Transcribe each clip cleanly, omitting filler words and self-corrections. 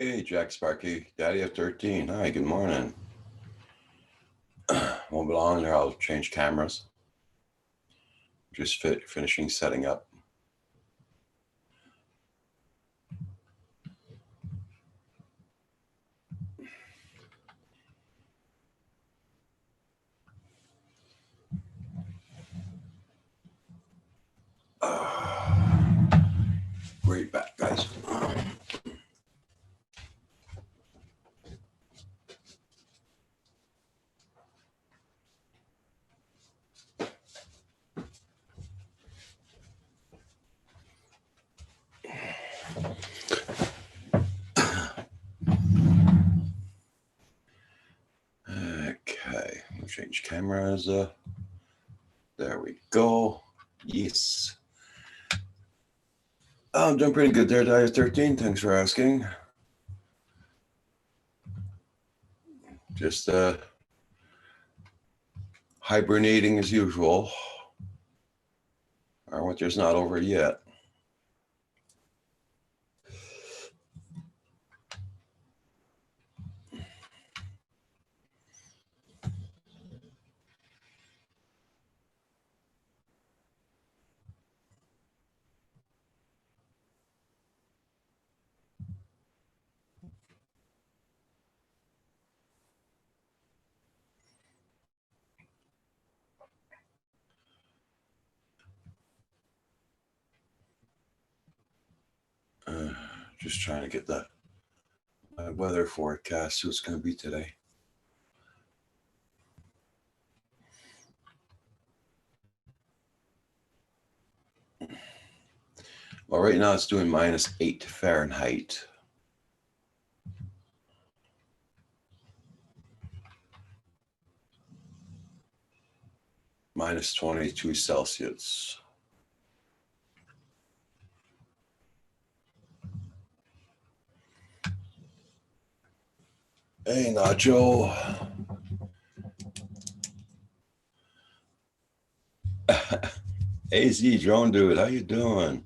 Hey, Jack Sparky, Daddy of 13. Hi, good morning. Won't be long there. I'll change cameras. Just finishing setting up. Great back, guys. Okay, we'll change cameras. There we go. Yes. I'm doing pretty good there, Daddy of 13. Thanks for asking. Just hibernating as usual. Our winter's not over yet. Just trying to get the weather forecast, so it's going to be today. Well, right now it's doing -8 Fahrenheit. -22 Celsius. Hey, Nacho. AZ Drone Dude, how you doing?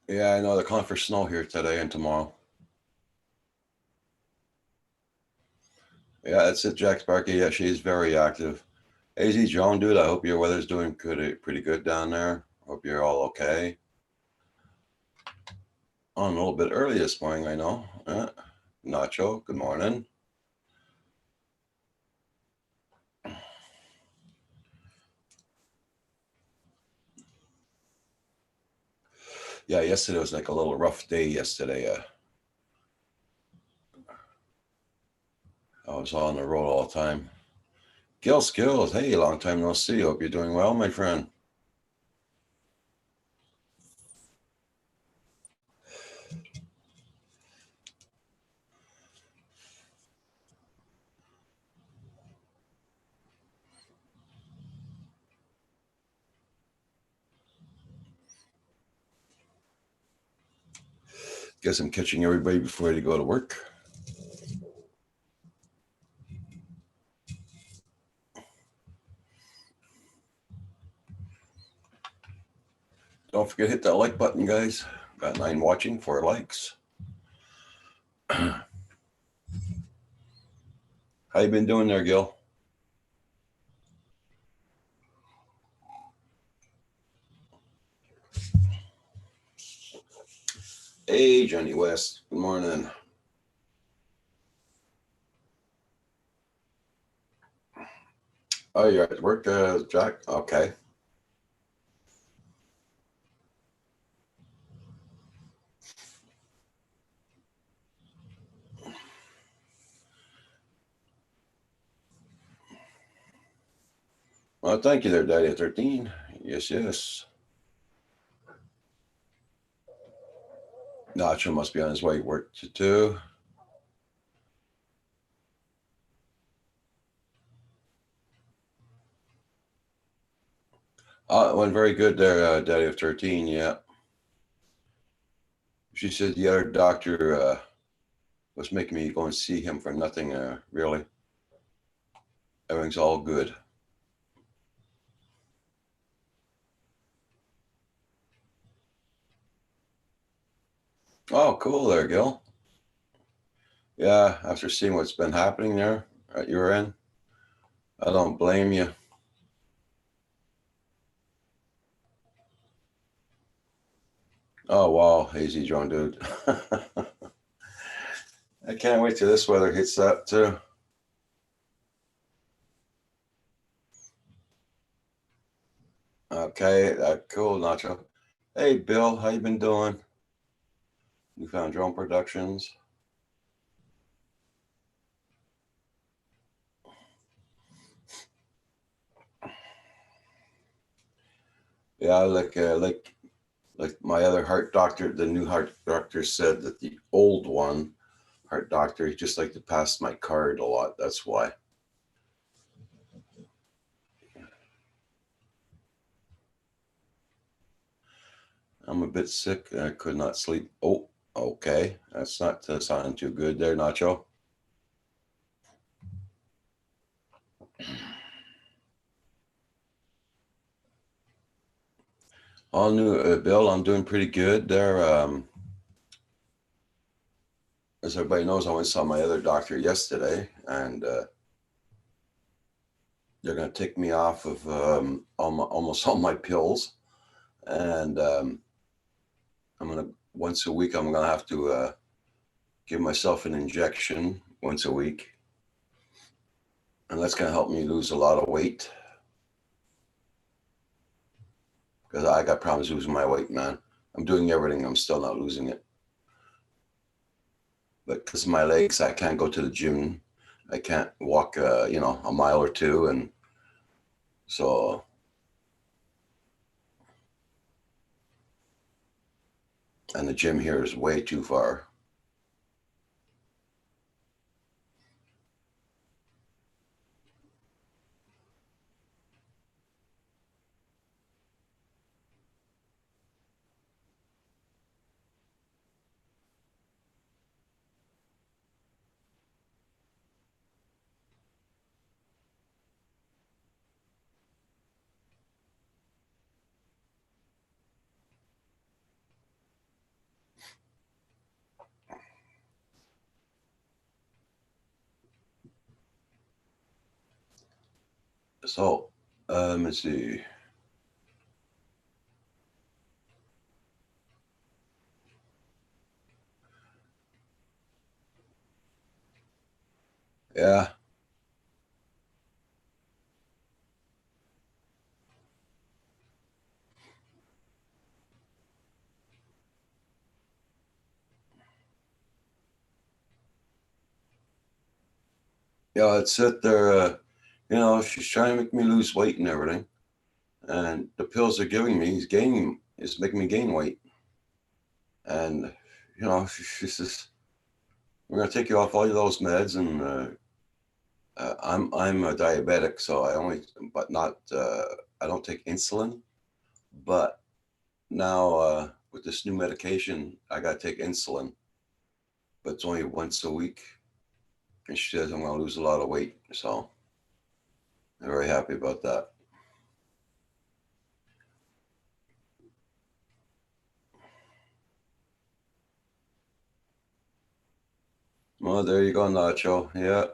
Yeah, I know they're calling for snow here today and tomorrow. Yeah, that's it, Jack Sparky. Yeah, she's very active. AZ Drone Dude, I hope your weather's doing pretty good down there. Hope you're all okay. On a little bit early this morning, I know. Nacho, good morning. Yeah, yesterday was like a little rough day yesterday. I was on the road all the time. Gil Skills, hey, long time no see. Hope you're doing well, my friend. Guess I'm catching everybody before they go to work. Don't forget to hit that like button, guys. Got 9 watching, 4 likes. How you been doing there, Gil? Hey, Johnny West. Good morning. Oh, you're at work, Jack? Okay. Well, thank you there, Daddy at 13. Yes, yes. Nacho must be on his way to work too. It went very good there, Daddy of 13, yeah. She said the other doctor What's making me go and see him for nothing, really? Everything's all good. Oh, cool there, Gil. Yeah, after seeing what's been happening there at your end, I don't blame you. Oh, wow, hazy John, dude. I can't wait till this weather hits that too. Okay, cool, Nacho. Hey, Bill, how you been doing? Newfound Drone Productions. Yeah, like my other heart doctor, the new heart doctor said that the old one, heart doctor, he just like to pass my card a lot. That's why. I'm a bit sick. I could not sleep. Oh, okay. That's not sounding too good there, Nacho. All new, Bill. I'm doing pretty good there. As everybody knows, I went and saw my other doctor yesterday, and they're going to take me off of almost all my pills, and I'm going to once a week. I'm going to have to give myself an injection once a week, and that's going to help me lose a lot of weight because I got problems losing my weight, man. I'm doing everything. I'm still not losing it. But because of my legs, I can't go to the gym. I can't walk, a mile or two, and so and the gym here is way too far. So, let's see. Yeah, it's it there. She's trying to make me lose weight and everything, and the pills they're giving me is making me gain weight. And she says we're gonna take you off all of those meds, and I'm a diabetic, so but not I don't take insulin. But now with this new medication, I gotta take insulin, but it's only once a week. And she says I'm gonna lose a lot of weight, so I'm very happy about that. Well, there you go, Nacho. Yeah.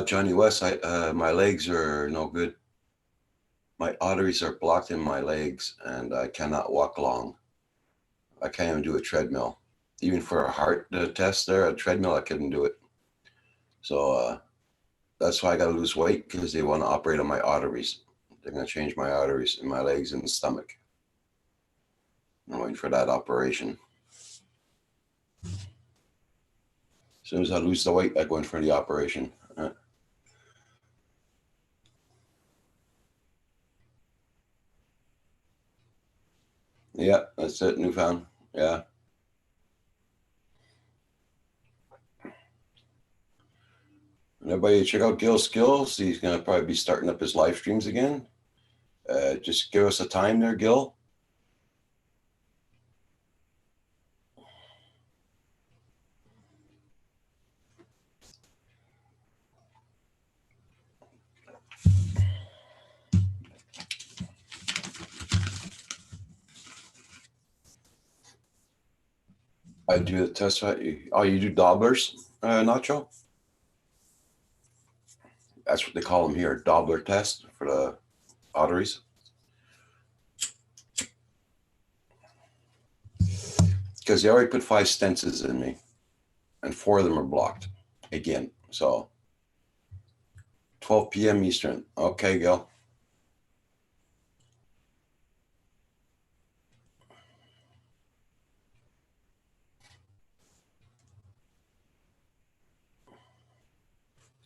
Johnny West, my legs are no good. My arteries are blocked in my legs, and I cannot walk long. I can't even do a treadmill. Even for a heart test, there a treadmill I couldn't do it. So that's why I got to lose weight because they want to operate on my arteries. They're going to change my arteries in my legs and stomach. I'm waiting for that operation. As soon as I lose the weight, I go in for the operation. Yeah, that's it. Newfound. Yeah. And everybody check out Gil Skills. He's going to probably be starting up his live streams again. Just give us a time there, Gil. I do the test. Oh, you do Dobblers, Nacho? That's what they call them here, Doppler test for the arteries. Because they already put 5 stents in me, and 4 of them are blocked again. So 12 p.m. Eastern. Okay, Gil.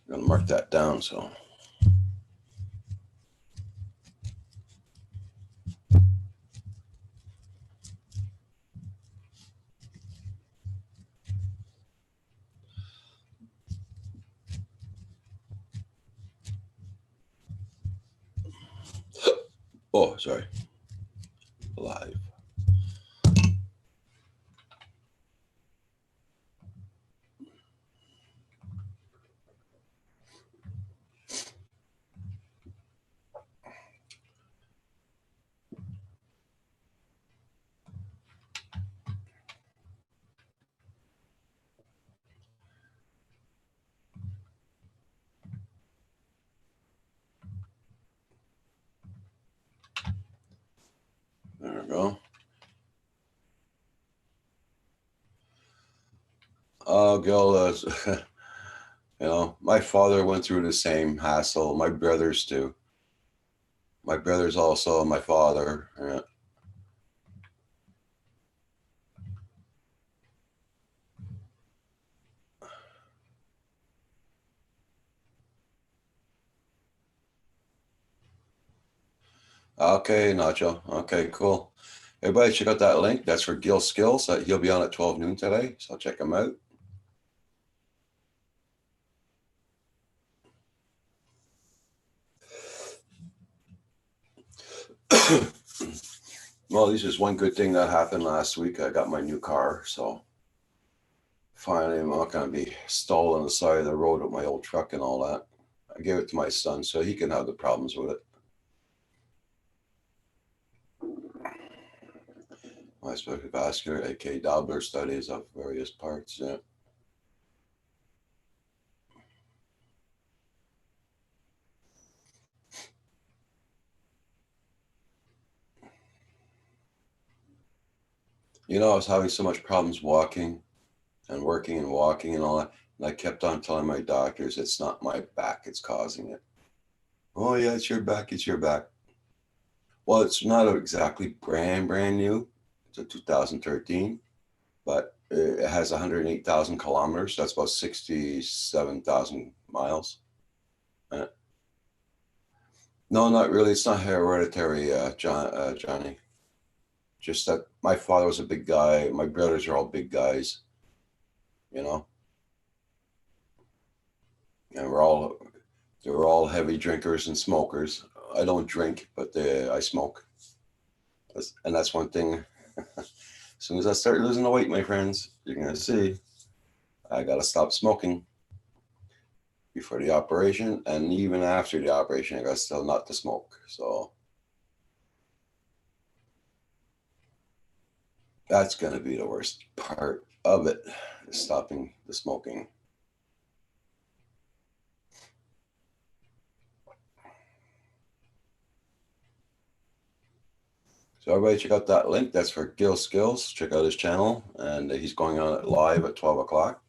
I'm gonna mark that down. So oh, sorry. Live. There we go. Oh, Gil, you know, my father went through the same hassle. My brothers too. My brothers also, my father. Yeah. Okay, Nacho. Okay, cool. Everybody check out that link. That's for Gil Skills. He'll be on at 12 noon today, so check him out. Well, this is one good thing that happened last week. I got my new car, so finally I'm not going to be stalled on the side of the road with my old truck and all that. I gave it to my son so he can have the problems with it. My special vascular, aka Doppler studies of various parts. Yeah. You know, I was having so much problems walking and working and walking and all that. And I kept on telling my doctors, it's not my back, it's causing it. Oh, yeah, it's your back, it's your back. Well, it's not exactly brand new. It's a 2013, but it has 108,000 kilometers. That's about 67,000 miles. Uh, no, not really. It's not hereditary, Johnny. Just that my father was a big guy. My brothers are all big guys, you know, and they're all heavy drinkers and smokers. I don't drink, but I smoke. And that's one thing. As soon as I start losing the weight, my friends, you're going to see I got to stop smoking before the operation. And even after the operation, I got still not to smoke. So that's going to be the worst part of it, is stopping the smoking. So everybody check out that link. That's for Gil Skills. Check out his channel. And he's going on live at 12 o'clock.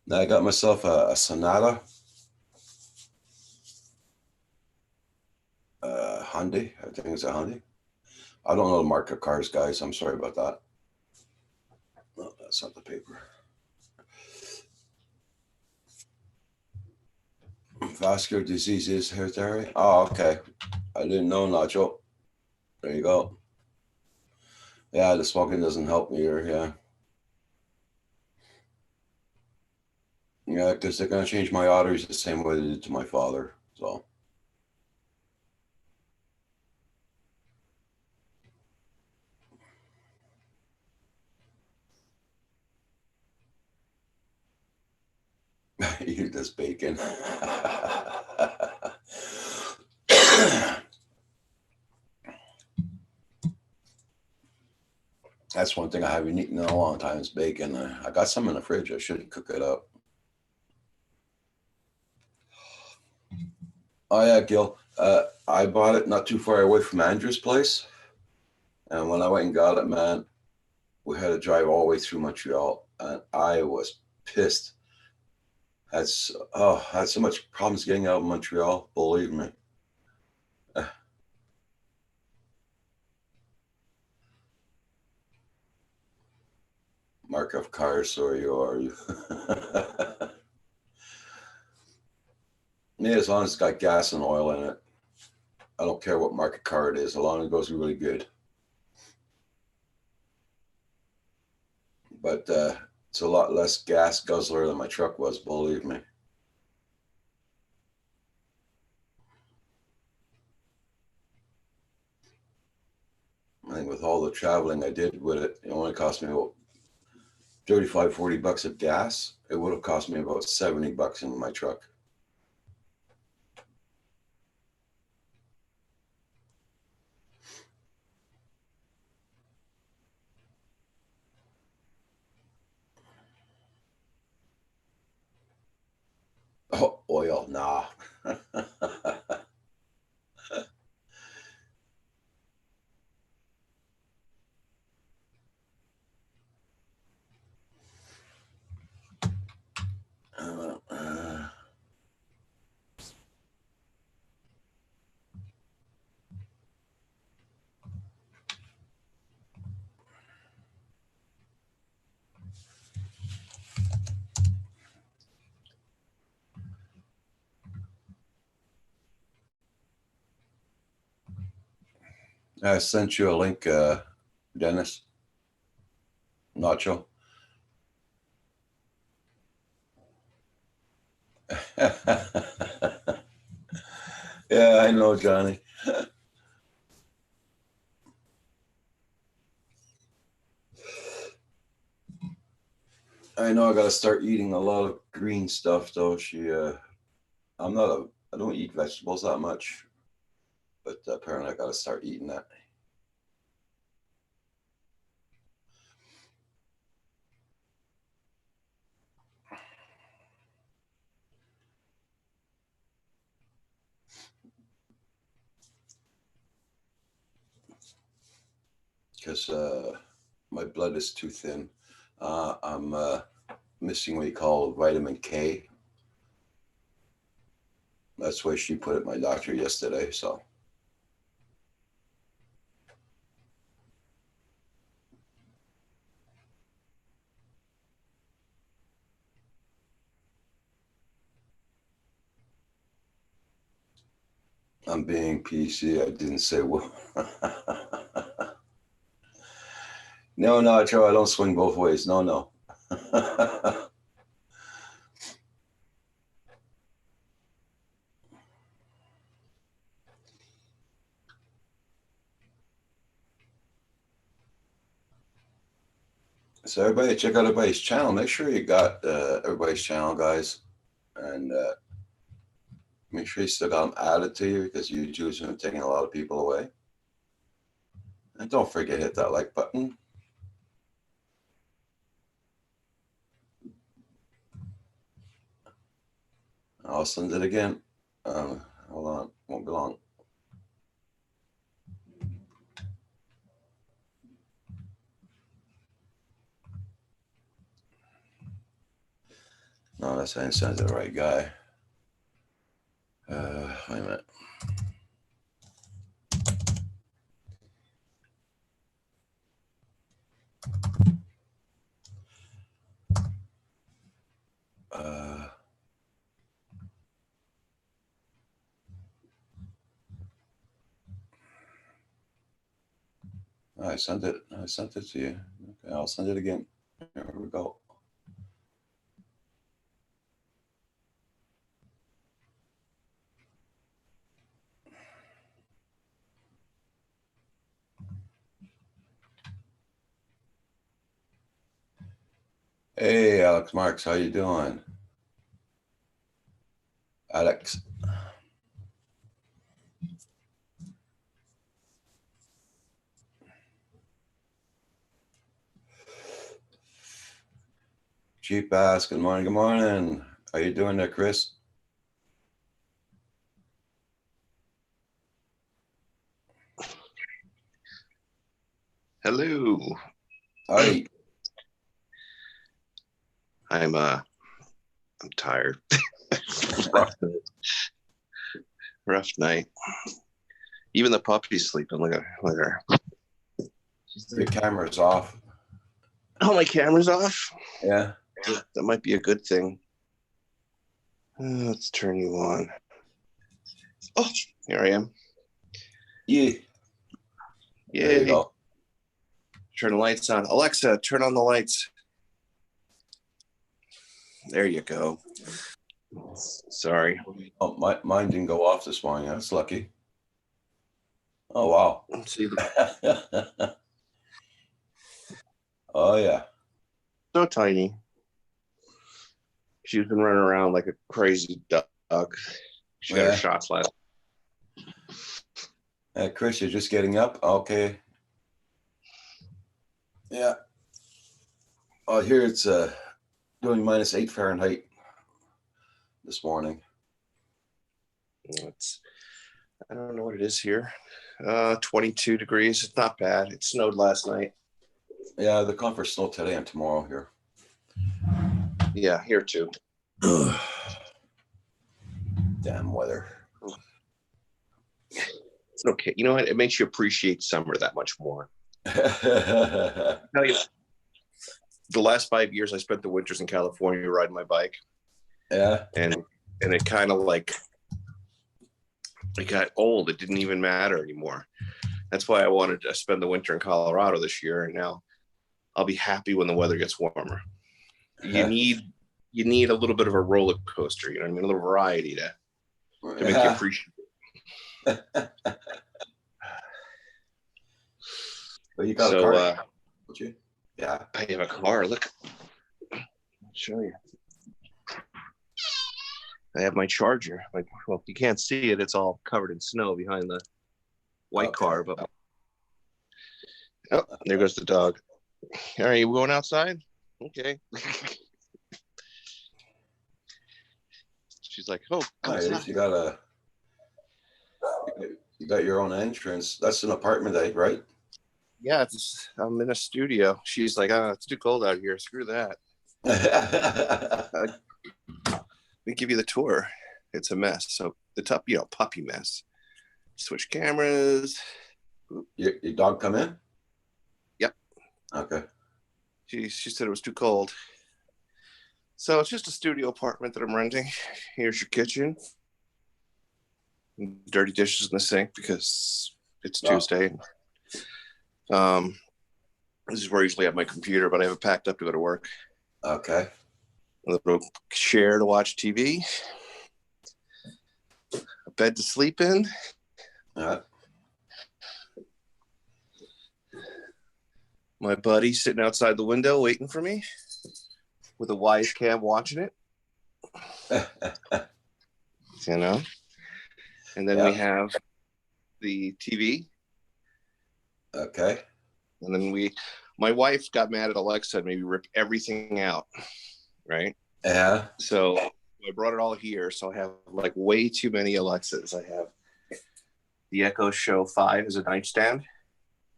Now I got myself a Sonata Hyundai. I think it's a Hyundai. I don't know the mark of cars, guys. I'm sorry about that. No, that's not the paper. Vascular disease is hereditary. Oh, okay. I didn't know, Nacho. There you go. Yeah, the smoking doesn't help me here. Yeah. Yeah, because they're going to change my arteries the same way they did to my father. So. Eat this bacon. That's one thing I haven't eaten in a long time is bacon. I got some in the fridge. I should cook it up. Oh yeah, Gil. I bought it not too far away from Andrew's place, and when I went and got it, man, we had to drive all the way through Montreal, and I was pissed. I had so much problems getting out of Montreal. Believe me. Mark of cars, so you are. Yeah, as long as it's got gas and oil in it. I don't care what market car it is, as long as it goes really good. But it's a lot less gas guzzler than my truck was, believe me. I think with all the traveling I did with it, it only cost me about 35, $40 of gas. It would have cost me about $70 in my truck. Oh, oil, nah. uh, uh, I sent you a link, Dennis. Nacho. Yeah, I know, Johnny. I know I got to start eating a lot of green stuff, though. I'm not a, I don't eat vegetables that much, but apparently I got to start eating that. Because my blood is too thin. I'm missing what you call vitamin K. That's why she put it, my doctor, yesterday. So, I'm being PC. I didn't say what. No, Joe, I don't swing both ways. No, no. So everybody, check out everybody's channel. Make sure you got everybody's channel, guys, and make sure you still got them added to you because YouTube's been taking a lot of people away. And don't forget hit that like button. I'll send it again. Hold on, won't be long. No, that's I didn't send it to the right guy. Wait a minute. Uh, I sent it. I sent it to you. Okay, I'll send it again. There we go. Hey, Alex Marks, how you doing? Alex. Cheap Ass, good morning, good morning. How you doing there, Chris? Hello. Hi. I'm tired. Rough night. Even the puppy's sleeping. Look at her. Your camera's off. Oh, my camera's off? Yeah. That might be a good thing. Let's turn you on. Oh, here I am. Yeah. Yay. There you go. Turn the lights on. Alexa, turn on the lights. There you go. Sorry. Oh, mine didn't go off this morning. That's lucky. Oh, wow. Let's see. Oh, yeah. So tiny. She's been running around like a crazy dog. She got her shots last. Chris, you're just getting up? Okay. Yeah. Oh, here it's doing -8 Fahrenheit this morning. I don't know what it is here. 22 degrees. It's not bad. It snowed last night. Yeah, the comfort snow today and tomorrow here. Yeah, here too. Damn weather. It's okay. You know what? It makes you appreciate summer that much more. I tell you, the last 5 years I spent the winters in California riding my bike. Yeah. And it kind of like, it got old. It didn't even matter anymore. That's why I wanted to spend the winter in Colorado this year. And now I'll be happy when the weather gets warmer. You need a little bit of a roller coaster, you know what I mean? A little variety to make you appreciate it. But you got a car, don't you? Yeah. I have a car. Look. I'll show you. I have my Charger. Well, you can't see it. It's all covered in snow behind the white car. But oh, there goes the dog. All right, you going outside? Okay. She's like, oh, nice. You got your own entrance. That's an apartment, right? Yeah, I'm in a studio. She's like, it's too cold out here. Screw that. Let me give you the tour. It's a mess. So the top, puppy mess. Switch cameras. Your dog come in? Yep. Okay. She said it was too cold. So it's just a studio apartment that I'm renting. Here's your kitchen. Dirty dishes in the sink because it's Tuesday. This is where I usually have my computer, but I have it packed up to go to work. Okay. A little chair to watch TV. A bed to sleep in. My buddy sitting outside the window waiting for me with a wise cam watching it. You know? And then we have the TV. Okay. And then my wife got mad at Alexa and maybe rip everything out. Right? Yeah. So I brought it all here. So I have like way too many Alexas. I have the Echo Show 5 as a nightstand.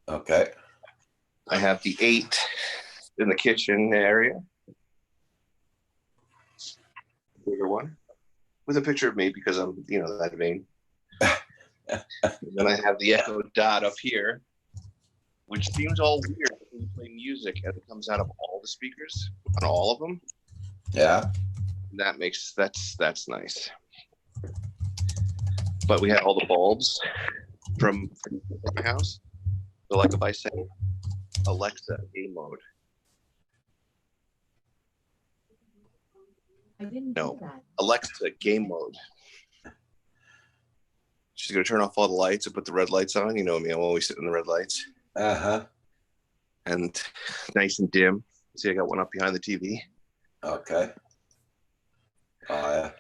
Okay. I have the 8 in the kitchen area. Bigger one. With a picture of me because I'm, that vain. Then I have the Echo Dot up here, which seems all weird when you play music and it comes out of all the speakers on all of them. Yeah. That's nice. But we had all the bulbs from my house. So like if I say Alexa game mode, I didn't No. do that. Alexa game mode. She's gonna turn off all the lights and put the red lights on. You know me, I'm always sitting in the red lights Uh-huh. and nice and dim. See, I got one up behind the TV. Okay. Oh, yeah.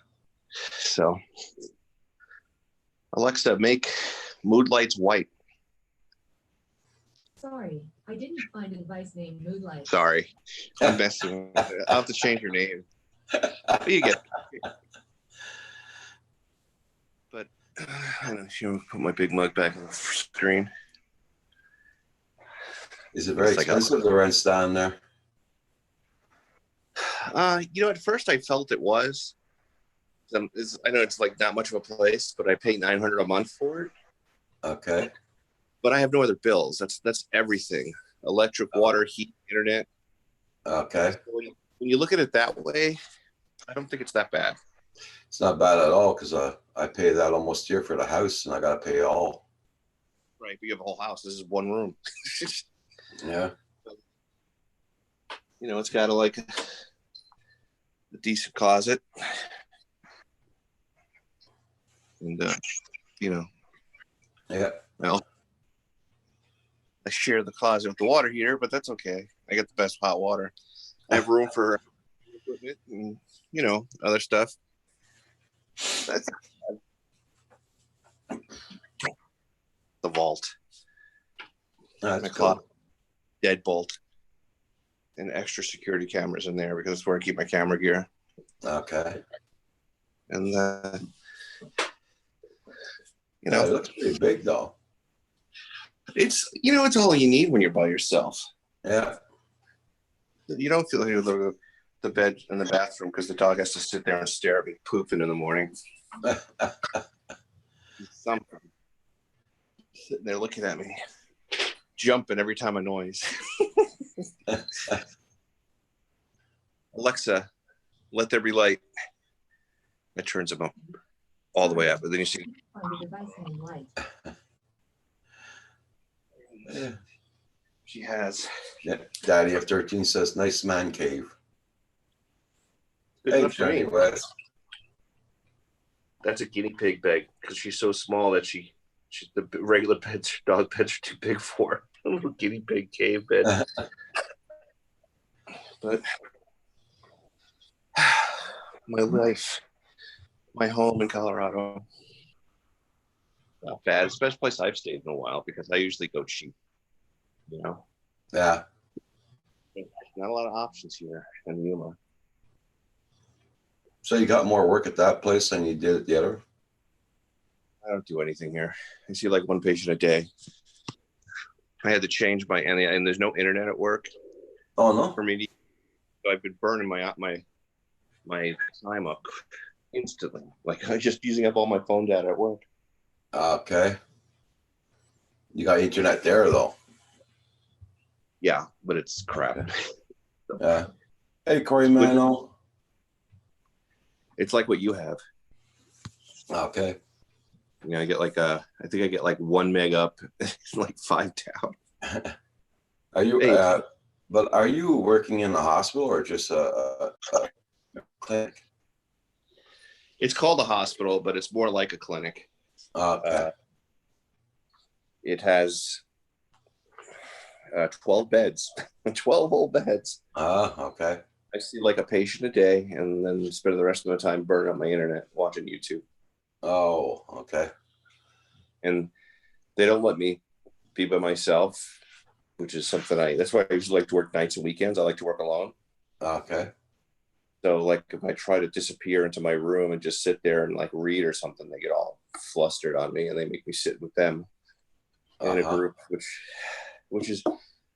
So Alexa, make mood lights white. Sorry, I didn't find a device named Moonlight. Sorry, I'm messing with it. I'll have to change your name. But you get it. But I don't know, you put my big mug back on the screen. Is it very It's like expensive, the rents down there? At first I felt it was. I know it's like not much of a place, but I pay $900 a month for it. Okay. But I have no other bills. That's everything: electric, water, heat, internet. Okay. So when you look at it that way, I don't think it's that bad. It's not bad at all because I pay that almost here for the house and I got to pay all. Right, but you have a whole house. This is one room. Yeah. It's got a decent closet, and Yeah. well, I share the closet with the water heater, but that's okay. I get the best hot water. I have room for equipment and other stuff. That's the vault. That's My cool. closet, deadbolt, and extra security cameras in there because it's where I keep my camera gear. Okay. And Yeah, it looks pretty big though. it's all you need when you're by yourself. Yeah. You don't feel like you look at the bed in the bathroom because the dog has to sit there and stare at me pooping in the morning. Something sitting there looking at me, jumping every time a noise. Alexa, let there be light. It turns them up all the way up, but then you see Find a device named Light. she has Yeah. Daddy of 13 says, nice man cave. good Hey, enough for me. Johnny West. That's a guinea pig bed because she's so small that she the regular beds, dog beds are too big for her. A little guinea pig cave bed. But my life, my home in Colorado, not bad. It's the best place I've stayed in a while because I usually go cheap. Yeah. Not a lot of options here in Yuma. So you got more work at that place than you did at the other? I don't do anything here. I see like one patient a day. I had to change and there's no internet at work Oh, no? for me. So I've been burning my time up instantly. Like I'm just using up all my phone data at work. Okay. You got internet there, though? Yeah, but it's crap. Yeah. Hey, Corey Mano. It's like what you have. Okay. I get I think I get like 1 meg up, like 5 down. Are you, Hey. but are you working in the hospital or just a clinic? It's called a hospital, but it's more like a clinic. Okay. It has 12 beds, 12 whole beds. Okay. I see like a patient a day and then spend the rest of my time burning up my internet watching YouTube. Oh, okay. And they don't let me be by myself, which is something that's why I usually like to work nights and weekends. I like to work alone. Okay. So like if I try to disappear into my room and just sit there and like read or something, they get all flustered on me and they make me sit with them in a group, which is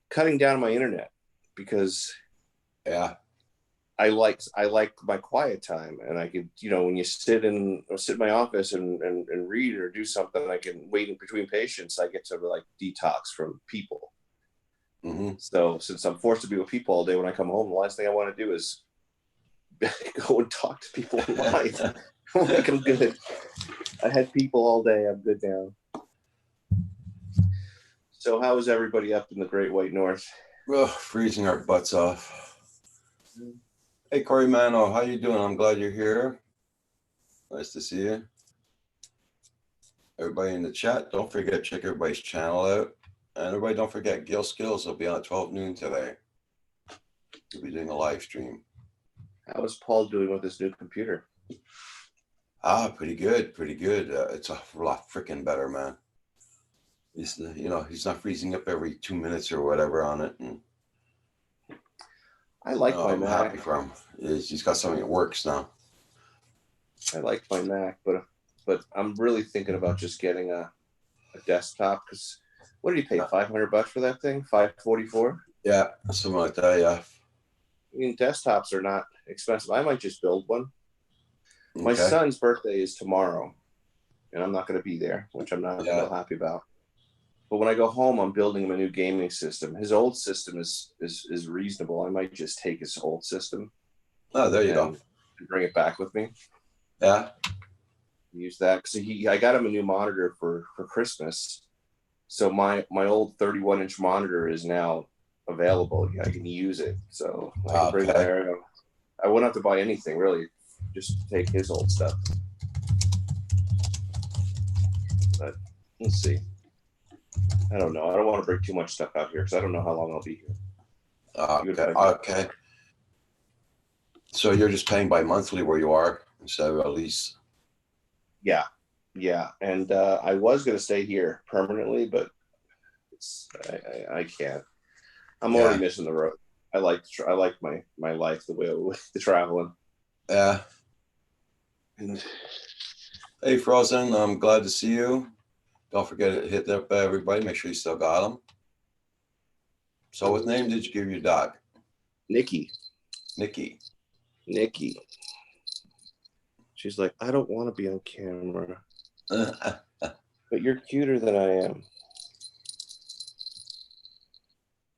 cutting down my internet because yeah, I like my quiet time, and I could, when you sit in my office and read or do something, I can wait in between patients. I get to like detox from people. Mm-hmm. So since I'm forced to be with people all day, when I come home, the last thing I want to do is go and talk to people online. I'm like, I'm good. I had people all day. I'm good now. So how is everybody up in the Great White North? Well, freezing our butts off. Hey, Corey Mano, how you doing? I'm glad you're here. Nice to see you. Everybody in the chat, don't forget, check everybody's channel out. And everybody, don't forget, Gil Skills will be on at 12 noon today. We'll be doing a live stream. How is Paul doing with his new computer? Pretty good, pretty good. It's a lot freaking better, man. He's, he's not freezing up every 2 minutes or whatever on it. And I like my I'm Mac. happy for him. He's got something that works now. I like my Mac, but I'm really thinking about just getting a desktop because what did he pay? $500 for that thing? $544? Yeah, something like that. Yeah. I mean, desktops are not expensive. I might just build one. My Okay. son's birthday is tomorrow, and I'm not going to be there, which I'm not real happy about. But when I go home, I'm building him a new gaming system. His old system is reasonable. I might just take his old system. Oh, there you go. And bring it back with me. Yeah. Use that because I got him a new monitor for Christmas. So my old 31-inch monitor is now available. I can use it. So I can bring it there. I wouldn't have to buy anything really. Just take his old stuff. But let's see. I don't know. I don't want to bring too much stuff out here because I don't know how long I'll be here. Okay. So you're just paying by monthly where you are instead of a lease? Yeah. And I was going to stay here permanently, but I can't. I'm already missing the road. I like my life the way the traveling. Yeah. And hey, Frozen, I'm glad to see you. Don't forget to hit up everybody. Make sure you still got them. So what name did you give your dog? Nikki. Nikki. She's like, I don't want to be on camera. But you're cuter than I am.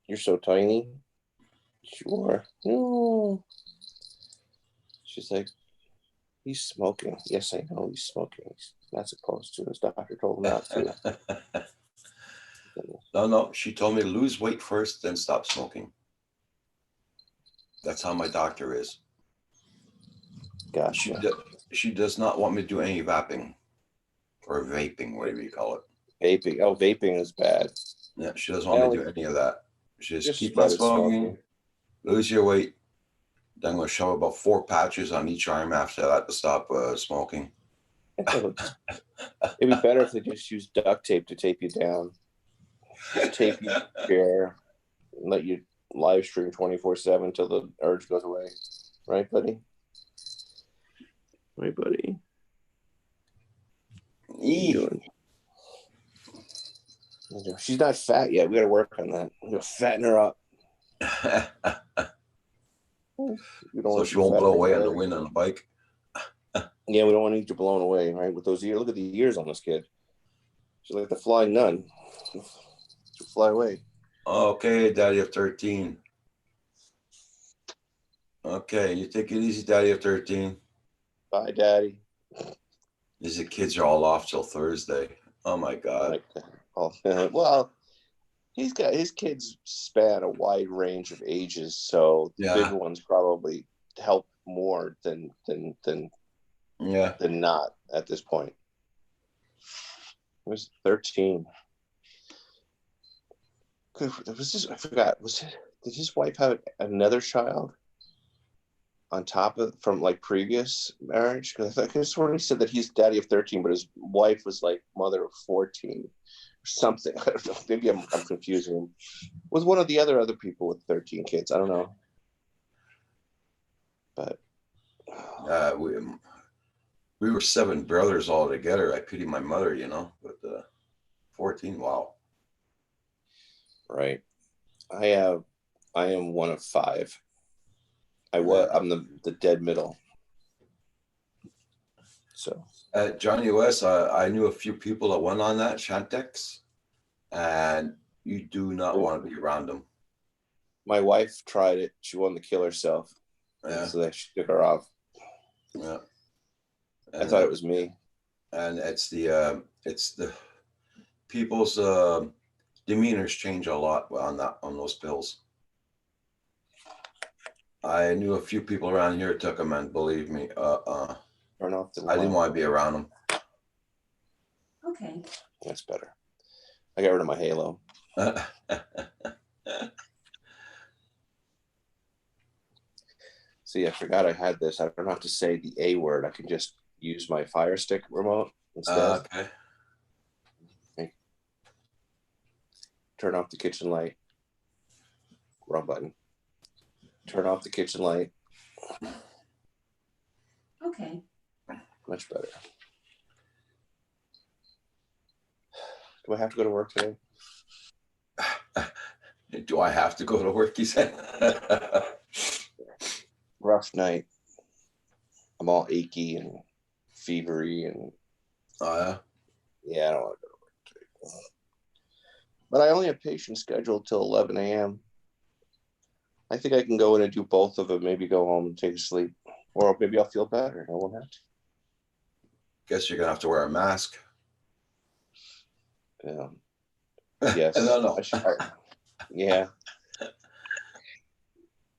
You're so tiny. Sure. No. She's like, he's smoking. Yes, I know he's smoking. He's not supposed to. His doctor told him not to. No. She told me to lose weight first, then stop smoking. That's how my doctor is. Gotcha. She does not want me to do any vaping or vaping, whatever you call it. Vaping. Oh, vaping is bad. Yeah, she doesn't want me to do any of that. She just keep on smoking, lose your weight. Then I'm going to shove about 4 patches on each arm after that to stop smoking. It'd be better if they just use duct tape to tape you down. Just tape you chair and let you live stream 24/7 until the urge goes away. Right, buddy? She's not fat yet. We got to work on that. We got to fatten her up. So she won't blow away on the wind on the bike. Yeah, we don't want to get you blown away, right? With those ears, look at the ears on this kid. She's like the flying nun. She'll fly away. Okay, Daddy of 13. Okay, you take it easy, Daddy of 13. Bye, Daddy. These kids are all off till Thursday. Oh my God. Well, he's got his kids span a wide range of ages, so the bigger ones probably help more than not at this point. It was 13. I forgot. Did his wife have another child on top of from like previous marriage? Because I could have sworn he said that he's daddy of 13, but his wife was like mother of 14 or something. I don't know. Maybe I'm confusing him with one of the other people with 13 kids. I don't know. But we were 7 brothers all together. I pity my mother, but 14, wow. Right. I am one of 5. I'm the dead middle. So at Johnny West, I knew a few people that went on that Shantex, and you do not want to be around them. My wife tried it. She wanted to kill herself. Yeah. So they took her off. Yeah. I thought it was me. And it's the people's demeanors change a lot on those pills. I knew a few people around here took them, and believe me, Turn off the I didn't light. want to be around them. Okay. That's better. I got rid of my halo. See, I forgot I had this. I don't have to say the A word. I can just use my Fire Stick remote instead. Okay. Turn off the kitchen light. Wrong button. Turn off the kitchen light. Okay. Much better. Do I have to go to work today? Do I have to go to work? He said. Rough night. I'm all achy and fevery and Oh yeah, I don't want to go to work today. But I only have patients scheduled till 11 a.m. I think I can go in and do both of them. Maybe go home and take a sleep, or maybe I'll feel better. I won't have to. Guess you're gonna have to wear a mask. Yes. No. Yeah.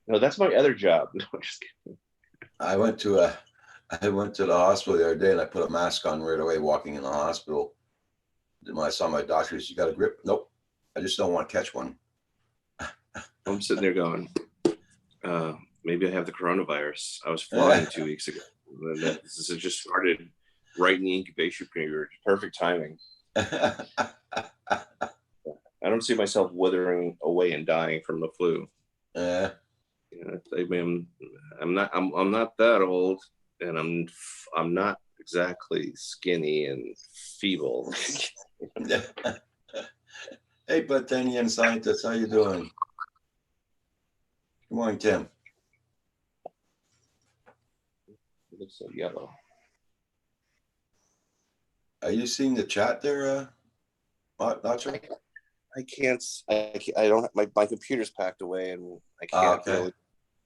No, that's my other job. No, I'm just kidding. I went to the hospital the other day and I put a mask on right away walking in the hospital. When I saw my doctor, he said, "You got a grip?" Nope. I just don't want to catch one. I'm sitting there going, maybe I have the coronavirus. I was flying 2 weeks ago. And this has just started right in the incubation period. Perfect timing. I don't see myself withering away and dying from the flu. Yeah. You know, I mean, I'm not that old, and I'm not exactly skinny and feeble. Hey, Botanian scientist, how you doing? Good morning, Tim. It looks so yellow. Are you seeing the chat there, Nacho? I can't. I don't. My computer's packed away, and I can't okay. really.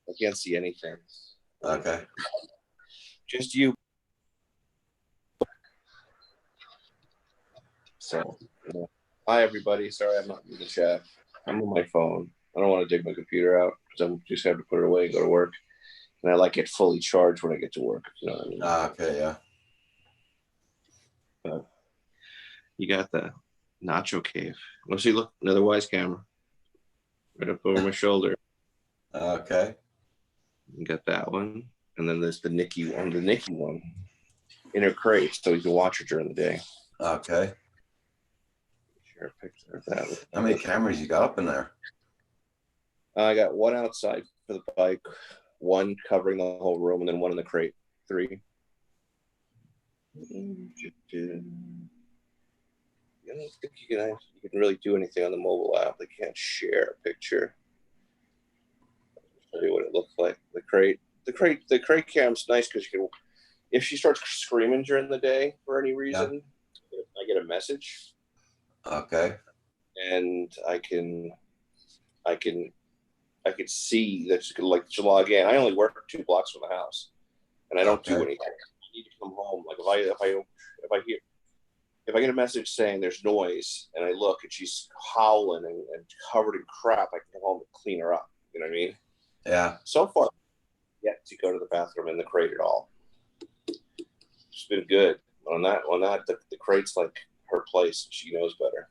I can't see anything. Okay. Just you. So, hi everybody. Sorry, I'm not in the chat. I'm on my phone. I don't want to dig my computer out because I'm just have to put it away and go to work. And I like it fully charged when I get to work. You know what I mean? Okay. Yeah. You got the Nacho Cave. Let's see. Look, another Wise camera. Right up over my shoulder. Okay. You got that one, and then there's the Nikki one. The Nikki one in her crate, so you can watch her during the day. Okay. Share a picture of that. How many cameras you got up in there? I got one outside for the bike, one covering the whole room, and then one in the crate. 3. I don't think you can really do anything on the mobile app. They can't share a picture. I'll show you what it looks like. The crate cam's nice because you can. If she starts screaming during the day for any reason, I get a message. Okay. And I can see that she can like to log in. I only work 2 blocks from the house, and I don't do anything. I need to come home. Like if I get a message saying there's noise, and I look and she's howling and covered in crap, I can come home and clean her up. You know what I mean? Yeah. So far, yet to go to the bathroom in the crate at all. It's been good on that. The crate's like her place. She knows better.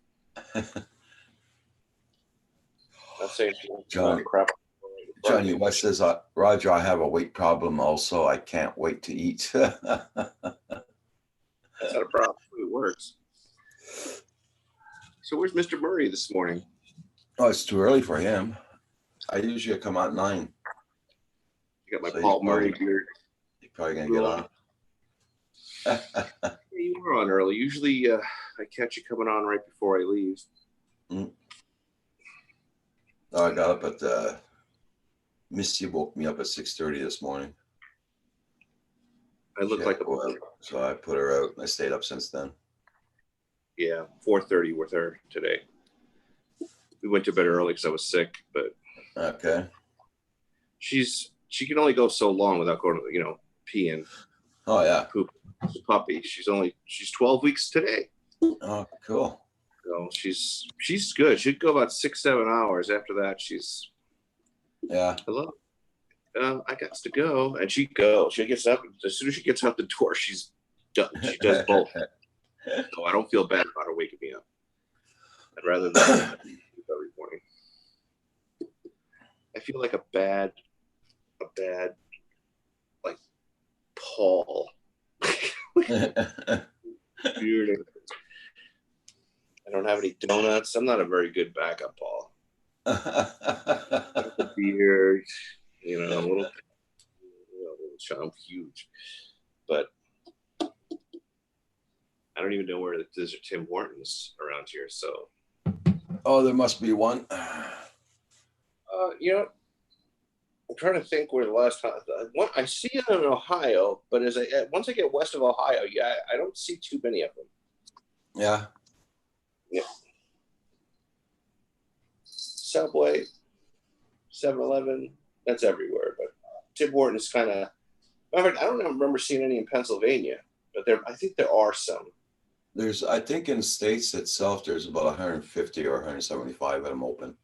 I'm saying Johnny, Johnny West says, Roger, I have a weight problem also. I can't wait to eat. That's not a problem. It works. So where's Mr. Murray this morning? Oh, it's too early for him. I usually come out 9. You got my So Paul Murray beard. You're probably going to get on. Yeah, you were on early. Usually I catch you coming on right before I leave. Oh, I got up at Misty woke me up at 6:30 this morning. I look like a boy. So I put her out and I stayed up since then. Yeah, 4:30 with her today. We went to bed early because I was sick, but okay. She can only go so long without going to peeing. Oh yeah. Poop. She's a puppy. She's 12 weeks today. Oh, cool. So she's good. She'd go about 6-7 hours. After that, she's Yeah. hello. I got to go, and she goes. She gets up as soon as she gets out the door. She's done. She does both. So I don't feel bad about her waking me up. I'd rather not every morning. I feel like a bad like Paul. Weird. I don't have any donuts. I'm not a very good backup, Paul. The beard, a little I'm huge, but I don't even know where there's a Tim Hortons around here. So, Oh, there must be one. I'm trying to think where the last time I see it in Ohio, but once I get west of Ohio, I don't see too many of them. Yeah. Yeah. Subway, 7-Eleven, that's everywhere. But Tim Hortons kind of. I don't remember seeing any in Pennsylvania, but I think there are some. I think in states itself, there's about 150 or 175 of them open.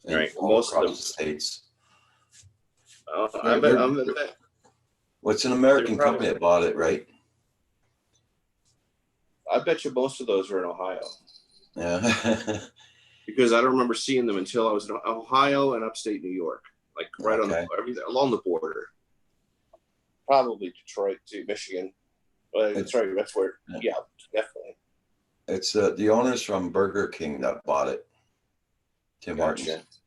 Right. Most of the states. I bet. Well, it's an American company that bought it, right? I bet you most of those are in Ohio. Yeah. Because I don't remember seeing them until I was in Ohio and upstate New York, like right on along the border. Probably Detroit to Michigan. But that's right. That's where. Yeah, definitely. It's the owners from Burger King that bought it. Tim Hortons,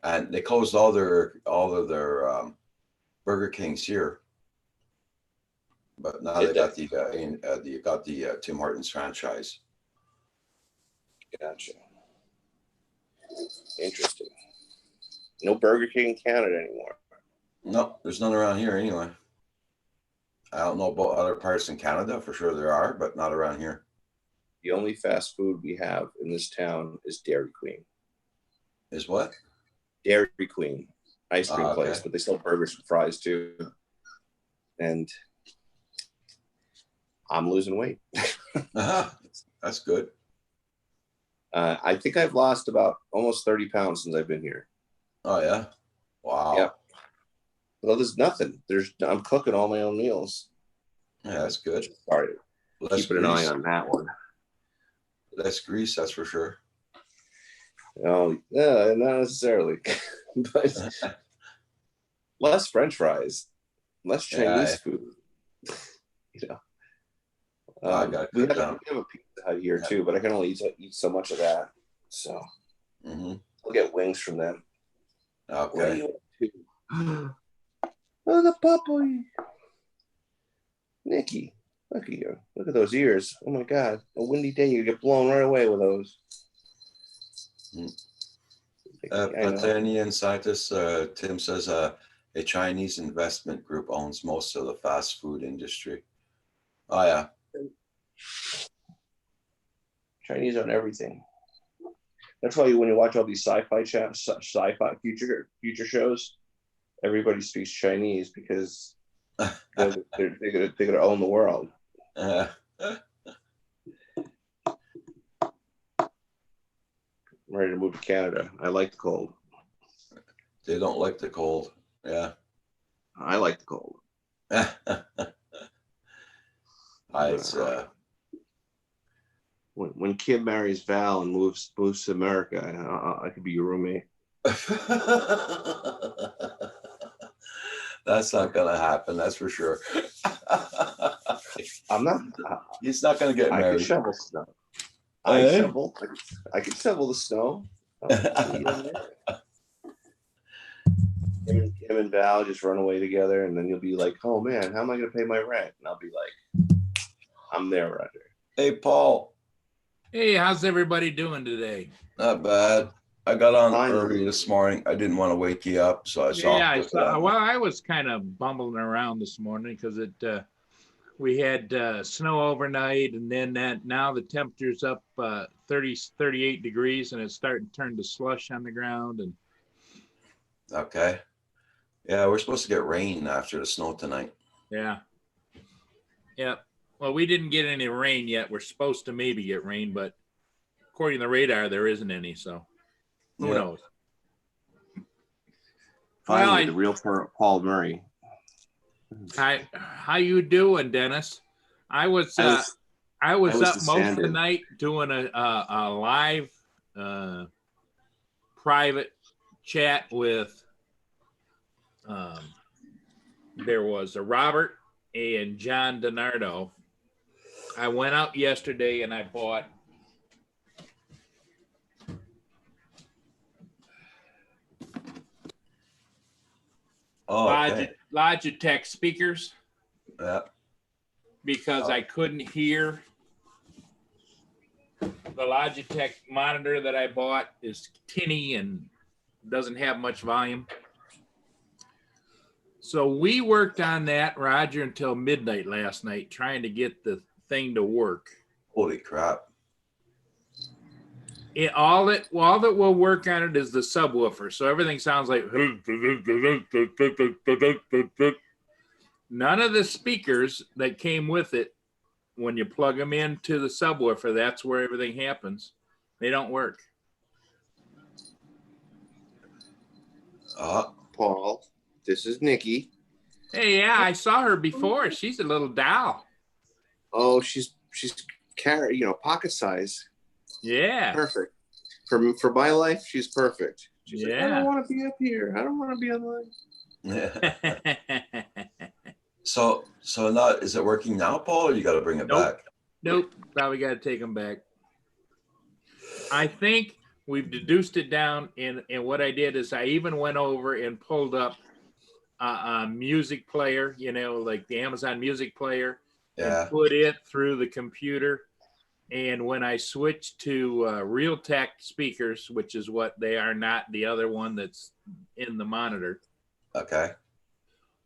and they closed all of their Burger Kings here. But now they got the Tim Hortons franchise. Gotcha. Interesting. No Burger King in Canada anymore. No, there's none around here anyway. I don't know about other parts in Canada. For sure there are, but not around here. The only fast food we have in this town is Dairy Queen. Is what? Dairy Queen. Ice cream place, but they sell burgers and fries too. And I'm losing weight. That's good. I think I've lost about almost 30 pounds since I've been here. Oh, yeah? Wow. Yeah. Well, there's nothing. I'm cooking all my own meals. Yeah, that's good. Sorry. Keeping an eye on that one. Less grease, that's for sure. No, not necessarily. But less French fries, less Chinese food. We have a Pizza Hut here too, but I can only eat so much of that. So I'll get wings from them. Okay. Oh, the puppy. Nikki, look at you. Look at those ears. Oh my God. A windy day, you get blown right away with those. Platanian scientist Tim says a Chinese investment group owns most of the fast food industry. Oh, yeah. Chinese own everything. That's why when you watch all these sci-fi future shows, everybody speaks Chinese because they're gonna own the world. I'm ready to move to Canada. I like the cold. They don't like the cold. Yeah. I like the cold. When Kim marries Val and moves to America, I could be your roommate. That's not gonna happen. That's for sure. I'm not. He's not gonna get married. I can shovel snow. I can shovel the snow. Him and Val just run away together, and then you'll be like, "Oh man, how am I gonna pay my rent?" And I'll be like, "I'm there, Roger." Hey, Paul. Hey, how's everybody doing today? Not bad. I got on early this morning. I didn't want to wake you up, so I saw. Yeah, I saw. Well, I was kind of bumbling around this morning because we had snow overnight, and then now the temperature's up 38 degrees, and it's starting to turn to slush on the ground. And okay, yeah, we're supposed to get rain after the snow tonight. Yeah. Well, we didn't get any rain yet. We're supposed to maybe get rain, but according to the radar, there isn't any. So who Yeah. knows? Finally, I- the real Paul Murray. How you doing, Dennis? I was I up was most of the stand-in. night doing a live private chat with there was a Robert and John DiNardo. I went out yesterday and I bought Oh, okay. Logitech speakers Yeah. because I couldn't hear. The Logitech monitor that I bought is tinny and doesn't have much volume. So we worked on that, Roger, until midnight last night, trying to get the thing to work. Holy crap. All that will work on it is the subwoofer. So everything sounds like none of the speakers that came with it, when you plug them into the subwoofer, that's where everything happens. They don't work. Paul, this is Nikki. Hey, yeah, I saw her before. She's a little doll. Oh, she's pocket size. Yeah. Perfect. For my life, she's perfect. She's like, I Yeah. don't want to be up here. I don't want to be online. Yeah. So now, is it working now, Paul, or you got to bring it Nope. back? Nope. Probably got to take them back. I think we've deduced it down. And what I did is I even went over and pulled up a music player, like the Amazon Music Player, Yeah. and put it through the computer. And when I switched to Realtek speakers, which is what they are, not the other one that's in the monitor, Okay.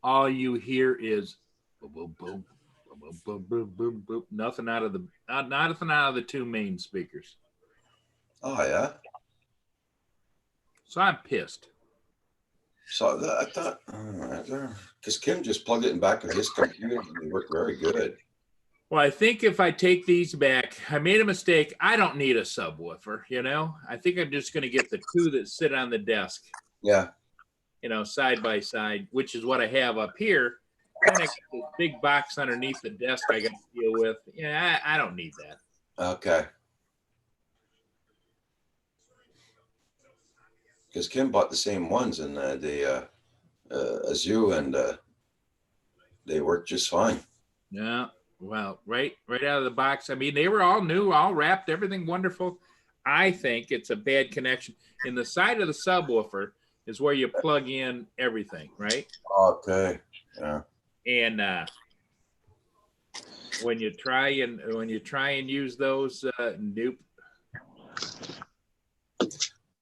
all you hear is boom, boom, boom, boom, boom, boom, boom, boom. Nothing out of the two main speakers. Oh, yeah. So I'm pissed. So I thought, because Kim just plugged it in back of his computer and they work very good. Well, I think if I take these back, I made a mistake. I don't need a subwoofer, I think I'm just going to get the two that sit on the desk, Yeah. side by side, which is what I have up here. Then I got this big box underneath the desk I got to deal with. Yeah, I don't need that. Okay. Because Kim bought the same ones and as you, and they work just fine. Yeah. Well, right out of the box. I mean, they were all new, all wrapped, everything wonderful. I think it's a bad connection. In the side of the subwoofer is where you plug in everything, right? Okay. Yeah. And when you try and use those, nope.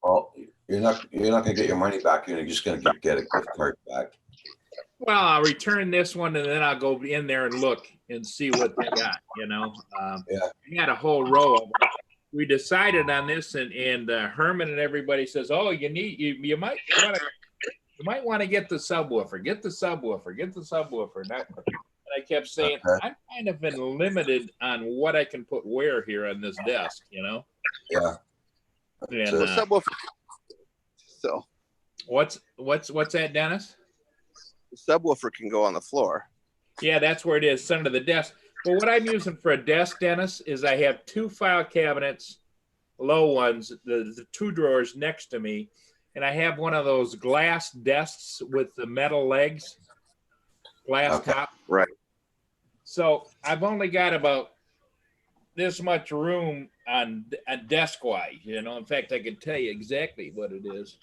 Well, you're not gonna get your money back. You're just gonna get a gift card back. Well, I'll return this one and then I'll go in there and look and see what they got. Yeah. We had a whole row of them. We decided on this, and Herman and everybody says, "Oh, you might want to get the subwoofer. Get the subwoofer. Get the subwoofer." And I kept saying, Okay. I'm kind of been limited on what I can put where here on this desk, Yeah. And So subwoofer. So what's that, Dennis? the subwoofer can go on the floor. Yeah, that's where it is, under the desk. But what I'm using for a desk, Dennis, is I have two file cabinets, low ones, the two drawers next to me, and I have one of those glass desks with the metal legs, glass Okay. top. Right. So I've only got about this much room on desk-wise. In fact, I can tell you exactly what it is.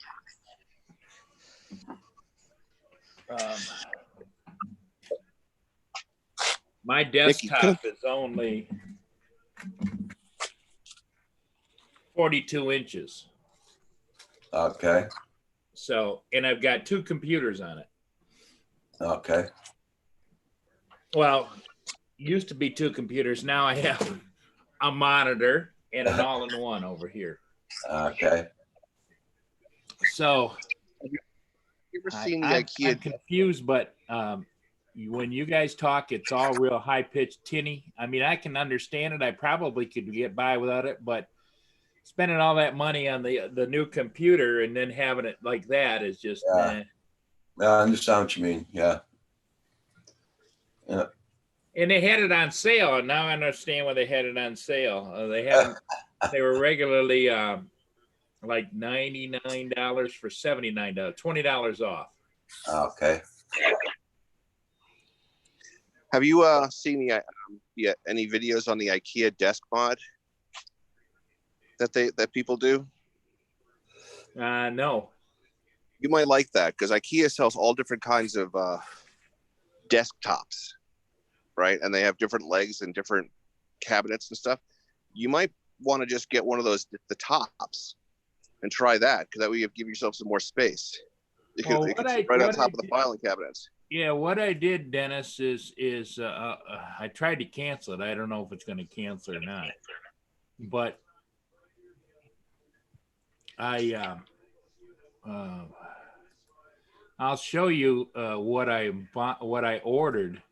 My desktop is only 42 inches. Okay. So, and I've got two computers on it. Okay. Well, used to be two computers. Now I have a monitor and an all-in-one over here. Okay. So You ever seen the I'm IKEA? confused, but when you guys talk, it's all real high-pitched, tinny. I mean, I can understand it. I probably could get by without it, but spending all that money on the new computer and then having it like that is just Yeah. Yeah, I understand what you mean. Yeah. Yeah. And they had it on sale, and now I understand why they had it on sale. They were regularly like $99 for $79, $20 off. Okay. Have you seen any videos on the IKEA desk mod that people do? No. You might like that because IKEA sells all different kinds of desktops, right? And they have different legs and different cabinets and stuff. You might want to just get one of those, the tops, and try that, because that way you give yourself some more space. You can sit right on top of the filing cabinets. Yeah, what I did, Dennis, is I tried to cancel it. I don't know if it's going to cancel or not, but I'll show you what I ordered,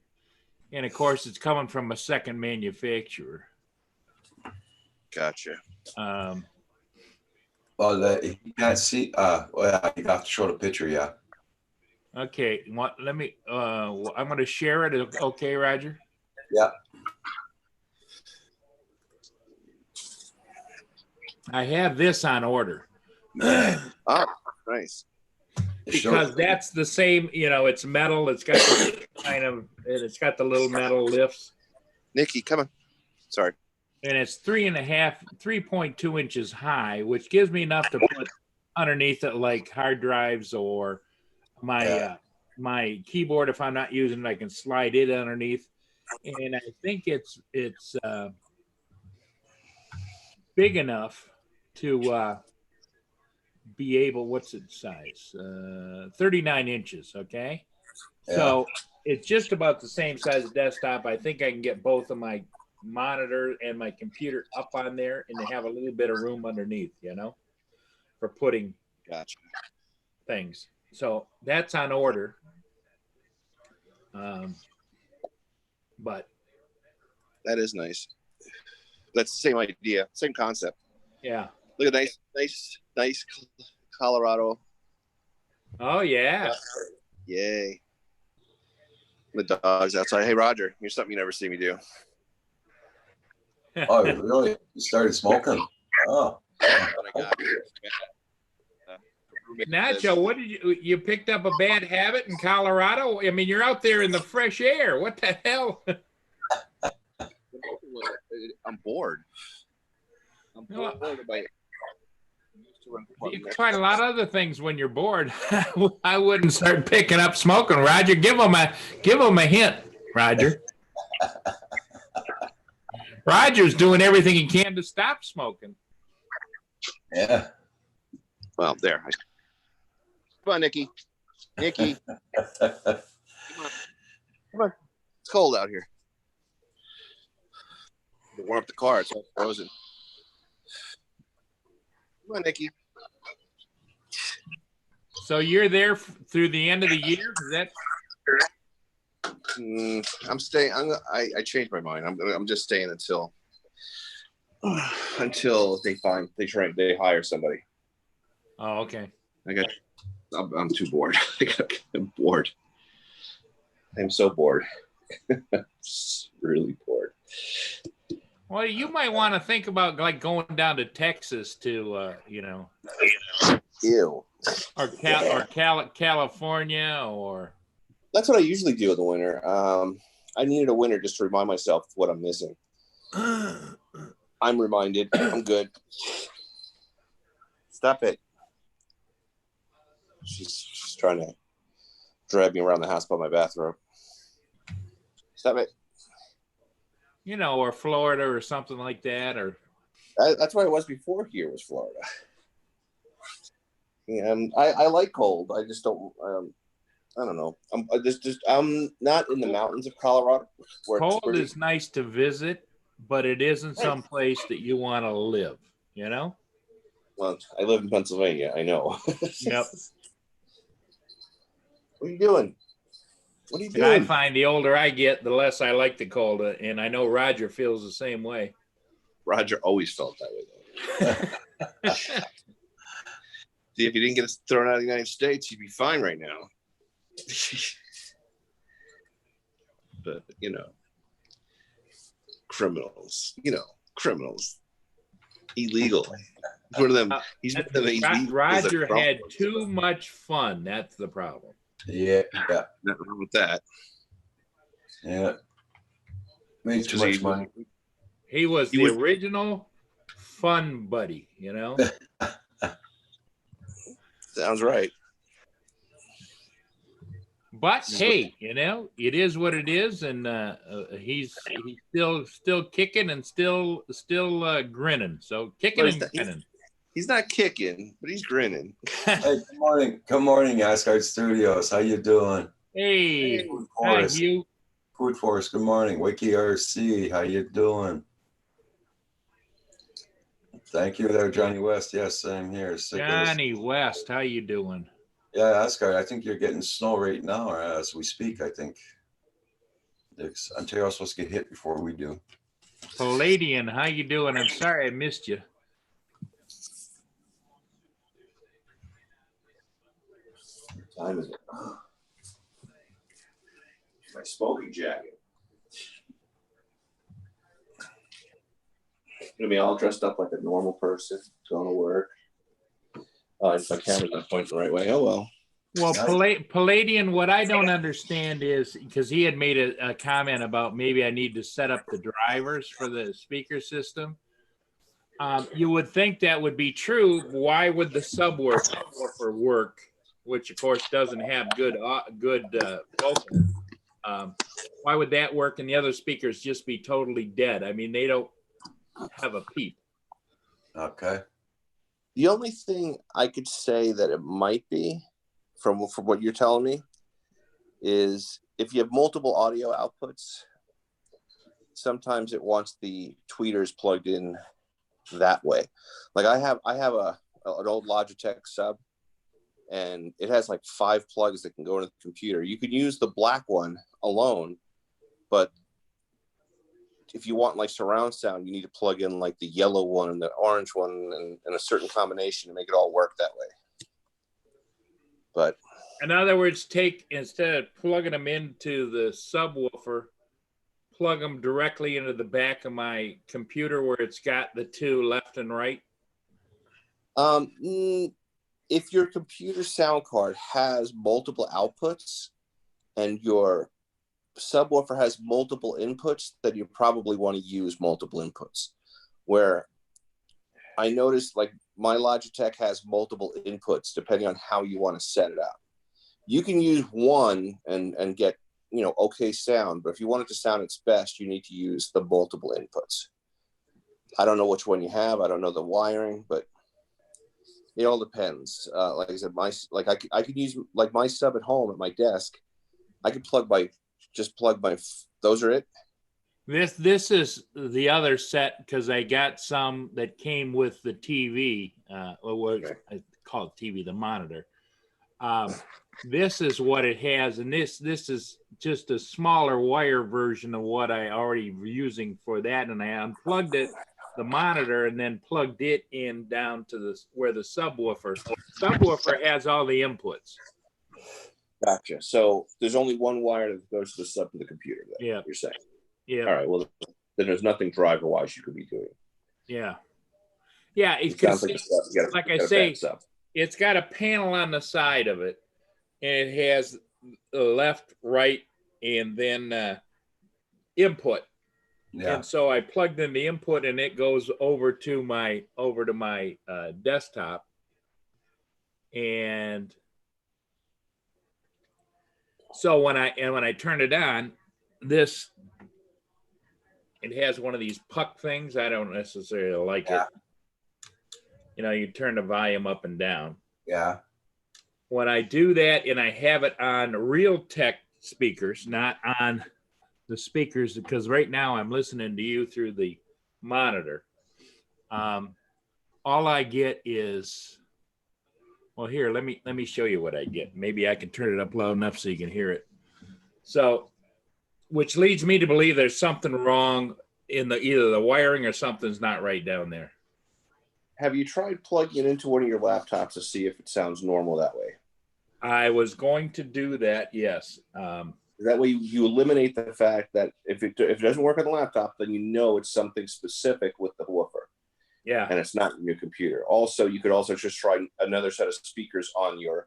and of course it's coming from a second manufacturer. Gotcha. Well, you can't see. Well, you have to show the picture. Yeah. Okay. Let me. I'm going to share it. Okay, Roger. Yeah. I have this on order. Oh, nice. Because that's the same. It's metal. It's got it's got the little metal lifts. Nikki, come on. Sorry. And it's 3.2 inches high, which gives me enough to put underneath it, like hard drives or my keyboard. If I'm not using it, I can slide it underneath. And I think it's big enough to be able. What's its size? 39 inches. Okay, Yeah. So it's just about the same size desktop. I think I can get both of my monitor and my computer up on there, and they have a little bit of room underneath, for putting things. So that's on order. But that is nice. That's the same idea, same concept. Yeah. Look at nice Colorado. Oh yeah. Yay. The dog's outside. Hey Roger, here's something you never see me do. Oh, really? You started smoking? Oh. Nacho, what did you picked up a bad habit in Colorado? I mean, you're out there in the fresh air. What the hell? I'm bored. You can find a lot of other things when you're bored. I wouldn't start picking up smoking. Roger, give them a hint, Roger. Roger's doing everything he can to stop smoking. Yeah. Well, there. Come on, Nikki. Nikki. Come on. It's cold out here. Warm up the car. It's all frozen. Come on, Nikki. So you're there through the end of the year? Is that? I'm staying. I changed my mind. I'm just staying until they hire somebody. Oh, okay. I'm too bored. I'm bored. I'm so bored. Really bored. Well, you might want to think about like going down to Texas to, Ew. or California, or. That's what I usually do in the winter. I needed a winter just to remind myself what I'm missing. I'm reminded. I'm good. Stop it. She's trying to drag me around the house by my bathrobe. Stop it. Or Florida or something like that, or. That's where I was before here was Florida. And I like cold. I just don't. I don't know. I'm not in the mountains of Colorado. Cold is nice to visit, but it isn't some place that you want to live. Well, I live in Pennsylvania. I know. Yep. What are you doing? What are you doing? And I find the older I get, the less I like the cold, and I know Roger feels the same way. Roger always felt that way, though. See, if you didn't get thrown out of the United States, you'd be fine right now. But, criminals, illegal. He's one of them. He's one of them. Roger had too much fun. That's the problem. Yeah. Nothing wrong with that. Yeah. Made too much money. He was the original fun buddy, Sounds right. But hey, it is what it is, and he's still kicking and still grinning. So kicking and grinning. He's not kicking, but he's grinning. Hey, good morning. Good morning, Asgard Studios. How you doing? Hey, Food hi, Forest. you. Food Forest. Good morning. Wiki RC. How you doing? Thank you there, Johnny West. Yes, same here. Johnny West, how you doing? Yeah, Asgard, I think you're getting snow right now as we speak, I think. Ontario's supposed to get hit before we do. Palladian, how you doing? I'm sorry I missed you. What time is it? My smoking jacket. Gonna be all dressed up like a normal person, going to work. If my camera's not pointing the right way, oh well. Well, Palladian, what I don't understand is, because he had made a comment about maybe I need to set up the drivers for the speaker system. You would think that would be true. Why would the subwoofer work, which of course doesn't have good vocal? Why would that work and the other speakers just be totally dead? I mean, they don't have a peep. Okay. The only thing I could say that it might be from what you're telling me is if you have multiple audio outputs, sometimes it wants the tweeters plugged in that way. Like I have an old Logitech sub, and it has like 5 plugs that can go into the computer. You can use the black one alone, but if you want like surround sound, you need to plug in like the yellow one and the orange one and a certain combination to make it all work that way. But in other words, instead of plugging them into the subwoofer, plug them directly into the back of my computer where it's got the 2 left and right. If your computer sound card has multiple outputs and your subwoofer has multiple inputs, then you probably want to use multiple inputs. Where I noticed like my Logitech has multiple inputs depending on how you want to set it up. You can use one and get okay sound, but if you want it to sound its best, you need to use the multiple inputs. I don't know which one you have. I don't know the wiring, but it all depends. Like I said, I could use like my sub at home at my desk. I could plug my those are it. This is the other set because I got some that came with the TV, or what I call it TV, the monitor. This is what it has, and this is just a smaller wire version of what I already were using for that, and I unplugged the monitor, and then plugged it in down to where the subwoofer has all the inputs. Gotcha. So there's only one wire that goes to the sub to the computer. Then, yeah. You're saying. Yeah. All right. Well, then there's nothing driver-wise you could be doing. Yeah. Yeah. It sounds like I say, it's got a panel on the side of it, and it has left, right, and then input. Yeah. And so I plugged in the input, and it goes over to my desktop, and so when I turn it on, it has one of these puck things. I don't necessarily like it. You turn the volume up and down. Yeah. When I do that and I have it on Realtek speakers, not on the speakers, because right now I'm listening to you through the monitor. All I get is, well, here, let me show you what I get. Maybe I can turn it up loud enough so you can hear it. So, which leads me to believe there's something wrong in either the wiring or something's not right down there. have you tried plugging it into one of your laptops to see if it sounds normal that way? I was going to do that. Yes. That way you eliminate the fact that if it doesn't work on the laptop, then you know it's something specific with the woofer Yeah. and it's not in your computer. Also, you could also just try another set of speakers on your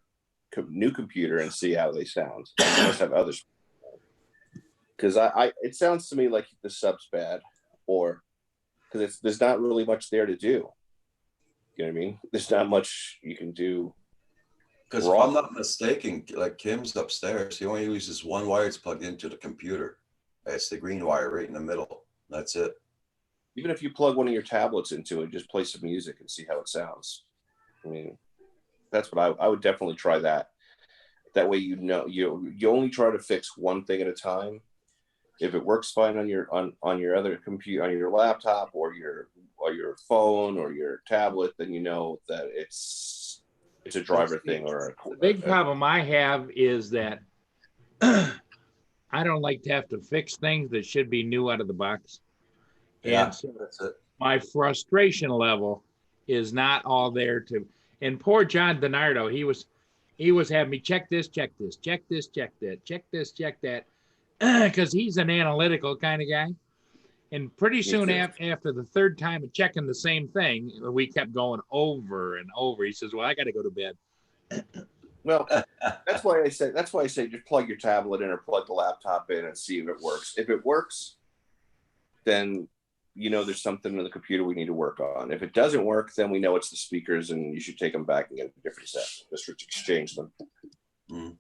new computer and see how they sound. You must have others. Because it sounds to me like the sub's bad, or because there's not really much there to do. You know what I mean? There's not much you can do. Because if I'm not mistaken, like Kim's upstairs, he only uses one wire that's plugged into the computer. It's the green wire right in the middle. That's it. Even if you plug one of your tablets into it, just play some music and see how it sounds. I mean, that's what I would definitely try that. That way, you know, you only try to fix one thing at a time. If it works fine on your other computer, on your laptop or your phone or your tablet, then you know that it's a driver thing. Or the big problem I have is that I don't like to have to fix things that should be new out of the box. Yeah, And so that's it. my frustration level is not all there to, and poor John DiNardo, he was having me check this, check this, check this, check that, check this, check that, because he's an analytical kind of guy. And pretty soon after the third time of checking the same thing, we kept going over and over. He says, well, I got to go to bed. Well, that's why I say just plug your tablet in or plug the laptop in and see if it works. If it works, then you know there's something in the computer we need to work on. If it doesn't work, then we know it's the speakers and you should take them back and get a different set. Just exchange them. Mm.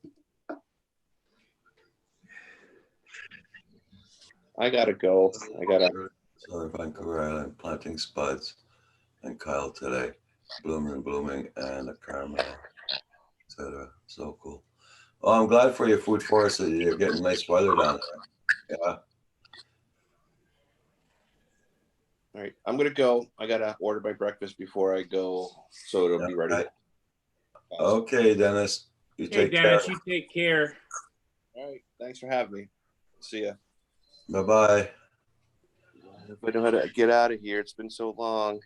I gotta go. Southern Vancouver Island planting spuds and Kyle today. Blooming and a caramel, etc. So cool. Well, I'm glad for your Food Forest that you're getting nice weather down there. Yeah. All right, I'm gonna go. I gotta order my breakfast before I go, so it'll be ready. Right. Okay, Dennis. You Hey, take Dennis, care. you take care. All right, thanks for having me. See ya. Bye-bye. If I know how to get out of here, it's been so long.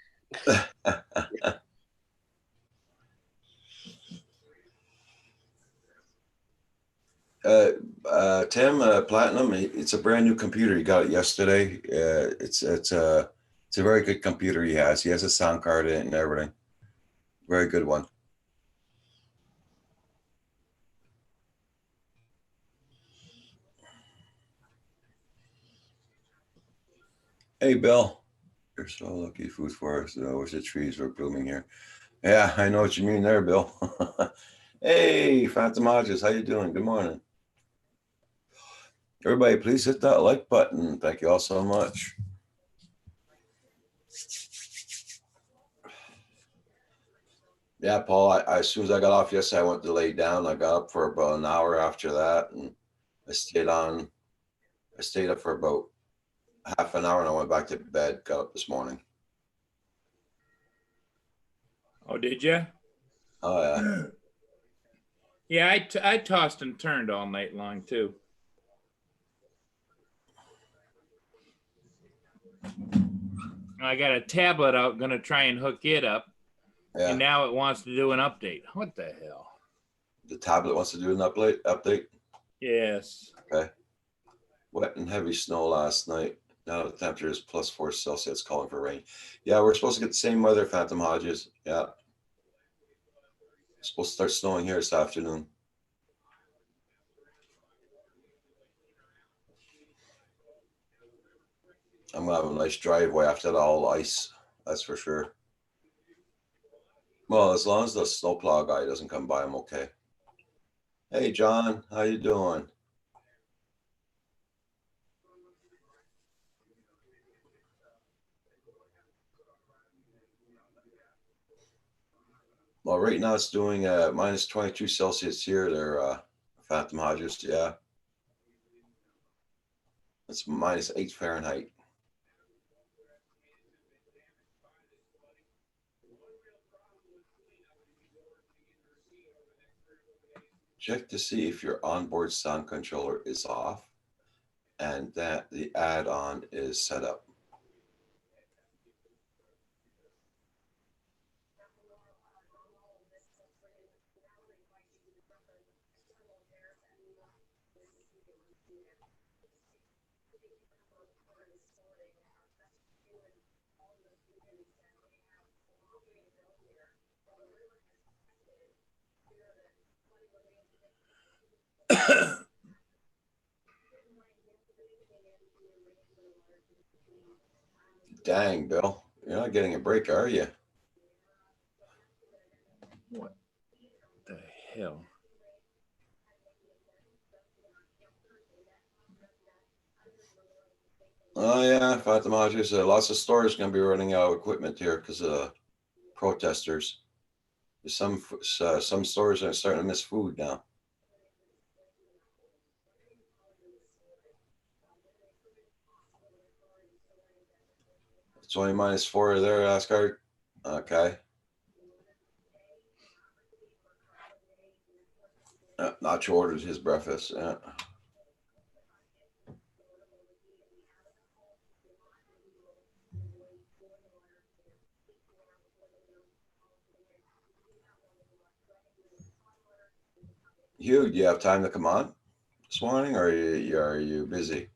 Tim, Platinum, it's a brand new computer. He got it yesterday. It's a very good computer he has. He has a sound card in it and everything. Very good one. Hey, Bill. You're so lucky. Food Forest. I wish the trees were blooming here. Yeah, I know what you mean there, Bill. Hey, Phantom Hodges, how you doing? Good morning. Everybody, please hit that like button. Thank you all so much. Yeah, Paul, as soon as I got off yesterday, I went to lay down. I got up for about an hour after that, and I stayed up for about half an hour, and I went back to bed, got up this morning. Oh, did you? Oh, yeah. Yeah, I tossed and turned all night long, too. I got a tablet out, going to try and hook it up. Yeah. And now it wants to do an update. What the hell? The tablet wants to do an update? Yes. Okay. Wet and heavy snow last night. Now the temperature is +4 Celsius, calling for rain. Yeah, we're supposed to get the same weather, Phantom Hodges. Yeah. It's supposed to start snowing here this afternoon. I'm gonna have a nice driveway after all ice. That's for sure. Well, as long as the snowplow guy doesn't come by, I'm okay. Hey, John, how you doing? Well, right now it's doing -22 Celsius here. There, Phantom Hodges. Yeah, it's -8 Fahrenheit. Check to see if your onboard sound controller is off and that the add-on is set up. Dang, Bill, you're not getting a break, are you? What the hell? Oh yeah, Fatima, just lots of stores going to be running out of equipment here because of protesters. Some stores are starting to miss food now. It's only -4 there, Asgard. Okay. Nacho orders his breakfast. Yeah. Hugh, do you have time to come on this morning, or are you busy?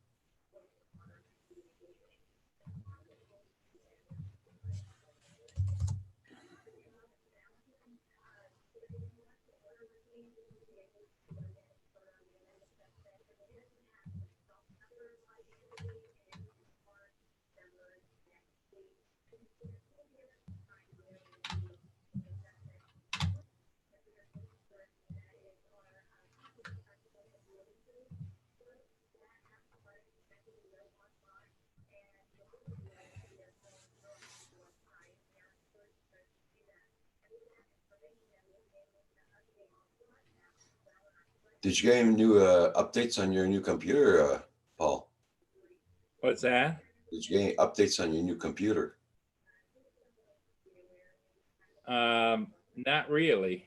Did you get any new updates on your new computer, Paul? What's that? Did you get any updates on your new computer? Not really.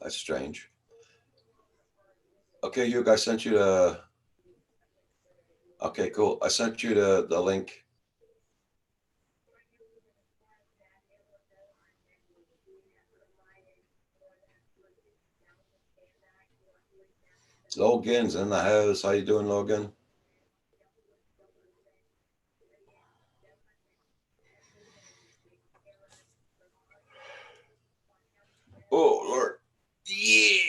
That's strange. Okay, Hugh, I sent you the. Okay, cool. I sent you the link. Logan's in the house. How you doing, Logan? Oh Lord, yeah.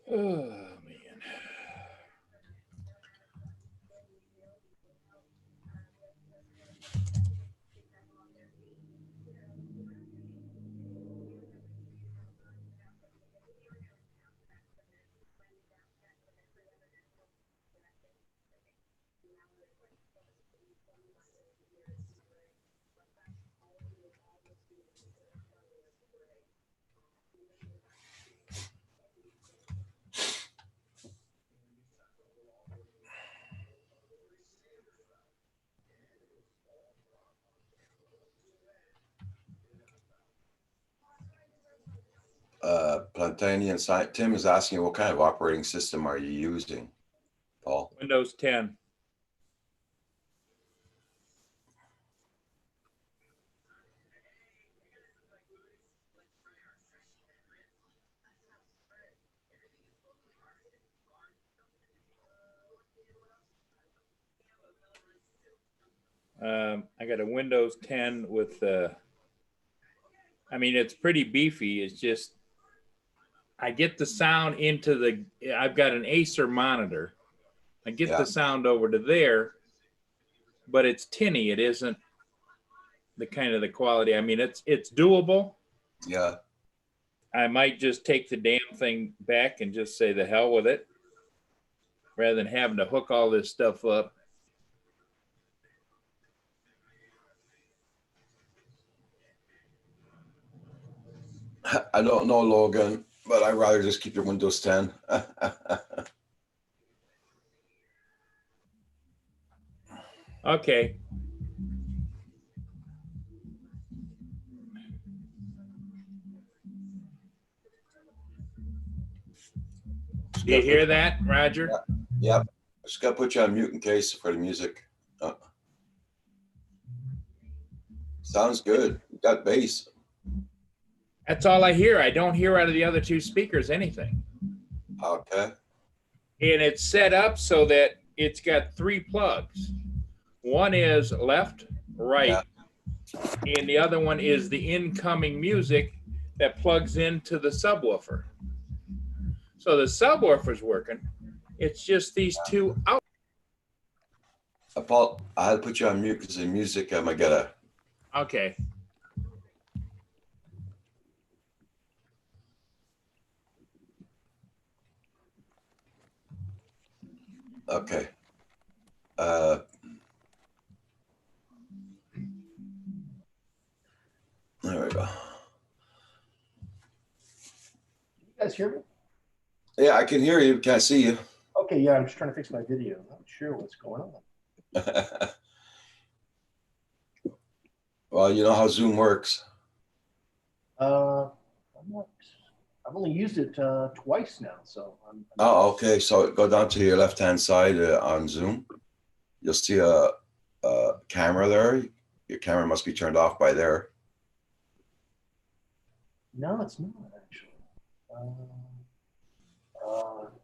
Oh man. Plantanian Tim is asking, what kind of operating system are you using, Paul? Windows 10. I got a Windows 10 with I mean, it's pretty beefy. It's just, I get the sound into I've got an Acer monitor. I get Yeah. the sound over to there, but it's tinny. It isn't the kind of the quality. I mean, it's doable. Yeah. I might just take the damn thing back and just say the hell with it, rather than having to hook all this stuff up. I don't know, Logan, but I'd rather just keep your Windows 10. Okay. Do you hear that, Roger? Yep. Just got to put you on mute in case for the music. Sounds good. You got bass. That's all I hear. I don't hear out of the other two speakers anything. Okay. And it's set up so that it's got 3 plugs. One is left, right, and the other one is the incoming music that plugs into the subwoofer. So the subwoofer's working. It's just these 2 out. Paul, I had to put you on mute because the music, I get a. Okay. Okay. There we go. You guys hear me? Yeah, I can hear you. Can't see you. Okay, yeah, I'm just trying to fix my video. I'm not sure what's going on. Well, you know how Zoom works. I've only used it twice now, so I'm Oh, okay. So go down to your left-hand side on Zoom. You'll see a camera there. Your camera must be turned off by there. No, it's not actually.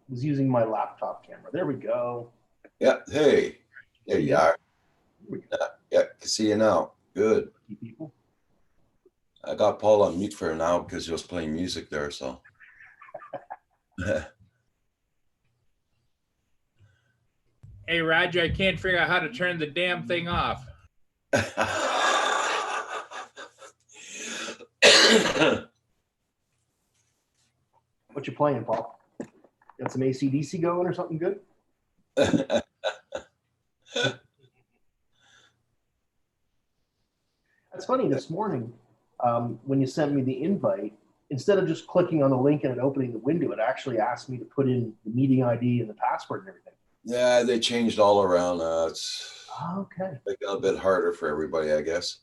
Was using my laptop camera. There we go. Yeah. Hey, there you are. Here we go. Yeah, can see you now. Good. People. I got Paul on mute for now because he was playing music there. So. Hey, Roger, I can't figure out how to turn the damn thing off. What you playing, Paul? Got some AC/DC going or something good? That's funny. This morning, when you sent me the invite, instead of just clicking on the link and opening the window, it actually asked me to put in the meeting ID and the password and everything. Yeah, they changed all around. It's Okay. making it a bit harder for everybody, I guess.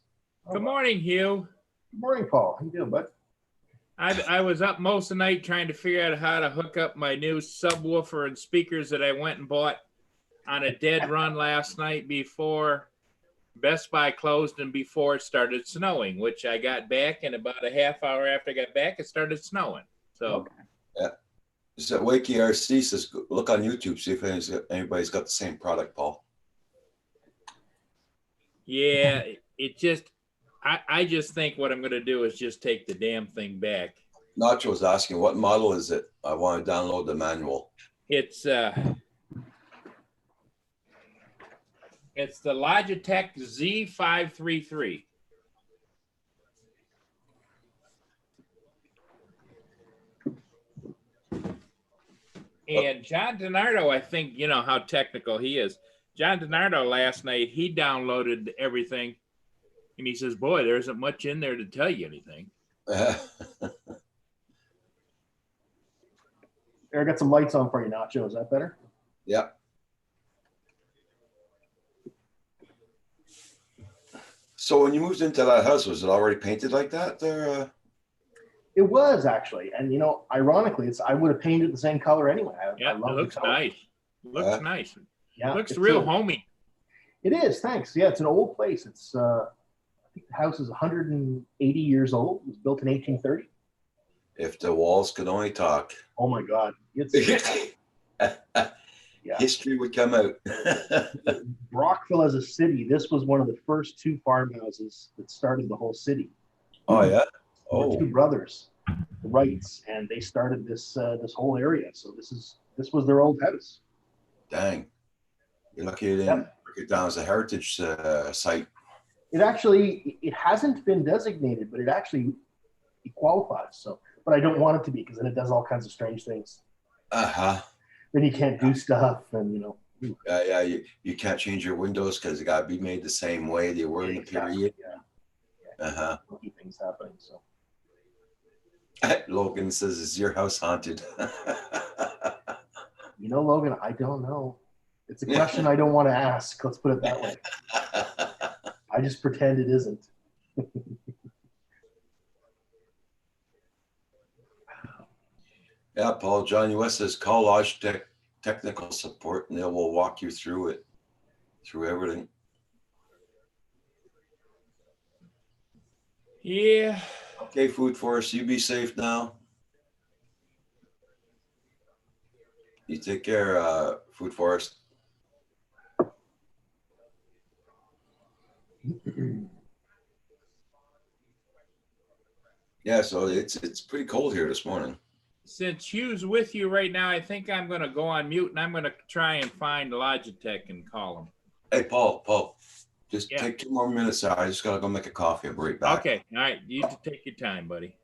Good morning, Hugh. Good morning, Paul. How you doing, bud? I was up most of the night trying to figure out how to hook up my new subwoofer and speakers that I went and bought on a dead run last night before Best Buy closed and before it started snowing, which I got back, and about a half hour after I got back, it started snowing. So, Yeah. So Wakey RC says, look on YouTube, see if anybody's got the same product, Paul. yeah, it just, I just think what I'm going to do is just take the damn thing back. Nacho was asking, what model is it? I want to download the manual. It's the Logitech Z533. And John DiNardo, I think, you know how technical he is. John DiNardo last night, he downloaded everything. And he says, boy, there isn't much in there to tell you anything. There, I got some lights on for you, Nacho. Is that better? Yeah. So when you moved into that house, was it already painted like that there? It was actually, and you know, ironically, I would have painted the same color anyway. Yeah, I it love looks the color. nice. Looks nice. Yeah, Looks it's real a- homey. It is, thanks. Yeah, it's an old place. It's I think the house is 180 years old. It was built in 1830. If the walls could only talk, Oh my God, it's yeah. history would come out. Brockville as a city. This was one of the first 2 farmhouses that started the whole city. Oh, yeah? There were Oh, 2 brothers, the Wrights, and they started this this whole area. So this was their old house. dang. You're lucky you didn't break it down as a heritage site. It hasn't been designated, but it qualifies. So, but I don't want it to be because then it does all kinds of strange things. Uh-huh. Then you can't do stuff, and you know. Yeah, you can't change your windows because it got to be made the same way they were in the period. Yeah, Uh-huh. funky things happening. So Logan says, is your house haunted? you know, Logan, I don't know. It's a question I don't want to ask. Let's put it that way. I just pretend it isn't. Yeah, Paul, Johnny West says, call Logitech technical support and they will walk you through it, through everything. Yeah. Okay, Food Forest, you be safe now. You take care, Food Forest. Yeah, so it's pretty cold here this morning. Since Hugh's with you right now, I think I'm going to go on mute and I'm going to try and find Logitech and call him. Hey, Paul, just Yeah. take 2 more minutes. I just gotta go make a coffee. I'll be right back. Okay. All right. You take your time, buddy.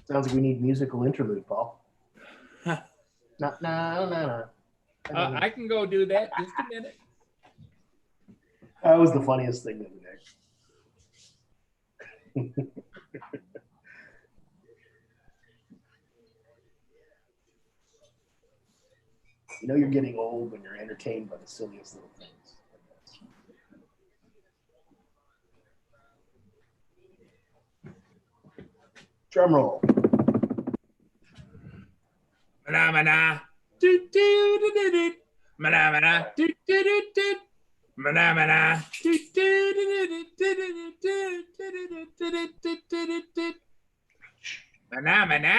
Sounds like we need musical interlude, Paul. Huh. No. I can go do that. Just a minute. That was the funniest thing the other day. You know you're getting old when you're entertained by the silliest little things. Drum roll. Mana do do do do do. Mana do do do do. Mana do do do do do. Mana.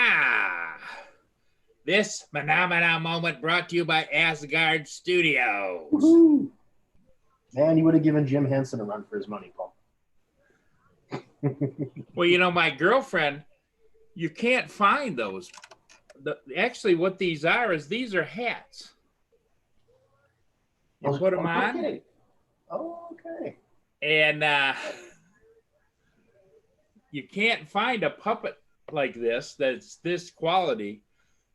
This Mana moment brought to you by Asgard Studios. Woohoo! Man, you would have given Jim Henson a run for his money, Paul. Well, you know, my girlfriend, you can't find those. Actually, what these are hats. You put them on. Okay. Oh, okay. And you can't find a puppet like this that's this quality.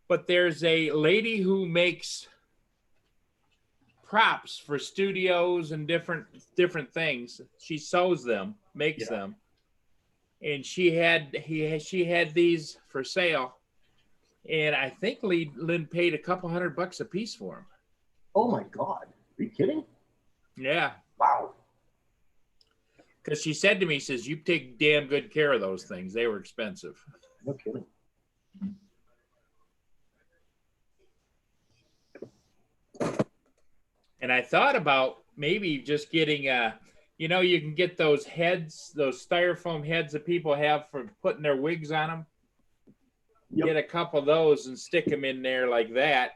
But there's a lady who makes props for studios and different things. She sews them, makes them, and she had these for sale, and I think Lynn paid a couple $100 a piece for them. Oh my God! Are you kidding? Yeah. Wow. Because she said to me, says, "You take damn good care of those things. They were expensive." No kidding. And I thought about maybe just getting you can get those heads, those styrofoam heads that people have for putting their wigs on them. Yep. Get a couple of those and stick them in there like that.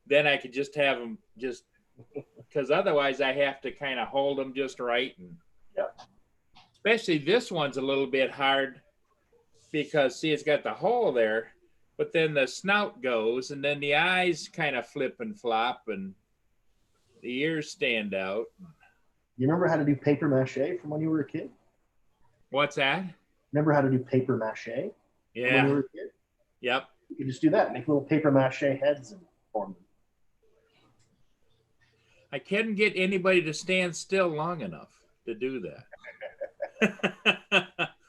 Then I could just have them just because otherwise I have to kind of hold them just right. And especially this one's a little bit hard because see, it's got the hole there, but then the snout goes and then the eyes kind of flip and flop and the ears stand out. You remember how to do paper mache from when you were a kid? What's that? Remember how to do paper mache when you Yeah. were a kid? Yep. You could just do that. Make little paper mache heads and form them. I couldn't get anybody to stand still long enough to do that.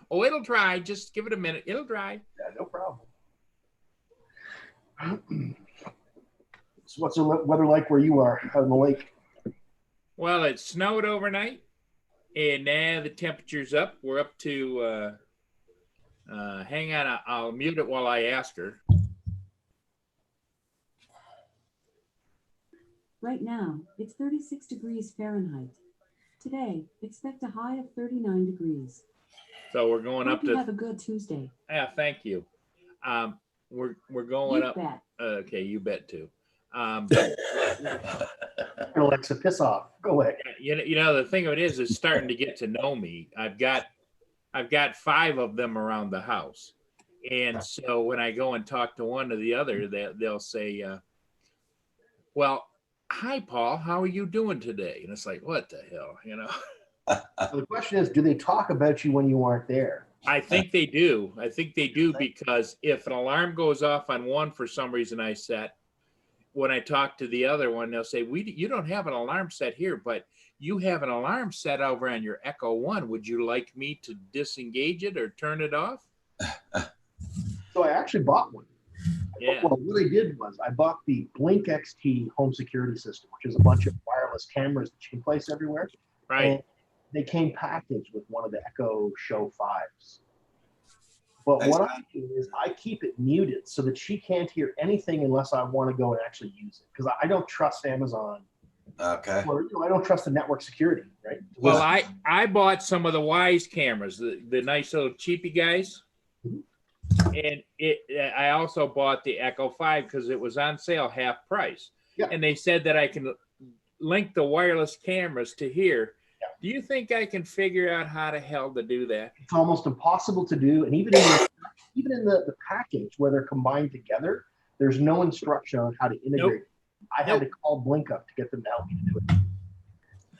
Oh, it'll dry. Just give it a minute. It'll dry. Yeah, no problem. So what's the weather like where you are out on the lake? Well, it snowed overnight, and now the temperature's up. We're up to, hang on, I'll mute it while I ask her. Right now, it's 36 degrees Fahrenheit. Today, expect a high of 39 degrees. So we're going Hope up you to, have a good Tuesday. yeah, thank you. We're going You up. bet. Okay, you bet too. Alexa, piss off. Go away. You know, the thing of it is starting to get to know me. I've got 5 of them around the house. And so when I go and talk to one or the other, they'll say, well, hi, Paul, how are you doing today? And it's like, what the hell, you know? So the question is, do they talk about you when you aren't there? I think they do. I think they do because if an alarm goes off on one for some reason I set, when I talk to the other one, they'll say, you don't have an alarm set here, but you have an alarm set over on your Echo One. Would you like me to disengage it or turn it off? So I actually bought one. Yeah. Well, what I did was I bought the Blink XT home security system, which is a bunch of wireless cameras that you can place everywhere. Right. And they came packaged with one of the Echo Show 5s. But Nice. what I do is I keep it muted so that she can't hear anything unless I want to go and actually use it. Because I don't trust Amazon Okay. Or, I don't trust the network security, right? Well, I bought some of the Wise cameras, the nice little cheapy guys. And I also bought the Echo 5 because it was on sale half price. Yeah. And they said that I can link the wireless cameras to here. Yeah. Do you think I can figure out how the hell to do that? It's almost impossible to do. And even in the package where they're combined together, there's no instruction on how to integrate. Nope. I had to call Blink up to get them to help me to do it.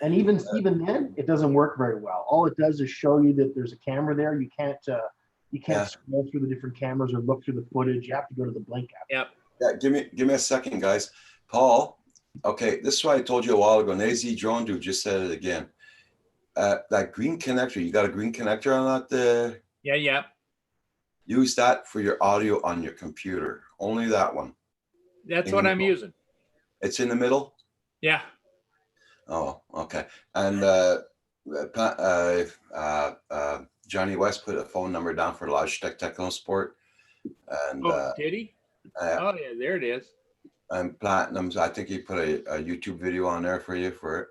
And even then, it doesn't work very well. All it does is show you that there's a camera there. You can't scroll through the different cameras or look through the footage. You have to go to the Blink app. Yep. Yeah, give me a second, guys. Paul, okay, this is what I told you a while ago. And AZ Drone Dude just said it again. That green connector, you got a green connector on that? Yeah. Use that for your audio on your computer. Only that one. That's what I'm using. It's in the middle? Yeah. Oh, okay. And Johnny West put a phone number down for Logitech Technosport. And Did he? Oh, yeah, there it is. And Platinum's, I think he put a YouTube video on there for you for it.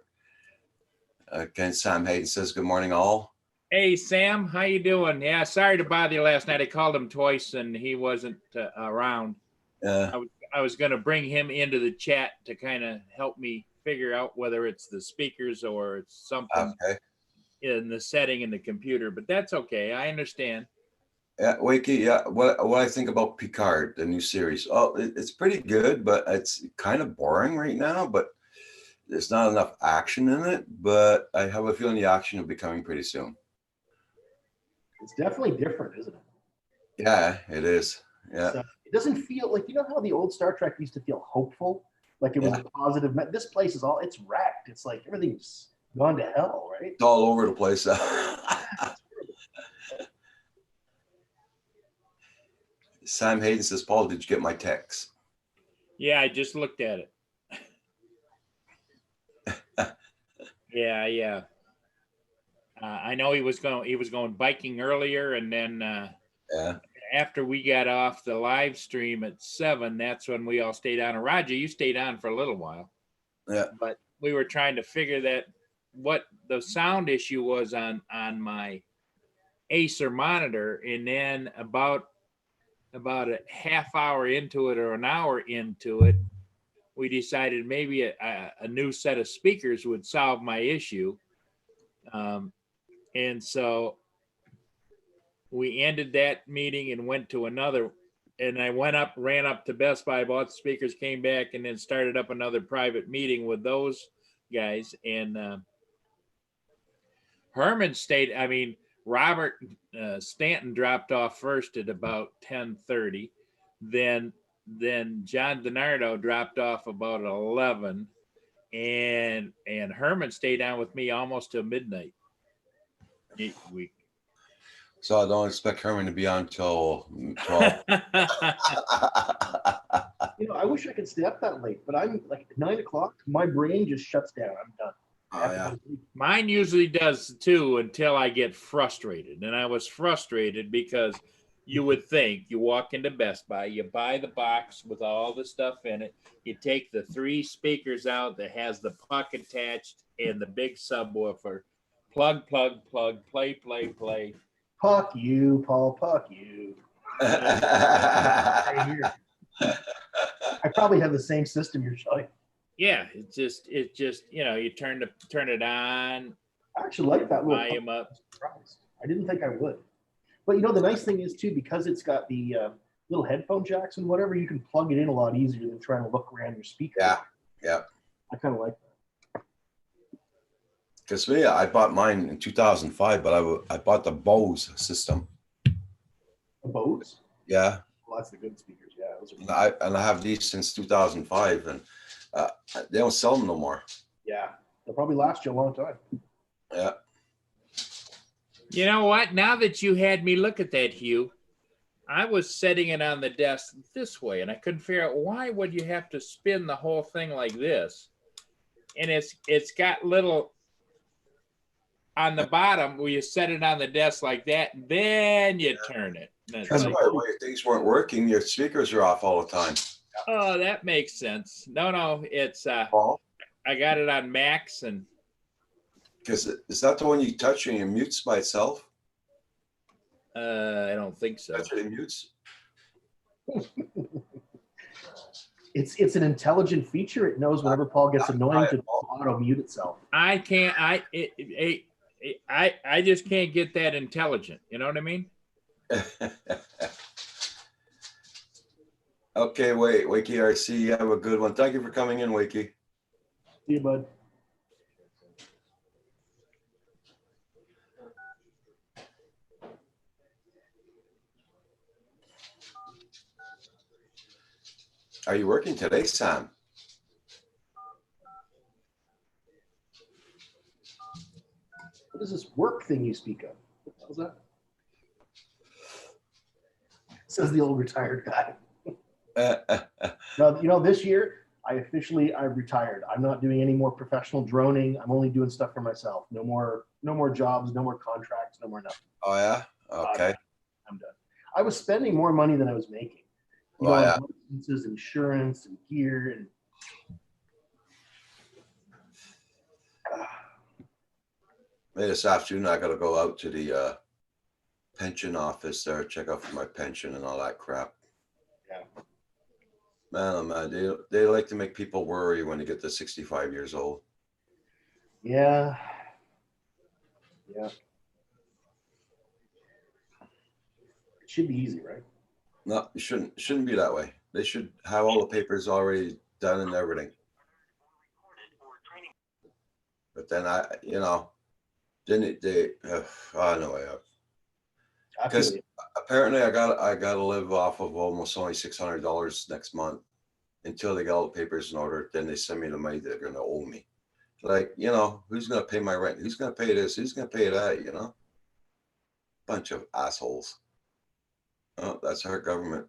Again, Sam Hayden says, good morning, all. Hey, Sam, how you doing? Yeah, sorry to bother you last night. I called him twice and he wasn't around. I was going to bring him into the chat to kind of help me figure out whether it's the speakers or it's something in the setting in the computer, but that's okay. I understand. Yeah, Wakey, yeah. What I think about Picard, the new series. Oh, it's pretty good, but it's kind of boring right now, but there's not enough action in it, but I have a feeling the action will be coming pretty soon. It's definitely different, isn't it? Yeah, it is. Yeah. So it doesn't feel like, how the old Star Trek used to feel hopeful, like it was a positive. This place it's wrecked. It's like everything's gone to hell, right? It's all over the place. Sam Hayden says, Paul, did you get my text? Yeah, I just looked at it. Yeah. I know he was going biking earlier, and then after we got off the live stream at 7, that's when we all stayed on. And Roger, you stayed on for a little while. Yeah. But we were trying to figure that what the sound issue was on my Acer monitor, and then about a half hour into it or an hour into it, we decided maybe a new set of speakers would solve my issue. And so we ended that meeting and went to another, and I ran up to Best Buy, bought the speakers, came back, and then started up another private meeting with those guys. And Herman Robert Stanton dropped off first at about 10:30. Then John DiNardo dropped off about 11, and Herman stayed on with me almost till midnight. So I don't expect Herman to be on till 12. I wish I could stay up that late, but I'm like at 9 o'clock, my brain just shuts down. I'm done. Oh, yeah. Mine usually does too until I get frustrated. And I was frustrated because you would think you walk into Best Buy, you buy the box with all the stuff in it, you take the 3 speakers out that has the puck attached and the big subwoofer, plug, play. Puck you, Paul, puck you. Right here. I probably have the same system you're showing. Yeah, it's just you turn it on. I actually like that little volume up. I didn't think I would. But the nice thing is too, because it's got the little headphone jacks and whatever, you can plug it in a lot easier than trying to look around your speaker. Yeah. I kind of like that. Because I bought mine in 2005, but I bought the Bose system. The Bose? Yeah. Well, that's the good speakers. Yeah. Those are and I have these since 2005, and they don't sell them no more. Yeah. They'll probably last you a long time. Yeah. You know what? Now that you had me look at that, Hugh, I was setting it on the desk this way, and I couldn't figure out why would you have to spin the whole thing like this. And it's got little on the bottom where you set it on the desk like that, then you turn it. That's why when things weren't working, your speakers are off all the time. Oh, that makes sense. No, it's Paul? I got it on max, and Because is that the one you touch and it mutes by itself? I don't think so. Touch it, it mutes. It's an intelligent feature. It knows whenever Paul gets annoying to auto mute itself. I can't. I just can't get that intelligent. You know what I mean? Okay, wait, Wakey RC, you have a good one. Thank you for coming in, Wakey. See you, bud. Are you working today, Sam? What is this work thing you speak of? What was that? Says the old retired guy. No, this year I've retired. I'm not doing any more professional droning. I'm only doing stuff for myself. No more jobs, no more contracts, no more nothing. Oh yeah. Okay. I'm done. I was spending more money than I was making. Oh yeah. Licenses, insurance, and gear, and Maybe this afternoon I gotta go out to the pension office there, check out for my pension and all that crap. Yeah. Man, oh man, they like to make people worry when they get to 65 years old. yeah. It should be easy, right? No, it shouldn't be that way. They should have all the papers already done and everything. But then I know I feel because you. apparently I gotta live off of almost only $600 next month until they get all the papers in order. Then they send me the money they're gonna owe me. Like, who's gonna pay my rent? Who's gonna pay this? Who's gonna pay that? Bunch of assholes. Oh, that's our government.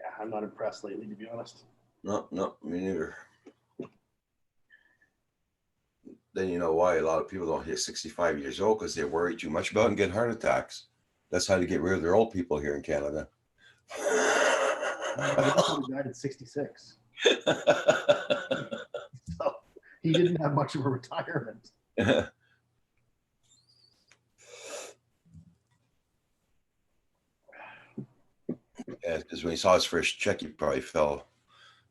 Yeah, I'm not impressed lately, to be honest. No, me neither. Then you know why a lot of people don't hit 65 years old, because they worry too much about and get heart attacks. That's how they get rid of their old people here in Canada. My grandfather died at 66, so he didn't have much of a retirement. Yeah, because when he saw his first check, he probably fell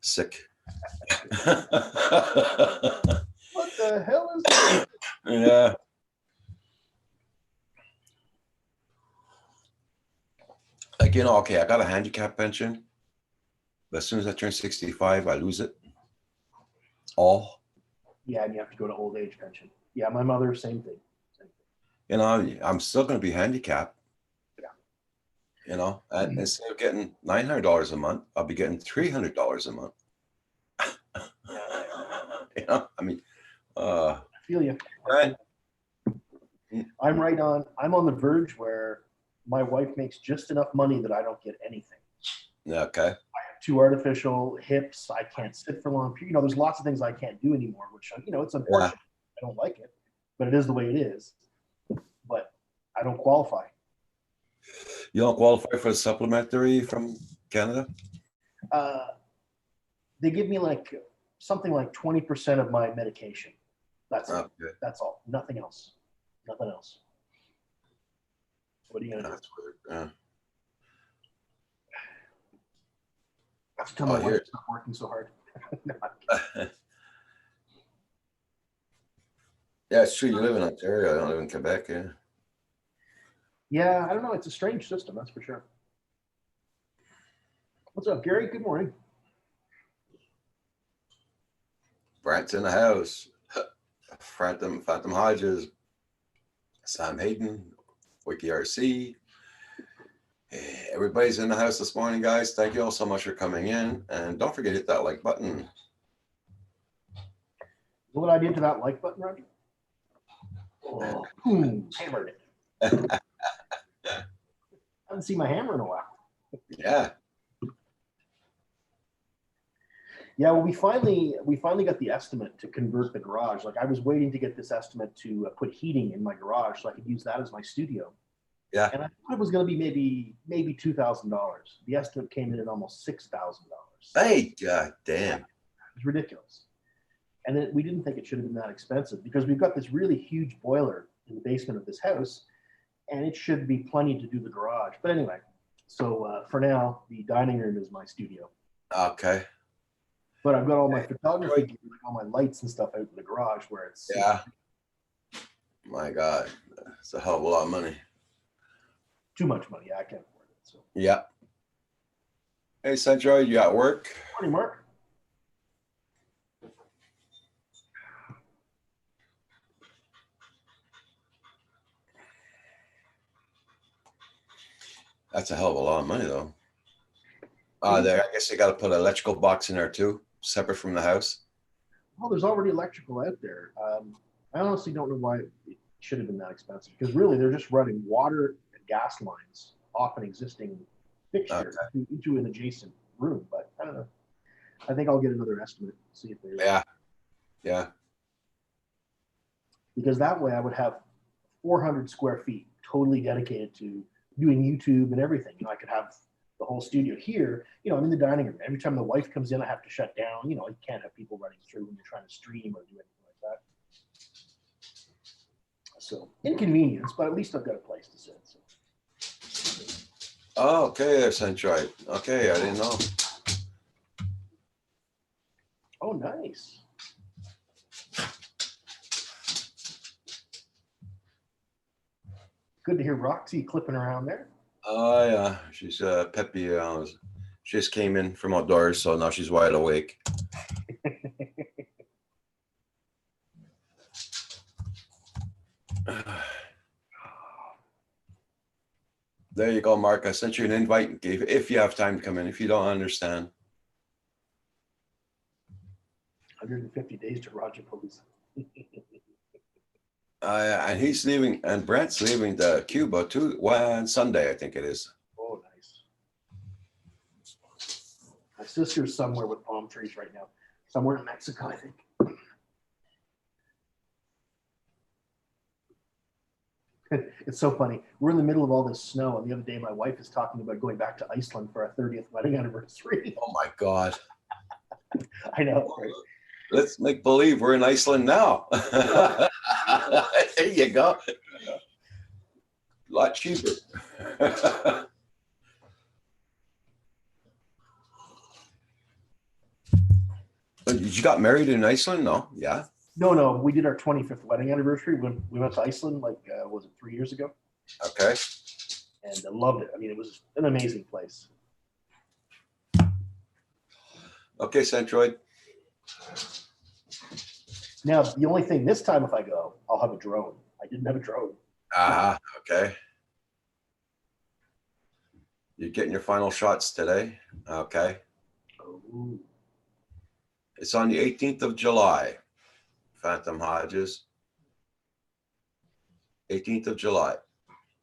sick. What the hell is this? Yeah. Like, okay, I got a handicap pension, but as soon as I turn 65, I lose it all. Yeah, and you have to go to old age pension. Yeah, my mother, same thing. I'm still going to be handicapped. Yeah. And instead of getting $900 a month, I'll be getting $300 a month. I feel you. Right. I'm on the verge where my wife makes just enough money that I don't get anything. Okay. 2 artificial hips. I can't sit for long. There's lots of things I can't do anymore, which, it's unfortunate. I don't like it, but it is the way it is. But I don't qualify. You don't qualify for a supplementary from Canada? They give me something like 20% of my medication. That's it. Okay. That's all. Nothing else. Nothing else. What are you gonna do? That's weird. Yeah. I have to tell my Oh, wife here. to stop working so hard. No, Yeah, it's true. You live in Ontario. I don't live in Quebec. Yeah. yeah, I don't know. It's a strange system, that's for sure. What's up, Gary? Good morning. Brant's in the house. Phantom Hodges, Sam Hayden, Wiki RC. Everybody's in the house this morning, guys. Thank you all so much for coming in. And don't forget to hit that like button. What I did to that like button, Roger? Oh, boom, hammered it. I haven't seen my hammer in a while. Yeah. Yeah, well, we finally got the estimate to convert the garage. I was waiting to get this estimate to put heating in my garage so I could use that as my studio. Yeah. And I thought it was going to be maybe $2,000. The estimate came in at almost $6,000. Hey, god damn. It was ridiculous. And then we didn't think it should have been that expensive because we've got this really huge boiler in the basement of this house, and it should be plenty to do the garage. But anyway, so for now, the dining room is my studio. Okay. But I've got all my photography gear, like all my lights and stuff out in the garage where it's Yeah. My God, it's a hell of a lot of money. too much money. I can't afford it. So, Yeah. Hey, Centroid, you at work? morning, Mark. That's a hell of a lot of money, though. There. I guess they got to put an electrical box in there too, separate from the house. Well, there's already electrical out there. I honestly don't know why it should have been that expensive because really they're just running water and gas lines off an existing fixture into an adjacent room. But I don't know. I think I'll get another estimate, see if there's. Yeah. Yeah. Because that way I would have 400 square feet totally dedicated to doing YouTube and everything. You know, I could have the whole studio here. You know, I'm in the dining room. Every time the wife comes in, I have to shut down. You know, you can't have people running through when you're trying to stream or do anything like that. So inconvenience, but at least I've got a place to sit. So. Oh, okay, there, Centroid. Okay, I didn't know. Oh, nice. Good to hear Roxy clipping around there. Oh, yeah, she's peppy. She just came in from outdoors, so now she's wide awake. There you go, Mark. I sent you an invite if you have time to come in. If you don't understand. 150 days to Roger Police. And he's leaving, and Brent's leaving to Cuba too. Well, on Sunday, I think it is. Oh, nice. My sister's somewhere with palm trees right now. Somewhere in Mexico, I think. It's so funny. We're in the middle of all this snow, and the other day my wife is talking about going back to Iceland for our 30th wedding anniversary. Oh my God. I know, right? Let's make believe we're in Iceland now. There you go. A lot cheaper. You got married in Iceland? No? Yeah. No, we did our 25th wedding anniversary when we went to Iceland, like, was it 3 years ago? Okay. And I loved it. I mean, it was an amazing place. Okay, Centroid. Now, the only thing this time, if I go, I'll have a drone. I didn't have a drone. Okay. You're getting your final shots today? Okay. Oh. It's on the 18th of July. Phantom Hodges. 18th of July,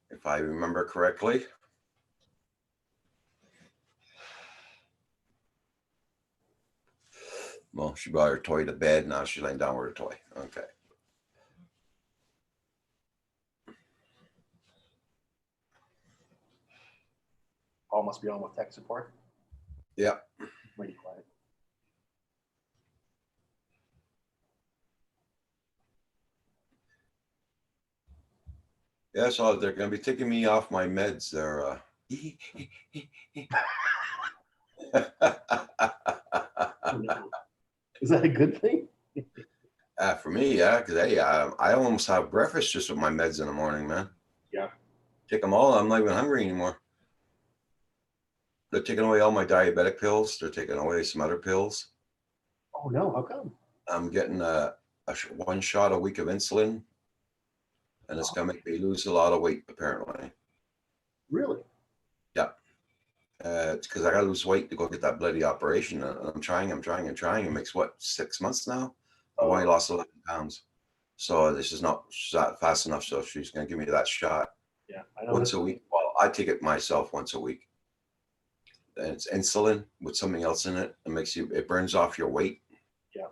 if I remember correctly. Well, she brought her toy to bed. Now she's laying down with her toy. Okay. Paul must be on with tech support. Yeah. Mighty quiet. Yeah, so they're going to be taking me off my meds. They're Oh, no. Is that a good thing? for me, yeah, because I almost have breakfast just with my meds in the morning, man. Yeah. Take them all. I'm not even hungry anymore. They're taking away all my diabetic pills. They're taking away some other pills. Oh no, how come? I'm getting one shot a week of insulin, and it's going to make me lose a lot of weight, apparently. Really? Yeah. It's because I got to lose weight to go get that bloody operation. And I'm trying. It makes what, 6 months now? I've only lost 11 pounds. So this is not fast enough. So she's going to give me that shot Yeah, I know. once a week. Well, I take it myself once a week. And it's insulin with something else in it. It burns off your weight. Yeah.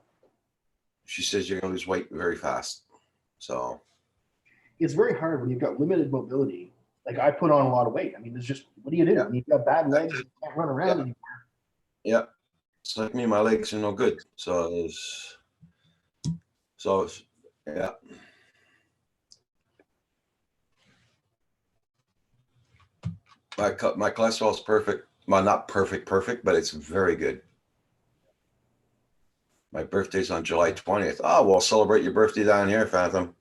She says you're going to lose weight very fast. So It's very hard when you've got limited mobility. Like I put on a lot of weight. I mean, there's just, what do you do? Yeah. When you've got bad legs, you can't run around anymore. yeah, it's like me, my legs are no good. So So, yeah. My cholesterol is perfect. Well, not perfect, but it's very good. My birthday's on July 20th. Oh, we'll celebrate your birthday down here, Phantom.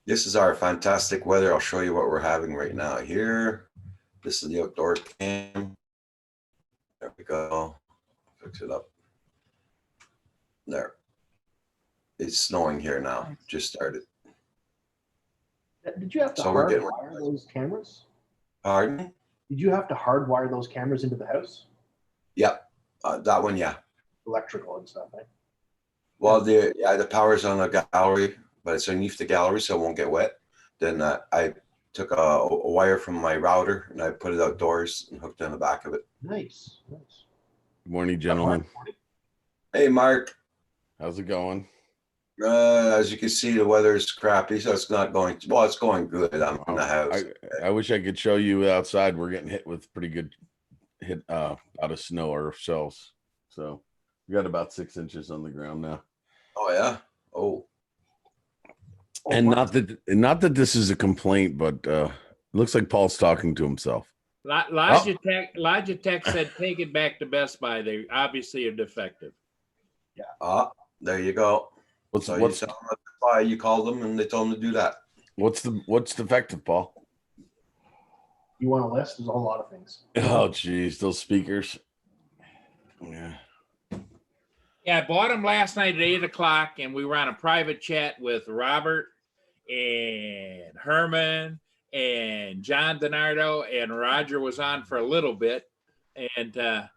This is our fantastic weather. I'll show you what we're having right now here. This is the outdoor cam. There we go. Fix it up. There. It's snowing here now. Just started. Did you have to So we're getting- hardwire those cameras? Pardon? Did you have to hardwire those cameras into the house? Yep. That one, yeah. Electrical and stuff, right? Well, the power's on the gallery, but it's underneath the gallery, so it won't get wet. Then I took a wire from my router and I put it outdoors and hooked it on the back of it. Nice. Good morning, gentlemen. Hey, Mark. How's it going? As you can see, the weather is crappy, so it's not going. Well, it's going good. I'm in the house. I wish I could show you outside. We're getting hit with pretty good hit out of snow ourselves. So we got about 6 inches on the ground now. Oh yeah. Oh. And not that this is a complaint, but it looks like Paul's talking to himself. Logitech said take it back to Best Buy. They obviously are defective. There you go. What's So you tell them to buy, you called them and they told them to do that. what's defective, Paul? You want a list? There's a whole lot of things. Oh, geez, those speakers. Yeah. Yeah, I bought them last night at 8:00, and we were on a private chat with Robert and Herman and John DiNardo, and Roger was on for a little bit, and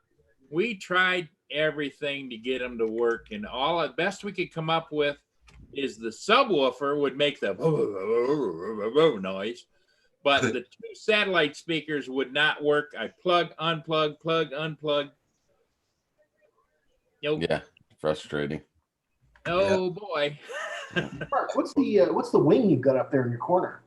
we tried everything to get them to work, and all the best we could come up with is the subwoofer would make the noise, but the two satellite speakers would not work. I plug, unplug. Yeah, frustrating. Oh boy. Mark, what's the wing you've got up there in your corner?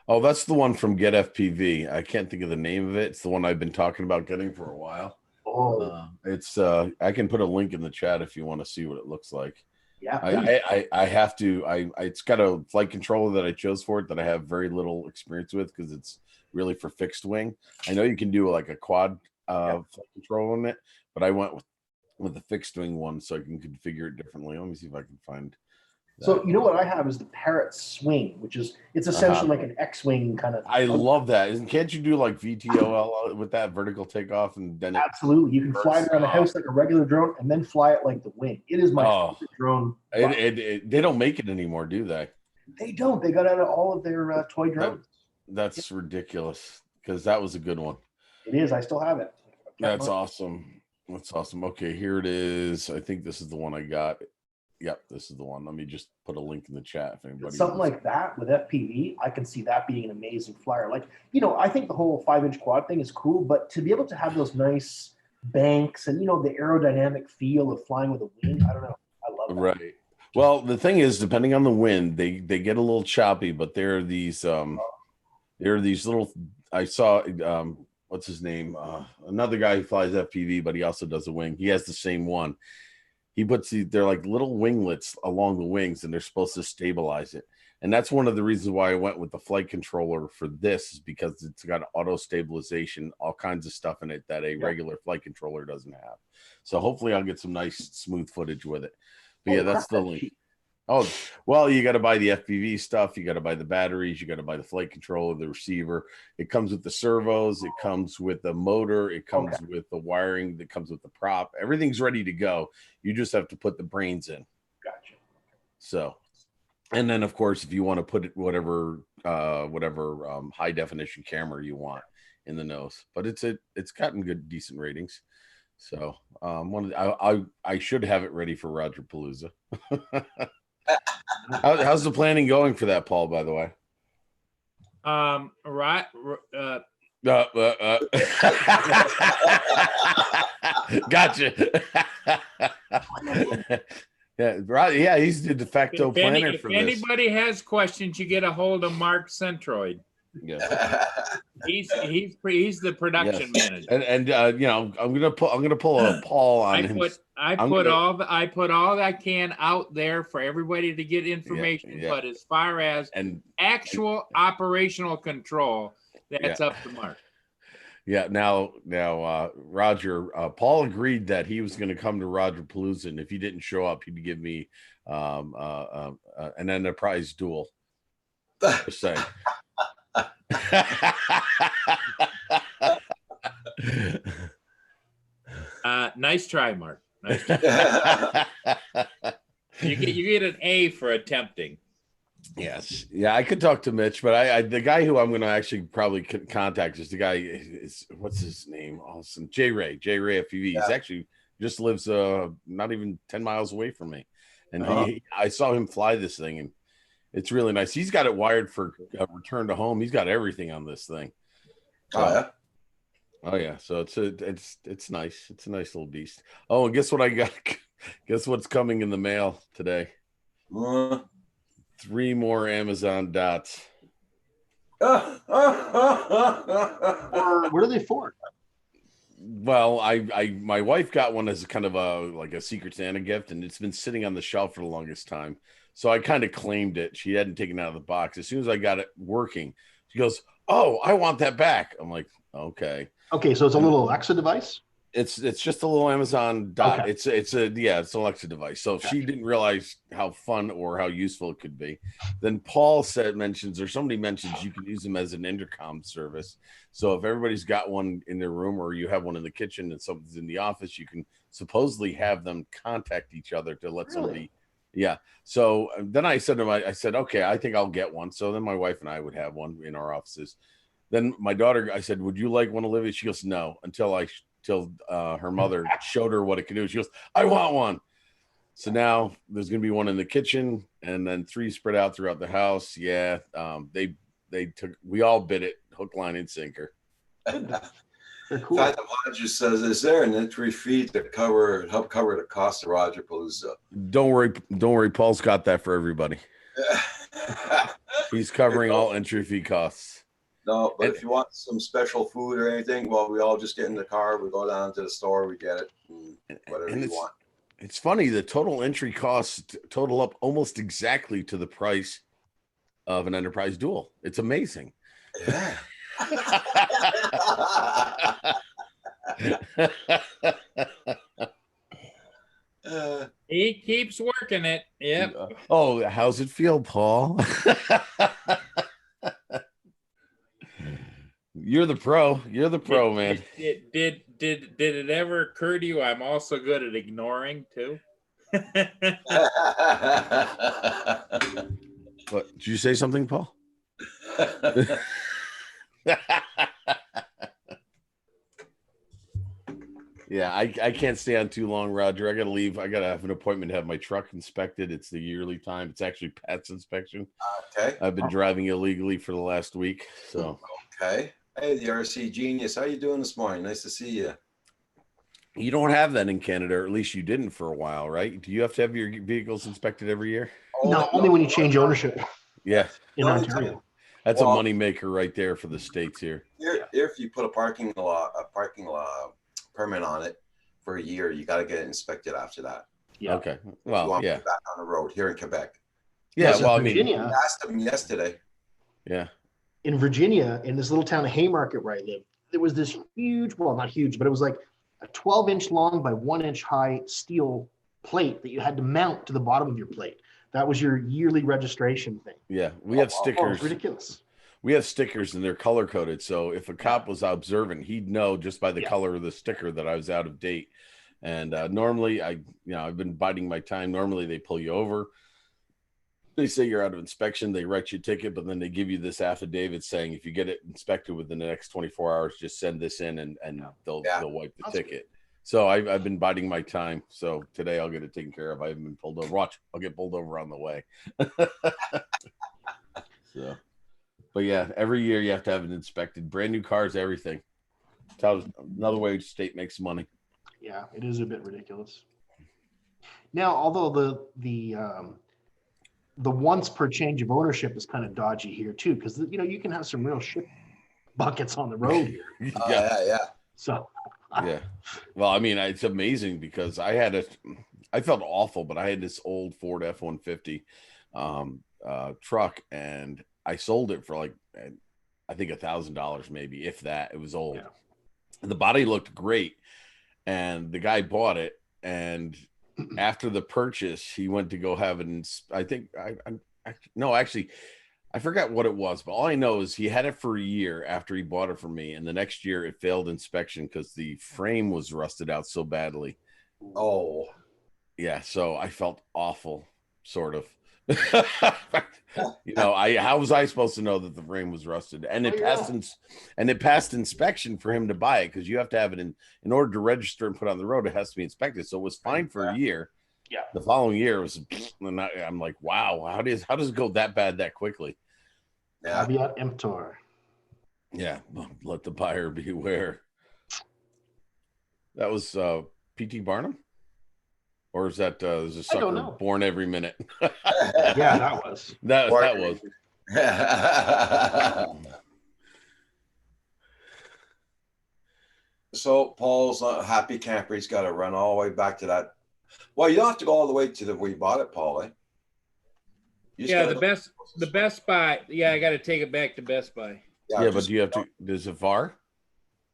Oh, that's the one from Get FPV. I can't think of the name of it. It's the one I've been talking about getting for a while. Oh, It's I can put a link in the chat if you want to see what it looks like. yeah. please. I have to. It's got a flight controller that I chose for it that I have very little experience with because it's really for fixed wing. I know you can do like a quad flight control on it, but I went with the fixed wing one so I can configure it differently. Let me see if I can find. So you know what I have is the Parrot Swing, which is it's essentially like an X-wing kind of. I love that. Can't you do like VTOL with that vertical takeoff and then Absolutely, you can fly it around the house like a regular drone and then fly it like the wing. It is my favorite drone. They don't make it anymore, do they? They don't. They got out of all of their toy drones. That's ridiculous because that was a good one. It is. I still have it. That's awesome. That's awesome. Okay, here it is. I think this is the one I got. Yep, this is the one. Let me just put a link in the chat if anybody Something like that with FPV, I can see that being an amazing flyer. Like, you know, I think the whole 5-inch quad thing is cool, but to be able to have those nice banks and, you know, the aerodynamic feel of flying with a wing, I don't know. I love that. Right. Well, the thing is, depending on the wind, they get a little choppy, but there are these little. I saw what's his name? Another guy who flies FPV, but he also does a wing. He has the same one. He puts they're like little winglets along the wings, and they're supposed to stabilize it. And that's one of the reasons why I went with the flight controller for this, is because it's got auto stabilization, all kinds of stuff in it that a regular flight controller doesn't have. So hopefully I'll get some nice smooth footage with it. But yeah, that's the link. Oh, well, you got to buy the FPV stuff. You got to buy the batteries. You got to buy the flight controller, the receiver. It comes with the servos. It comes with the motor. It comes with the wiring. It comes with the prop. Everything's ready to go. You just have to put the brains in. Gotcha. So, and then of course, if you want to put it whatever high definition camera you want in the nose, but it's gotten decent ratings. So, I should have it ready for Roger Palooza. How's the planning going for that, Paul, by the way? Right. Gotcha. Yeah, right. Yeah, he's the de facto planner for this. If anybody has questions, you get a hold of Mark Centroid. Yeah. He's the production manager. And you know, I'm gonna pull a Paul on him. I put all I can out there for everybody to get information, yeah. but as far as actual operational control, that's up to Mark. Yeah. Now, Roger, Paul agreed that he was going to come to Roger Palooza, and if he didn't show up, he'd give me an enterprise duel. Just saying. Nice try, Mark. Nice try. You get an A for attempting. Yes. Yeah, I could talk to Mitch, but I the guy who I'm going to actually probably contact is the guy is what's his name? Awesome. J Ray FUV. He's actually just lives not even 10 miles away from me. And I saw him fly this thing, and it's really nice. He's got it wired for return to home. He's got everything on this thing. Oh yeah. So it's nice. It's a nice little beast. Oh, and guess what I got? Guess what's coming in the mail today? 3 more Amazon dots. What are they for? Well, my wife got one as kind of a Secret Santa gift, and it's been sitting on the shelf for the longest time. So I kind of claimed it. She hadn't taken it out of the box. As soon as I got it working, she goes, "Oh, I want that back." I'm like, "Okay." Okay, so it's a little Alexa device. It's just a little Amazon dot. Okay. It's an Alexa device. So if she didn't realize how fun or how useful it could be, then Paul mentions you can use them as an intercom service. So if everybody's got one in their room, or you have one in the kitchen and something's in the office, you can supposedly have them contact each other to let somebody. Yeah. So then I said to him, I said, okay, I think I'll get one. So then my wife and I would have one in our offices. Then my daughter, I said, would you like one, Olivia? She goes, no, until her mother showed her what it can do. She goes, I want one. So now there's going to be one in the kitchen, and then 3 spread out throughout the house. Yeah. We all bid it hook, line, and sinker. They're cool. Fact that Roger says, is there an entry fee to help cover the cost of Roger Palooza? Don't worry. Paul's got that for everybody. He's covering all entry fee costs. No, but if you want some special food or anything, well, we all just get in the car, we go down to the store, we get it, whatever you want. It's funny, the total entry costs total up almost exactly to the price of an Enterprise Duel. It's amazing. Yeah. He keeps working it. Yep. Oh, how's it feel, Paul? You're the pro, man. Did it ever occur to you I'm also good at ignoring too? What, did you say something, Paul? Yeah, I can't stay on too long, Roger. I gotta leave. I gotta have an appointment to have my truck inspected. It's the yearly time. It's actually Pat's inspection. Okay. I've been driving illegally for the last week. So okay. Hey, the RC Genius. How you doing this morning? Nice to see you. You don't have that in Canada, or at least you didn't for a while, right? Do you have to have your vehicles inspected every year? No, only when you change ownership Yeah. in Ontario. That's a moneymaker right there for the States here. If you put a parking law permit on it for a year, you got to get it inspected after that. Yeah. Okay. You Well, want to yeah. be back on the road here in Quebec. Yeah. So Well, I mean, Virginia, I asked him yesterday. yeah. in Virginia, in this little town of Haymarket where I live, there was this huge, well, not huge, but it was like a 12-inch long by 1-inch high steel plate that you had to mount to the bottom of your plate. That was your yearly registration thing. Yeah. We have Oh, stickers. it's ridiculous. We have stickers and they're color coded. So if a cop was observant, he'd know just by the color of the sticker that I was out of date. And normally I've been biding my time. Normally they pull you over. They say you're out of inspection. They write you a ticket, but then they give you this affidavit saying if you get it inspected within the next 24 hours, just send this in and they'll wipe the ticket. So I've been biding my time. So today I'll get it taken care of. I haven't been pulled over. Watch, I'll get pulled over on the way. So. But yeah, every year you have to have it inspected. Brand new cars, everything. It's another way the state makes money. Yeah, it is a bit ridiculous. Now, although the once per change of ownership is kind of dodgy here too, because you can have some real shit buckets on the road here. Yeah. So Yeah. Well, I mean, it's amazing because I felt awful, but I had this old Ford F-150 truck, and I sold it for like, I think $1,000 maybe, if that. It was old. Yeah. The body looked great, and the guy bought it, and after the purchase, he went to go have it. I forgot what it was, but all I know is he had it for a year after he bought it from me, and the next year it failed inspection because the frame was rusted out so badly. Oh, Yeah, so I felt awful, sort of. How was I supposed to know that the frame was rusted? And it passed inspection for him to buy it, because you have to have it in order to register and put on the road. It has to be inspected. So it was fine for a year. Yeah. The following year was, and I'm like, wow, how does it go that bad that quickly? yeah. caveat emptor. Yeah, let the buyer beware. That was P.T. Barnum, or is that there's a I don't sucker know. born every minute? Yeah, that was. that was. So Paul's not happy camper. He's got to run all the way back to that. Well, you don't have to go all the way to where you bought it, Paul. Eh? You just Yeah, gotta- the Best Buy. Yeah, I got to take it back to Best Buy. Yeah, but just- do you have to? Is it far?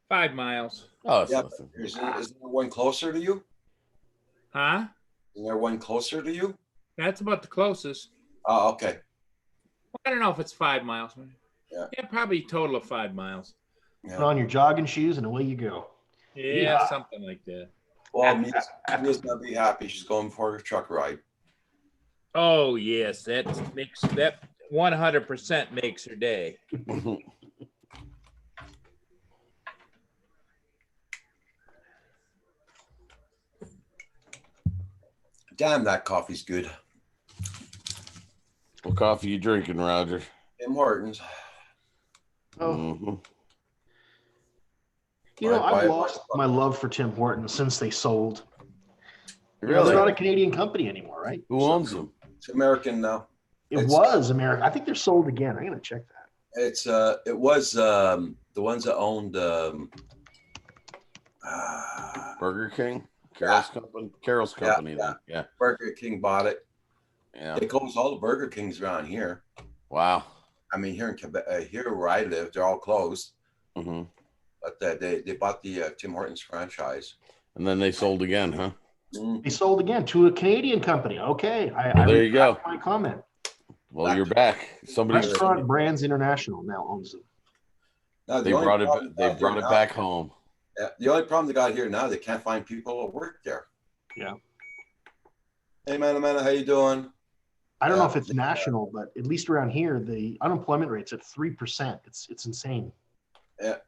5 miles. Oh, it's Yeah, nothing. Is there one closer to you? Huh? Is there one closer to you? That's about the closest. Oh, okay. I don't know if it's 5 miles. Yeah. Probably a total of 5 miles. Yeah. Put on your jogging shoes and away you go. Yeah, something like that. Well, Mia's gonna be happy. She's going for her truck ride. Oh yes, that 100% makes her day. Damn, that coffee's good. What coffee you drinking, Roger? Tim Hortons. Oh, Mhm. I've lost my love for Tim Hortons since they sold. Really? They're not a Canadian company anymore, right? Who owns them? It's American now. It was American. I think they're sold again. I'm gonna check that. It was the ones that owned Burger King? Carol's company? Carol's company, then. Yeah. Burger King bought it. Yeah. It goes all the Burger Kings around here. Wow. I mean, here in Quebec, here where I live, they're all closed. hmm But they bought the Tim Hortons franchise. And then they sold again, huh? Mm. They sold again to a Canadian company. Okay, Well, there you go. retract my comment. Well, you're back. Somebody Restaurant Brands International now owns them. Now, the they only brought it. problem They got brought here it now- back home. Yeah, the only problem they got here now, they can't find people to work there. Yeah. Hey, man, how you doing? I don't know Yeah. if it's national, but at least around here, the unemployment rate's at 3%. It's insane. They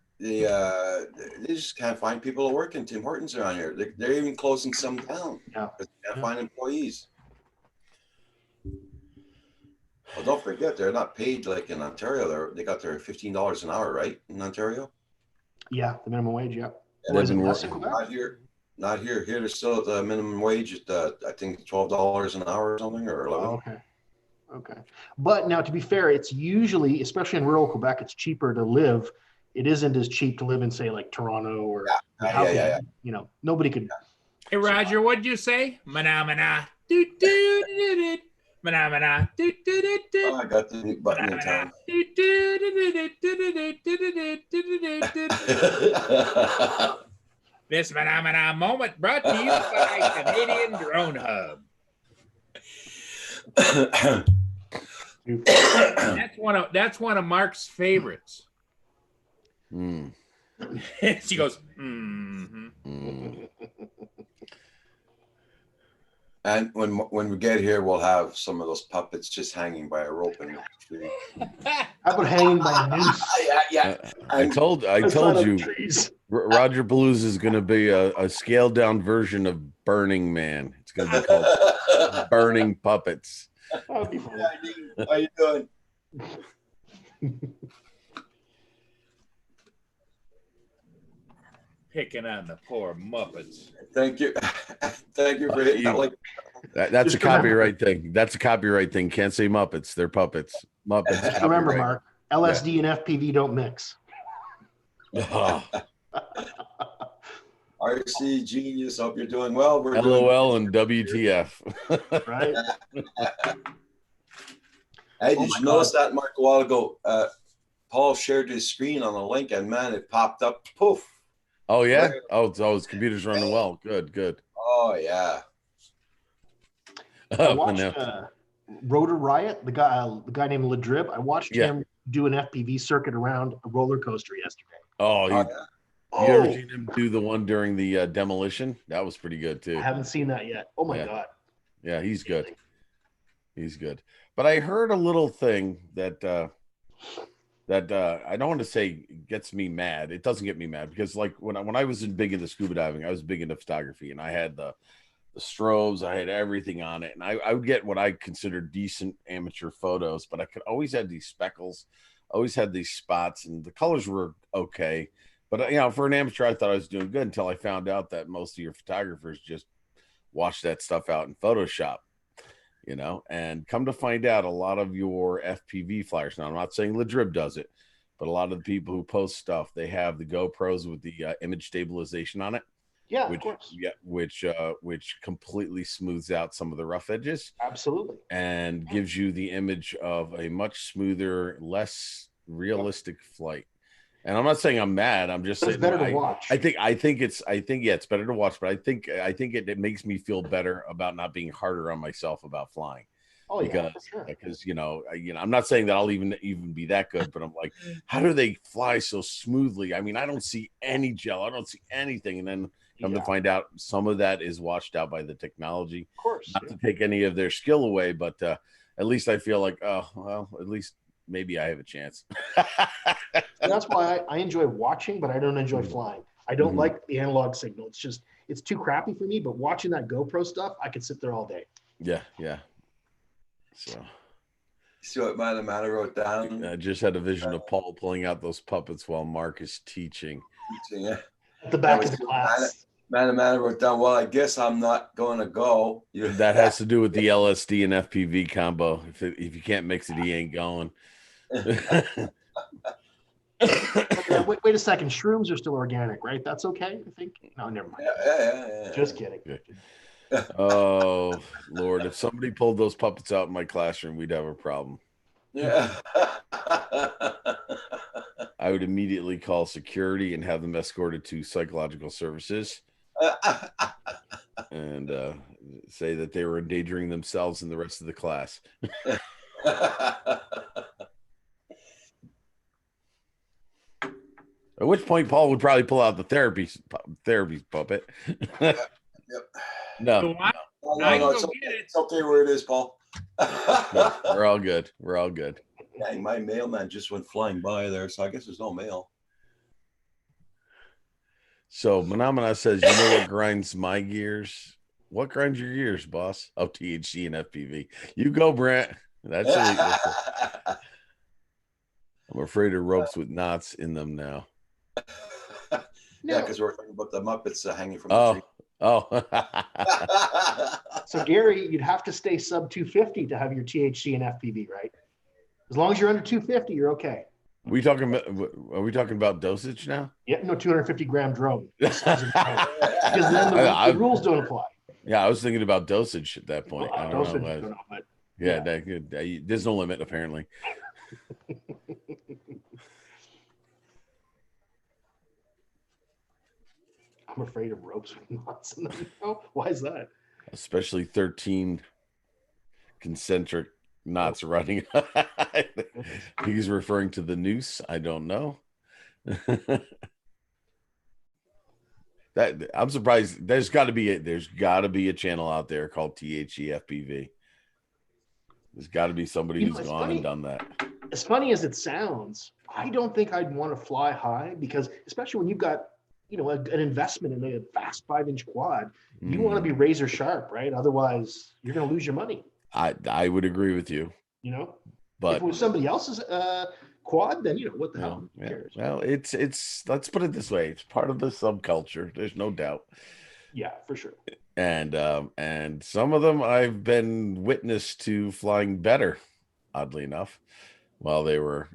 just can't find people to work in Tim Hortons around here. They're even closing some down. Yeah. Because they can't Yeah. find employees. Well, don't forget, they're not paid like in Ontario. They got their $15 an hour, right? In Ontario? Yeah, the minimum wage. Yeah. And Or is it been less in working- Quebec? Not here. Not here. Here, they're still at the minimum wage at I think $12 an hour or something, or 11. Oh, okay. Okay. But now, to be fair, it's usually, especially in rural Quebec, it's cheaper to live. It isn't as cheap to live in, say, like Toronto or Yeah. nobody could. Hey Roger, what'd you say? Mana. Do do do do. Mana. Do do do do. Oh, I got the new button in town. This Mana moment brought to you by Canadian Drone Hub. That's one of Mark's favorites. Mm. She goes, mm-hmm. Mm. And when we get here, we'll have some of those puppets just hanging by a rope in the tree. How about hanging by a noose? Yeah. I told outside of you, trees? Roger Palooza is going to be a scaled down version of Burning Man. It's going to be called Burning Puppets. That would be fun. How you doing? Picking on the poor Muppets. Thank you. Thank you for hitting that like. That's a Just remember- copyright thing. That's a copyright thing. Can't say Muppets. They're puppets. Muppets. Just remember, copyright. Mark, LSD and FPV don't mix. Oh, RC genius. Hope you're doing well. We're doing LOL and WTF. Right? Hey, Oh did my you notice that, Mark, a while ago? Paul shared his screen on a link, and man, it popped up. Poof. Oh yeah. Oh, his computer's running well. Good. Good. Oh yeah. I Oh, watched no. Rotor Riot, the guy named Ladrib. I watched Yeah. him do an FPV circuit around a roller coaster yesterday. Oh, Oh, you ever seen him do the one during the demolition? That was pretty good too. I haven't seen that yet. Oh my Yeah. God. Yeah, he's good. He's good. But I heard a little thing that I don't want to say gets me mad. It doesn't get me mad because like when I was big into scuba diving, I was big into photography, and I had the strobes, I had everything on it, and I would get what I considered decent amateur photos, but I could always have these speckles, always had these spots, and the colors were okay. But for an amateur, I thought I was doing good until I found out that most of your photographers just wash that stuff out in Photoshop. And come to find out, a lot of your FPV flyers. Now, I'm not saying Ladrib does it, but a lot of the people who post stuff, they have the GoPros with the image stabilization on it. Yeah, Which, of course. which completely smooths out some of the rough edges Absolutely. and gives you the image of a much smoother, less realistic flight. And I'm not saying I'm mad. I'm just But it's saying better to watch. I think it's better to watch, but I think it makes me feel better about not being harder on myself about flying. Oh yeah, for sure. Because I'm not saying that I'll even be that good, but I'm like, how do they fly so smoothly? I mean, I don't see any gel, I don't see anything, and then come to find out some of that is washed out by the technology. Of course. Not to take any of their skill away, but at least I feel like, oh well, at least maybe I have a chance. And that's why I enjoy watching, but I don't enjoy flying. I don't Mhm. like the analog signal. It's too crappy for me. But watching that GoPro stuff, I could sit there all day. Yeah. So See what Man wrote down? I just had a vision of Paul pulling out those puppets while Mark is teaching. Yeah. At the back That of was the good. class. Man wrote down, well, I guess I'm not going to go. That has to do with the LSD and FPV combo. If you can't mix it, he ain't going. Wait a second. Shrooms are still organic, right? That's okay, I think. No, never mind. Yeah. Just kidding. Oh Lord, if somebody pulled those puppets out in my classroom, we'd have a problem. Yeah. I would immediately call security and have them escorted to psychological services and say that they were endangering themselves and the rest of the class. At which point Paul would probably pull out the therapy puppet. Yep. No, So I No, can it's go okay. get it. It's okay where it is, Paul. no, we're all good. We're all good. Dang, my mailman just went flying by there, so I guess there's no mail. So Manamana says, you know what grinds my gears? What grinds your gears, boss? Oh, THC and FPV. You go, Brent. That's illegal. I'm afraid of ropes with knots in them now. Yeah, because we're talking about the Muppets hanging from the Oh, tree. oh. So Gary, you'd have to stay sub 250 to have your THC and FPV, right? As long as you're under 250, you're okay. Are we talking about dosage now? Yeah, no 250 gram drone. Because then I- the rules don't apply. Yeah, I was thinking about dosage at that point. I don't Dosage, know. I don't know, but Yeah, there's no limit apparently. I'm afraid of ropes with knots in them. Oh, why is that? Especially 13 concentric knots running. He's referring to the noose. I don't know. That I'm surprised. There's got to be a channel out there called THE FPV. There's got to be somebody You know, who's it's gone funny. and done that. As funny as it sounds, I don't think I'd want to fly high because, especially when you've got, an investment in a fast 5-inch quad, you want to be razor sharp, right? Otherwise, you're going to lose your money. I would agree with you, If but it was somebody else's quad, then what the hell? Who yeah. cares? Well, it's let's put it this way. It's part of the subculture. There's no doubt. Yeah, for sure. And some of them I've been witness to flying better, oddly enough, while they were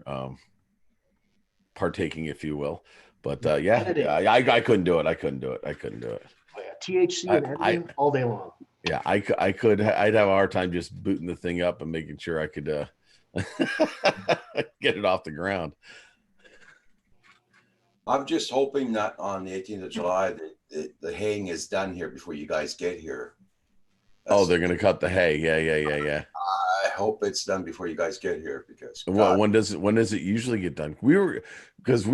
partaking, if you will. But yeah, Editing. I couldn't do it. I couldn't do it. Oh, yeah. THC and editing all day long. Yeah, I could. I'd have a hard time just booting the thing up and making sure I could get it off the ground. I'm just hoping that on the 18th of July, the haying is done here before you guys get here. Oh, they're gonna cut the hay. Yeah. I hope it's done before you guys get here because Well, when does it usually get done? We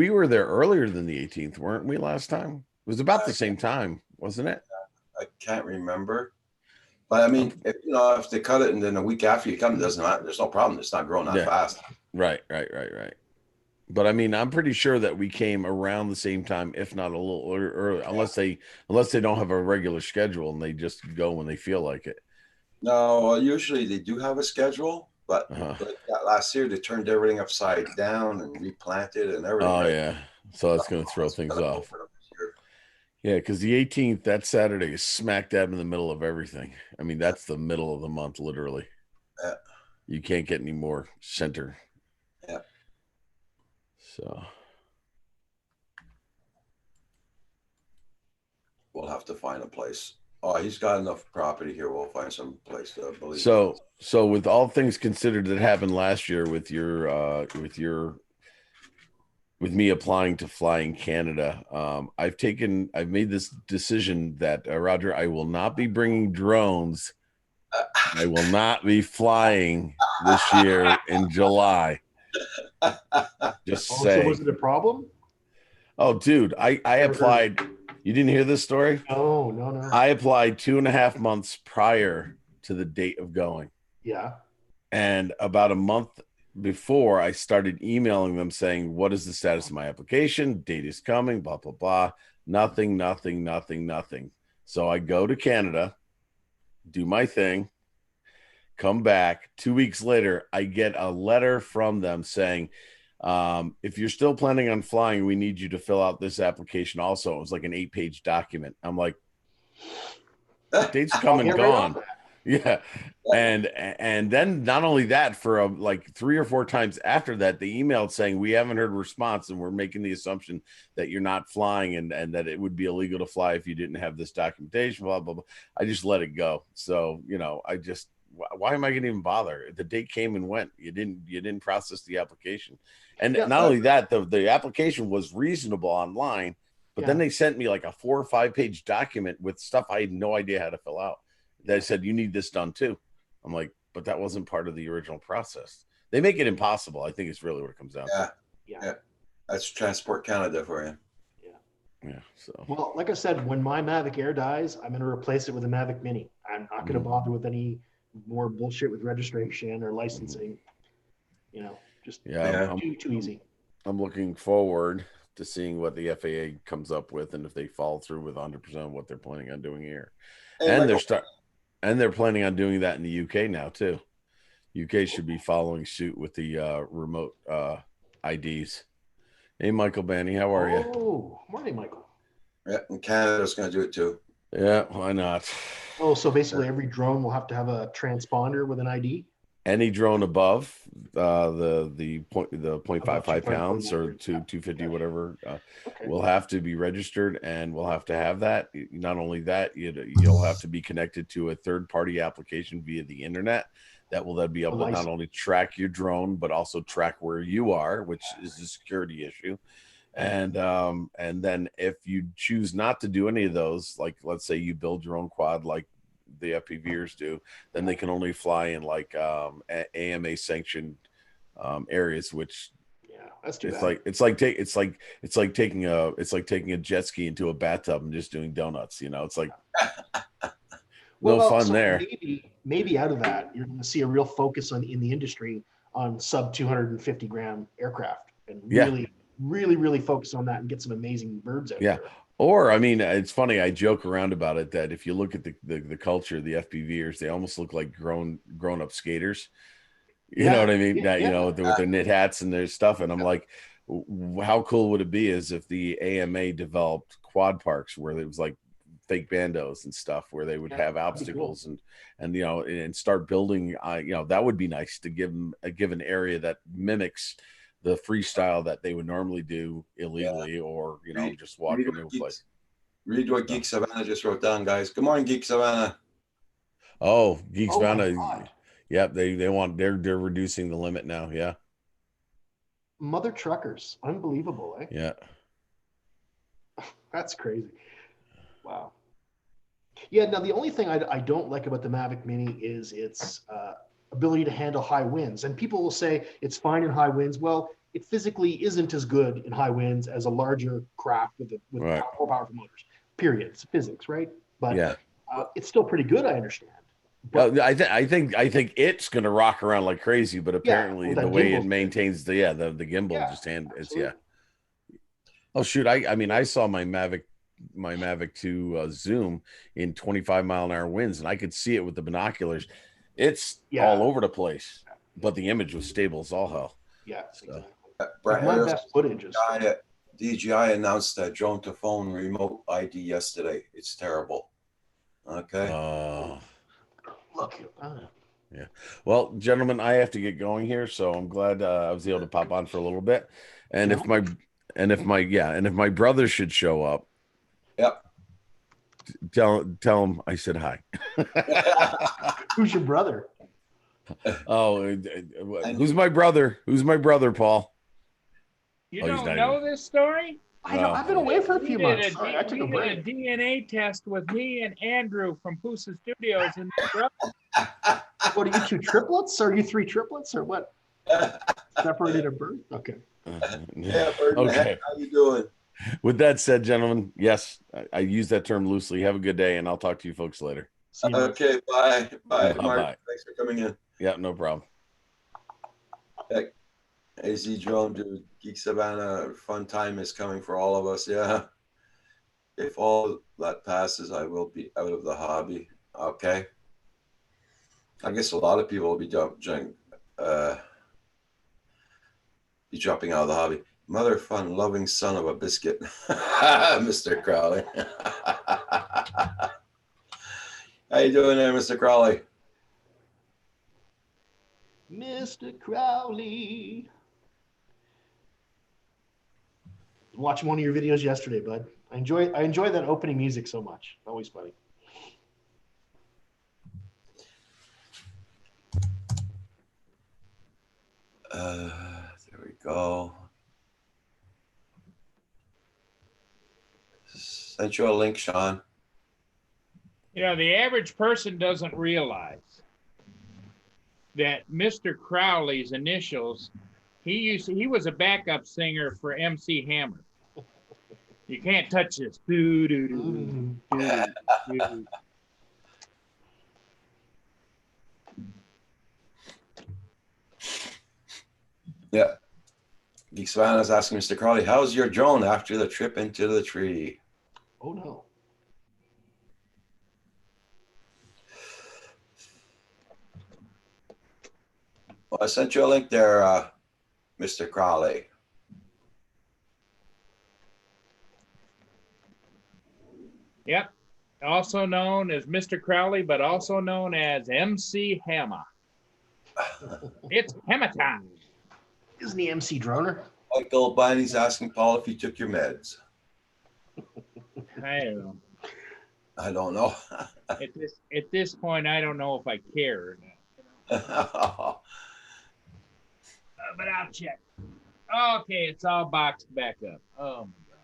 were there earlier than the 18th, weren't we? Last time it was about the same time, wasn't it? I can't remember. But I mean, if they cut it and then a week after you come, it doesn't matter. There's no problem. It's not growing that fast. Right. But I mean, I'm pretty sure that we came around the same time, if not a little early, unless they don't have a regular schedule and they just go when they feel like it. No, usually they do have a schedule, but like that last year they turned everything upside down and replanted and everything. Oh right? yeah, so that's going to throw things off. Yeah, because the 18th, that Saturday, is smack dab in the middle of everything. I mean, that's the middle of the month, literally. Yeah. You can't get any more center. Yeah. So we'll have to find a place. Oh, he's got enough property here. We'll find some place to believe. So with all things considered that happened last year with me applying to fly in Canada, I've made this decision that Roger, I will not be bringing drones. I will not be flying this year in July. Just say. So was it a problem? Oh, dude, I applied. You didn't hear this story? No. I applied 2.5 months prior to the date of going. Yeah. And about a month before, I started emailing them saying, what is the status of my application? Date is coming, blah, blah, blah. Nothing. So I go to Canada, do my thing, come back. 2 weeks later, I get a letter from them saying, if you're still planning on flying, we need you to fill out this application also. It was like an 8-page document. I'm like, date's come and gone. Yeah. And then not only that, for like 3 or 4 times after that, they emailed saying, we haven't heard a response and we're making the assumption that you're not flying and that it would be illegal to fly if you didn't have this documentation, blah, blah, blah. I just let it go. So, why am I going to even bother? The date came and went. You didn't process the application. And not only that, the application was reasonable online, but then they sent me like a 4 or 5 page document with stuff I had no idea how to fill out. They said, you need this done too. I'm like, but that wasn't part of the original process. They make it impossible. I think it's really what it comes down to. Yeah. That's Transport Canada for you. Yeah. So, well, like I said, when my Mavic Air dies, I'm going to replace it with a Mavic Mini. I'm not going to bother with any more bullshit with registration or licensing. Just too easy. I'm looking forward to seeing what the FAA comes up with and if they follow through with 100% of what they're planning on doing here. And they're planning on doing that in the UK now too. UK should be following suit with the remote IDs. Hey, Michael Banny, how are you? Oh, morning, Michael. Yeah, and Canada's going to do it too. Yeah, why not? Oh, so basically every drone will have to have a transponder with an ID? Any drone above the 0.55 pounds or 250, whatever, will have to be registered, and we'll have to have that. Not only that, you'll have to be connected to a third-party application via the internet that will then be able to not only track your drone but also track where you are, which is a security issue. And then if you choose not to do any of those, like let's say you build your own quad, like the FPVers do, then they can only fly in like AMA sanctioned areas, which that's too it's bad. it's like taking a jet ski into a bathtub and just doing donuts. It's like no fun there. Maybe out of that, you're going to see a real focus in the industry on sub 250 gram aircraft and really focus on that and get some amazing birds out there. Or, I mean, it's funny. I joke around about it that if you look at the culture of the FPVers, they almost look like grown up skaters. You know what I mean? With their knit hats and their stuff. And I'm like, how cool would it be as if the AMA developed quad parks where it was like fake bandos and stuff where they would Yeah, have that'd be obstacles and you know, and start building. You know, that would be nice to give them a given area that mimics the freestyle that they would normally do illegally, or you know, just walk Read into a what place. Geeks, read what Geek Savannah just wrote down, guys. Good morning, Geek Savannah. Oh, Geeks Oh my Bound. God. Yep, they want they're reducing the limit now. Yeah, Mother truckers. Unbelievable, eh? yeah. That's crazy. Wow. Yeah, now the only thing I don't like about the Mavic Mini is its ability to handle high winds. And people will say it's fine in high winds. Well, it physically isn't as good in high winds as a larger craft with Right. more powerful motors. Period. It's physics, right? But Yeah. it's still pretty good, I understand. But I think it's gonna rock around like crazy, but apparently well, that the way it gimbal's maintains the gimbal Yeah, just it's absolutely. Oh shoot! I mean I saw my Mavic 2 Zoom in 25-mile-an-hour winds, and I could see it with the binoculars. It's Yeah. all over the place, but the image was stable as all hell. yeah, So- exactly. Brett My Harris, best footage is DJI announced that drone to phone remote ID yesterday. It's terrible. Okay. look. Well, gentlemen, I have to get going here, so I'm glad I was able to pop on for a little bit. And if my brother should show up, Yep. tell him I said hi. Who's your brother? Who's my brother? Who's my brother, Paul? You Oh, he's don't not know this story? I've been away for a few We did months. Sorry, I took a we break. did a DNA test with me and Andrew from Pusa Studios in What are you two triplets? Are you three triplets or what? Separated at birth? Okay. Yeah, Bird, Okay. how you doing? With that said, gentlemen, yes, I use that term loosely. Have a good day, and I'll talk to you folks later. See you later. Okay, bye. Bye, Bye-bye. Mark. Thanks for coming in. Yeah, no problem. AZ Drone, dude, Geek Savannah, fun time is coming for all of us. Yeah. If all that passes, I will be out of the hobby. Okay. I guess a lot of people will be dropping out of the hobby. Mother fun loving son of a biscuit, Mr. Crowley. How you doing there, Mr. Crowley? Mr. Crowley. Watching one of your videos yesterday, bud. I enjoy that opening music so much. Always funny. There we go. Sent you a link, Sean. You know, the average person doesn't realize that Mr. Crowley's initials, he was a backup singer for MC Hammer. You can't touch this. Doo, doo, doo, doo, doo. Yeah. Geek Savannah's asking Mr. Crowley, how's your drone after the trip into the tree? Oh no. Well, I sent you a link there, Mr. Crowley. Yep. Also known as Mr. Crowley, but also known as MC Hammer. It's Hammer time. Isn't he MC Droner? Michael Biney's asking Paul if he took your meds. I don't know. I don't know. At this point, I don't know if I care or not. But I'll check. Okay, it's all boxed back up. Oh my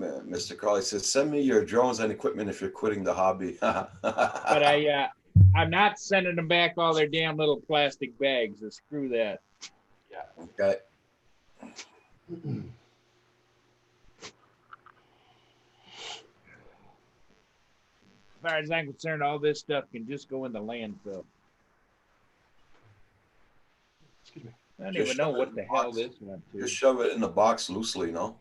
God. Mr. Crowley says, send me your drones and equipment if you're quitting the hobby. But I'm not sending them back all their damn little plastic bags. So screw that. Okay. As far as I'm concerned, all this stuff can just go in the landfill. Excuse me. I don't Just even know shove it what in the the hell box. this went to. Just shove it in the box loosely, no?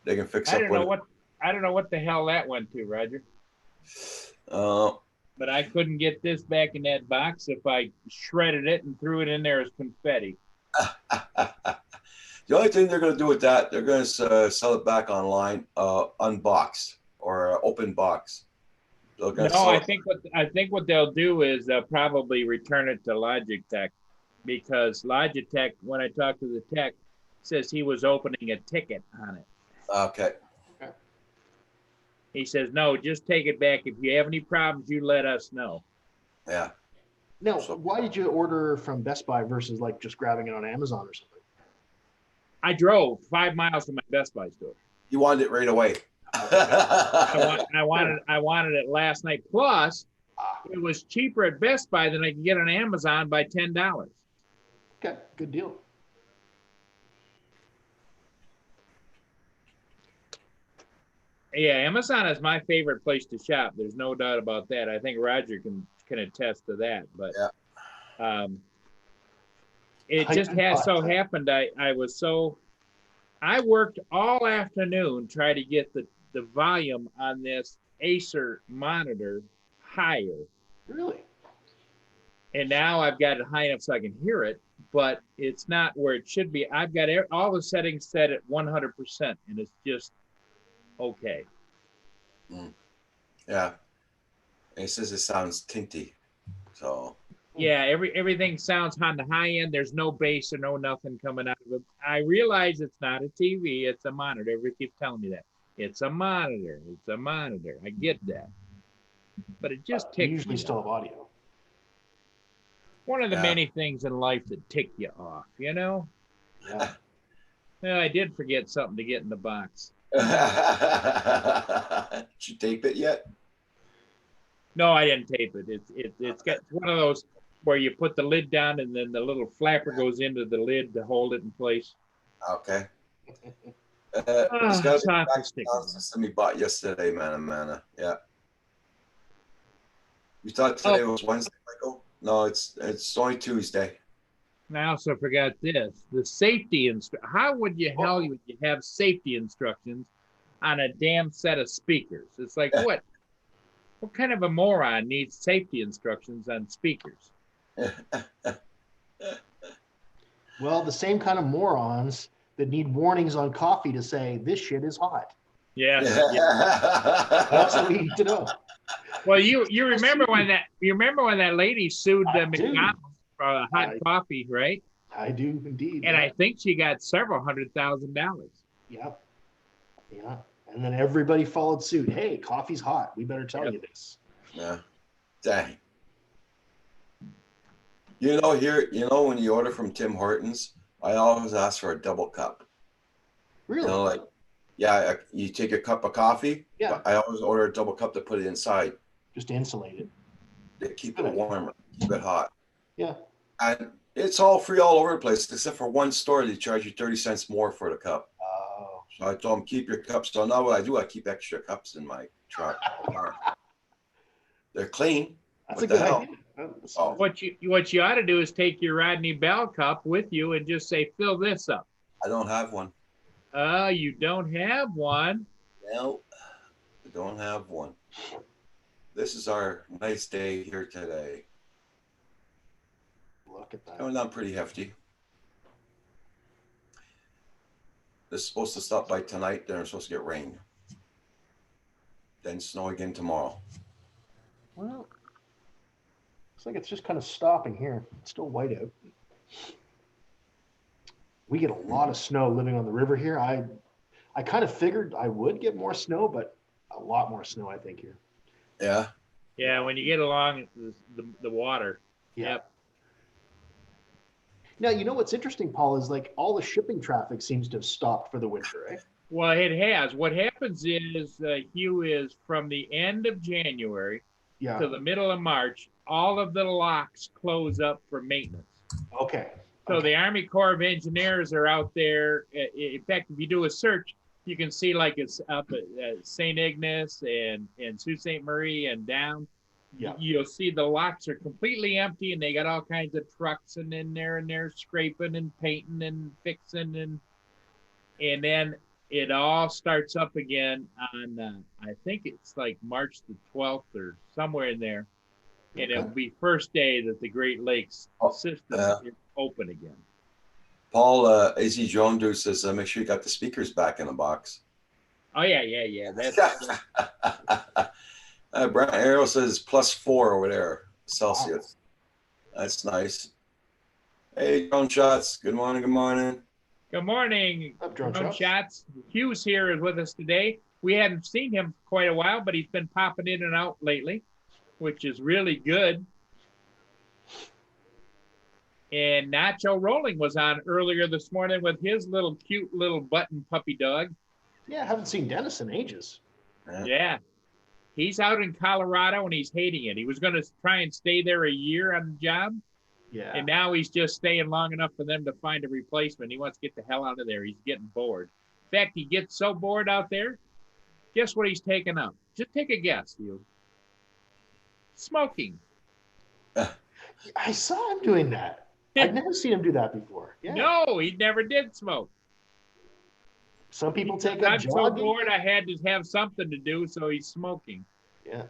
They can fix I up don't know what the hell that went to, Roger. But I couldn't get this back in that box if I shredded it and threw it in there as confetti. The only thing they're going to do with that, they're going to sell it back online, unboxed or open box. They're gonna No, sell I it- think what they'll do is they'll probably return it to Logitech, because Logitech, when I talked to the tech, says he was opening a ticket on it. Okay. He says, no, just take it back. If you have any problems, you let us know. Yeah. Now, So- why did you order from Best Buy versus like just grabbing it on Amazon or something? I drove 5 miles to my Best Buy store. You wanted it right away. I wanted it last night. Plus, it was cheaper at Best Buy than I could get on Amazon by $10. Okay, good deal. Yeah, Amazon is my favorite place to shop. There's no doubt about that. I think Roger can attest to that. But it just has so happened. I worked all afternoon trying to get the volume on this Acer monitor higher. Really? And now I've got it high enough so I can hear it, but it's not where it should be. I've got all the settings set at 100%, and it's just okay. Yeah. And it says it sounds tinty. So Yeah, everything sounds on the high end. There's no bass or no nothing coming out of it. I realize it's not a TV, it's a monitor. Everybody keeps telling me that. It's a monitor. It's a monitor. I get that. But it just You ticks usually me still off. have audio. One of the Yeah. many things in life that tick you off, you know? Yeah. Well, I did forget something to get in the box. did you tape it yet? No, I didn't tape it. It's got one of those where you put the lid down and then the little flapper goes into the lid to hold it in place. Okay. It's Ah, got it's a not back for sticking. sound system we bought yesterday, mana. Yeah. You thought today was Wednesday, Michael? No, it's only Tuesday. I also forgot this: the safety How would you have safety instructions on a damn set of speakers? It's like what kind of a moron needs safety instructions on speakers? Well, the same kind of morons that need warnings on coffee to say this shit is hot. Yes. That's what we need to know. Well, you remember when that lady sued I do. McDonald's for hot coffee, right? I do indeed. And yeah. I think she got several $100,000. Yeah. Yeah. And then everybody followed suit. Hey, coffee's hot. We better tell you this. Yeah. Dang. When you order from Tim Hortons, I always ask for a double cup. Really? You take a cup of coffee. Yeah. But I always order a double cup to put it inside. Just to insulate it. They keep it warm, keep it hot. Yeah. And it's all free all over the place, except for one store. They charge you 30 cents more for the cup. Oh. So I told them, keep your cups. So now what I do, I keep extra cups in my truck. They're clean. That's What a the good hell? idea. Oh. What you ought to do is take your Rodney Bell cup with you and just say, fill this up. I don't have one. You don't have one. No, I don't have one. This is our nice day here today. Look at that. Going down pretty hefty. This is supposed to stop by tonight. Then we're supposed to get rain. Then snow again tomorrow. Well, looks like it's just kind of stopping here. It's still white out. We get a lot of snow living on the river here. I kind of figured I would get more snow, but a lot more snow, I think, here. Yeah. Yeah, when you get along the water. Yeah. Yep. Now, you know what's interesting, Paul, is like all the shipping traffic seems to have stopped for the winter, right? Well, it has. What happens is, Hugh, is from the end of January Yeah. to the middle of March, all of the locks close up for maintenance. Okay. So the Army Corps of Engineers are out there. In fact, if you do a search, you can see like it's up at St. Ignace and Sault Ste. Marie and down. Yeah. You'll see the locks are completely empty and they got all kinds of trucks in there and they're scraping and painting and fixing and then it all starts up again on I think it's like March the 12th or somewhere in there. And it'll be first day that the Great Lakes system is open again. Paul, AZ Joan Dude says, make sure you got the speakers back in the box. Oh yeah. That's Brent Arrow says +4 over there Celsius. That's nice. Hey, Drone Shots. Good morning. Good morning. good morning. Up, Drone Drone Shots. Shots. Hughes here is with us today. We hadn't seen him for quite a while, but he's been popping in and out lately, which is really good. And Nacho Rolling was on earlier this morning with his little cute little button puppy dog. Yeah, I haven't seen Dennis in ages. Yeah. He's out in Colorado and he's hating it. He was going to try and stay there a year on the job. Yeah. And now he's just staying long enough for them to find a replacement. He wants to get the hell out of there. He's getting bored. In fact, he gets so bored out there. Guess what he's taking up? Just take a guess, you. Smoking. I saw him doing that. I've never seen him do that before. Yeah. No, he never did smoke. Some people take up I'm so jogging. bored I had to have something to do, so he's smoking. Yeah.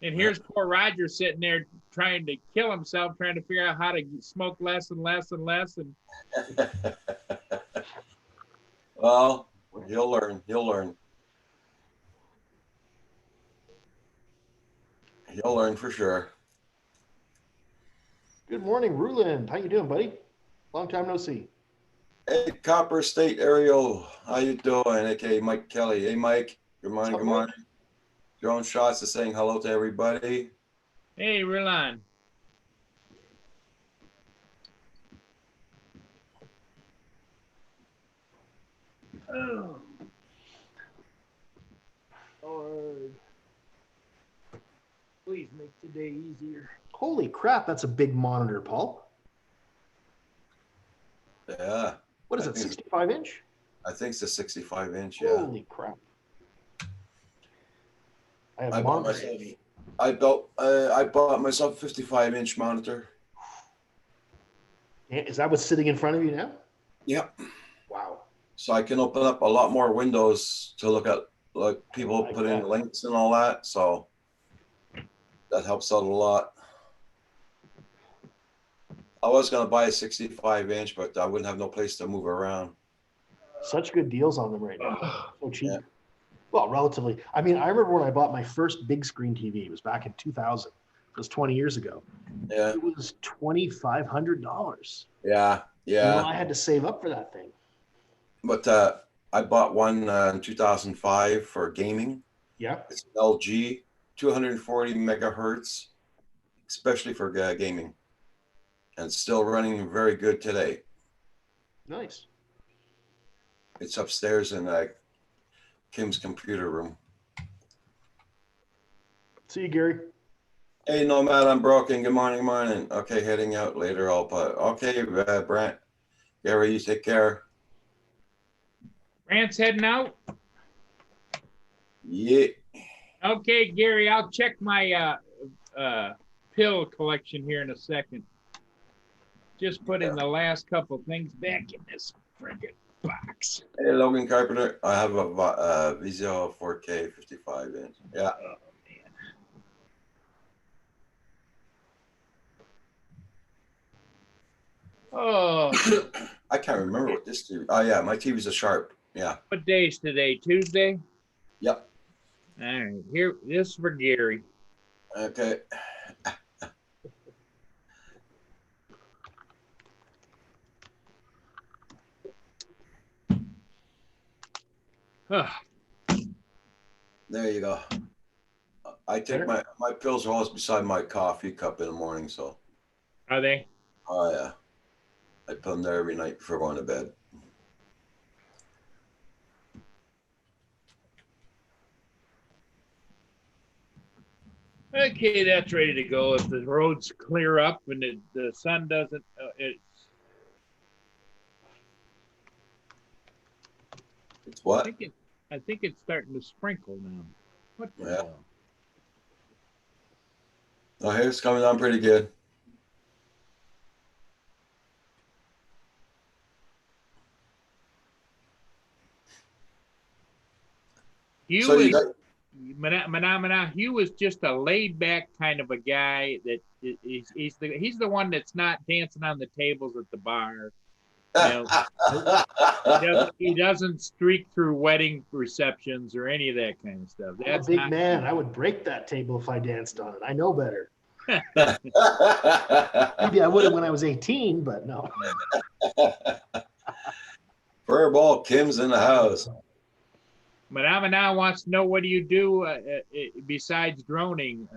And here's poor Roger sitting there trying to kill himself, trying to figure out how to smoke less and less and less. And Well, he'll learn. He'll learn. He'll learn for sure. Good morning, Ruland. How you doing, buddy? Long time no see. Hey, Copper State Aerial. How you doing? AKA Mike Kelly. Hey, Mike. Good morning. What's Good up, morning. Drone Shots is saying hello to everybody. hey, Roland. Oh. Lord. Please make today easier. Holy crap, that's a big monitor, Paul. Yeah. What is I it, think- 65 inch? I think it's a 65 inch. Yeah. Holy crap. I have I bought monitors. myself. I bought myself a 55 inch monitor. Yeah, is that what's sitting in front of you now? Yep. Wow. So I can open up a lot more windows to look at, like people Like put in that. links and all that. So that helps out a lot. I was gonna buy a 65 inch, but I wouldn't have no place to move around. Such good deals on them right now. So cheap. Yeah. Well, relatively. I mean, I remember when I bought my first big screen TV. It was back in 2000. It was 20 years ago. Yeah. It was $2,500. Yeah. You Yeah. know, I had to save up for that thing. But I bought one in 2005 for gaming. Yeah. It's an LG, 240 megahertz, especially for gaming. And it's still running very good today. Nice. It's upstairs in Kim's computer room. See you, Gary. Hey, Nomad, I'm broken. Good morning, morning. Okay, heading out later. I'll put. Okay, Brent. Gary, you take care. Brant's heading out. Yeah. Okay, Gary, I'll check my pill collection here in a second. Just putting the last couple things back in this friggin' box. Hey, Logan Carpenter. I have a Vizio 4K 55 inch. Yeah. Oh, man. Oh, I can't remember what this TV. Oh yeah, my TV's a Sharp. Yeah. what day is today? Tuesday? Yep. All right, here, this is for Gary. Okay. Ugh. There you go. I take my pills are always beside my coffee cup in the morning. So, Are they? oh yeah, I put them there every night before going to bed. Okay, that's ready to go. If the roads clear up and the sun doesn't, It's I what? think it's starting to sprinkle now. What the Yeah. hell? Oh, here it's coming down pretty good. Hugh So you is got, Hugh was just a laid back kind of a guy that he's the one that's not dancing on the tables at the bar. He doesn't streak through wedding receptions or any of that kind of stuff. I'm a That's big not man. I would break that table if I danced on it. I know better. Maybe I would have when I was 18, but no. Furball Kim's in the house. Madame now wants to know, what do you do besides droning,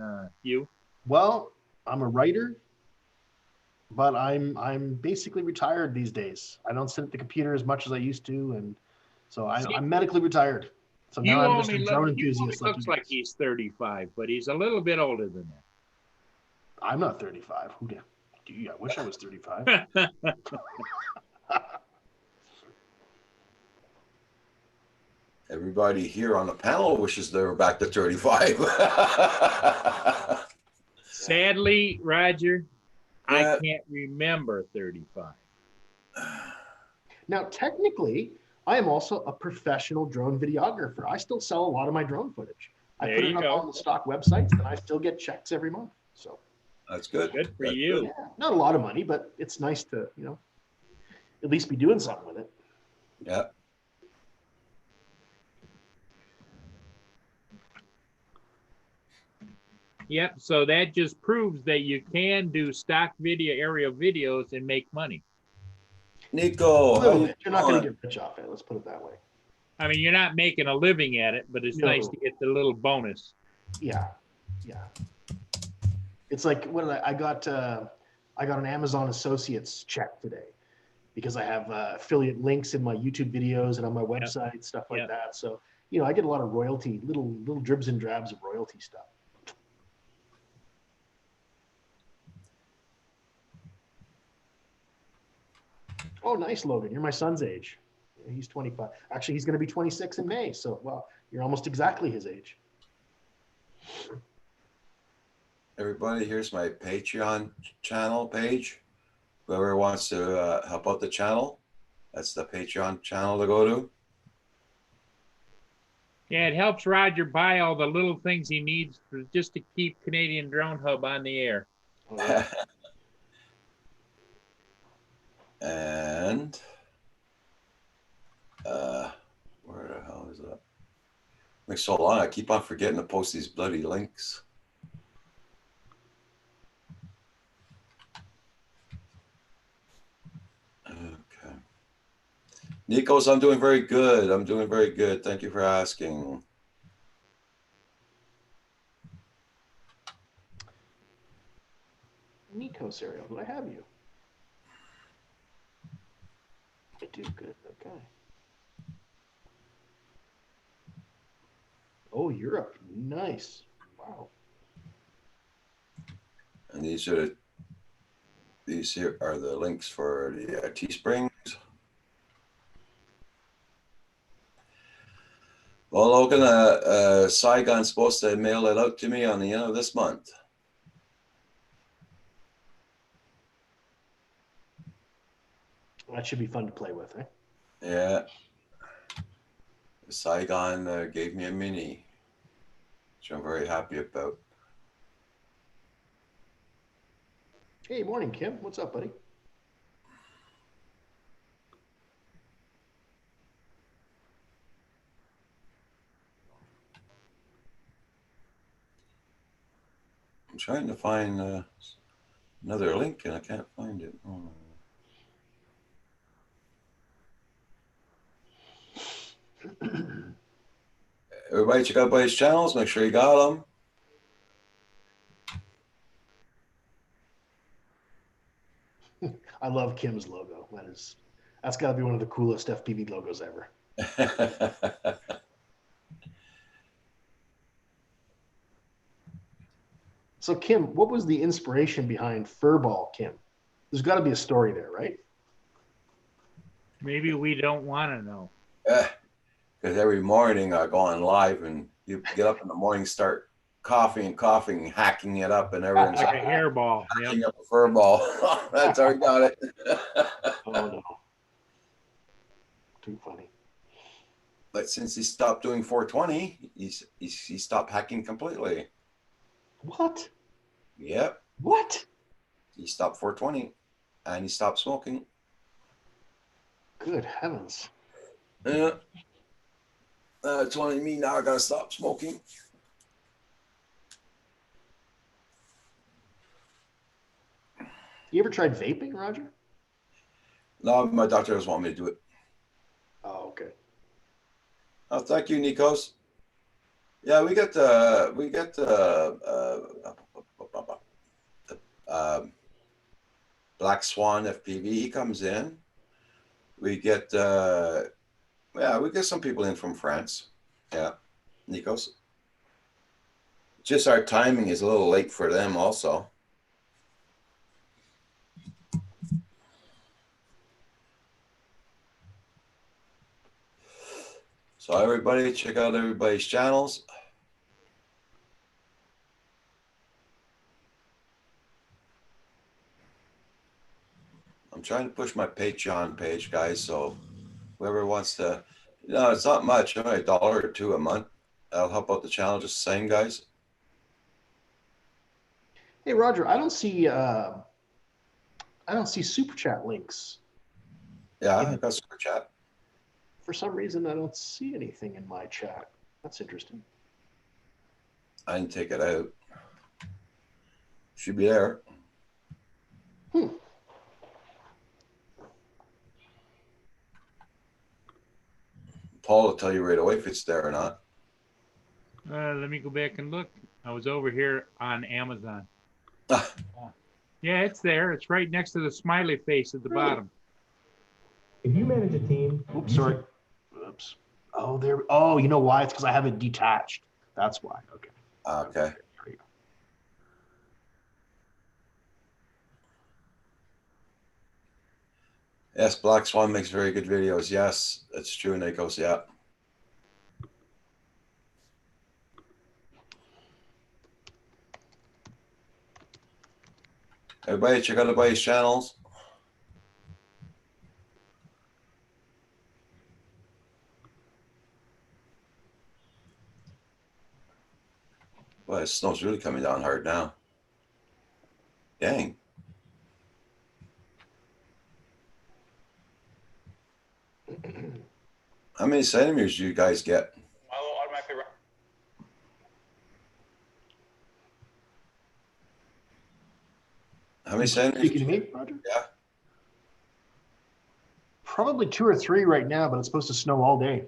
Hugh? Well, I'm a writer, but I'm basically retired these days. I don't sit at the computer as much as I used to, and so I'm medically retired. So now I'm just a drone enthusiast. Looks like he's 35, but he's a little bit older than that. I'm not 35. Who did? Gee, I wish I was 35. Everybody here on the panel wishes they were back to 35. Sadly, Roger, Yeah. I can't remember 35. Now, technically, I am also a professional drone videographer. I still sell a lot of my drone footage. I There put you it up go. on the stock websites, and I still get checks every month. So, That's good. Good for That's you. yeah, not a lot of money, but it's nice to, at least be doing something with it. Yeah. Yep. So that just proves that you can do stock video, aerial videos, and make money. Nico, A how little you bit. You're not going to doing? get rich off it. Let's put it that way. I mean, you're not making a living at it, but it's No. nice to get the little bonus. Yeah, yeah. It's like what did I got an Amazon Associates check today because I have affiliate links in my YouTube videos and on my website, stuff like Yep. that. So I get a lot of royalty, little dribs and drabs of royalty stuff. Oh, nice, Logan. You're my son's age. He's 25. Actually, he's going to be 26 in May. So, well, you're almost exactly his age. Everybody, here's my Patreon channel page. Whoever wants to help out the channel, that's the Patreon channel to go to. Yeah, it helps Roger buy all the little things he needs just to keep Canadian Drone Hub on the air. Oh, yeah. And where the hell is that? Makes so long. I keep on forgetting to post these bloody links. Okay. Nikos, I'm doing very good. I'm doing very good. Thank you for asking. Nico cereal. Do I have you? I do. Good. Okay. Oh, Europe. Nice. Wow. And these here are the links for the Teesprings. Well, Logan, Saigon's supposed to mail it out to me on the end of this month. That should be fun to play with, eh? Yeah. Saigon gave me a mini, which I'm very happy about. Hey, morning, Kim. What's up, buddy? I'm trying to find another link and I can't find it. Oh. Everybody check out everybody's channels. Make sure you got them. I love Kim's logo. That's got to be one of the coolest FPV logos ever. So, Kim, what was the inspiration behind Furball, Kim? There's got to be a story there, right? Maybe we don't want to know. Because every morning I go on live and you get up in the morning, start coughing, hacking it up, and everyone's Like a hairball. Yep. hacking up a fur ball. That's how we got it. Oh, no. Too funny. But since he stopped doing 420, he stopped hacking completely. What? Yep. What? He stopped 420 and he stopped smoking. Good heavens. Yeah. It's only me now. I gotta stop smoking. You ever tried vaping, Roger? No, my doctor doesn't want me to do it. Oh, okay. Oh, thank you, Nikos. Yeah, we got Black Swan FPV. He comes in. We get we get some people in from France. Yeah, Nikos. Just our timing is a little late for them also. So everybody, check out everybody's channels. I'm trying to push my Patreon page, guys. So whoever wants to, it's not much, only $1 or $2 a month. That'll help out the channel just the same, guys. Hey, Roger, I don't see super chat links. Yeah, I got super chat. For some reason, I don't see anything in my chat. That's interesting. I didn't take it out. Should be there. Paul will tell you right away if it's there or not. Let me go back and look. I was over here on Amazon. Ah. Yeah, it's there. It's right next to the smiley face at the bottom. If you manage a team, Oops, sorry. Oops. Oh, there. Oh, you know why? It's because I have it detached. That's why. Okay. Okay. There you go. Yes, Black Swan makes very good videos. Yes, that's true, Nikos. Yeah. Everybody, check out everybody's channels. Well, the snow's really coming down hard now. Dang. How many centimeters do you guys get? How many centimeters? Speaking to me, Roger? Yeah. Probably 2 or 3 right now, but it's supposed to snow all day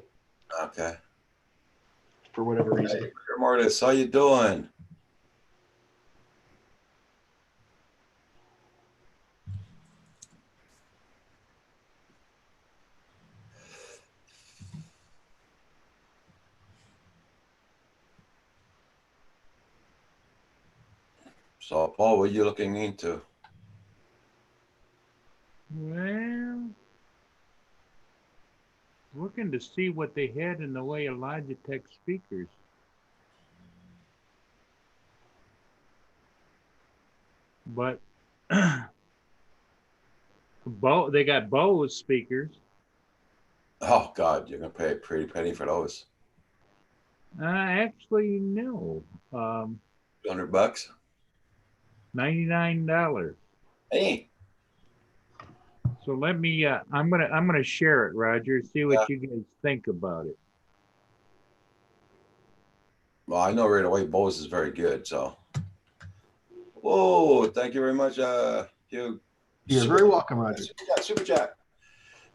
Okay. for whatever reason. Hey, Mortis, how you doing? So, Paul, what are you looking into? Well, looking to see what they had in the way of Logitech speakers. But they got Bose speakers. Oh, God, you're going to pay a pretty penny for those. Actually, no. $200? $99. Hey. So let me. I'm gonna share it, Roger. See what Yeah. you guys think about it. Well, I know right away Bose is very good, so. Whoa, thank you very much, Hugh. You're very welcome, Roger. Super chat.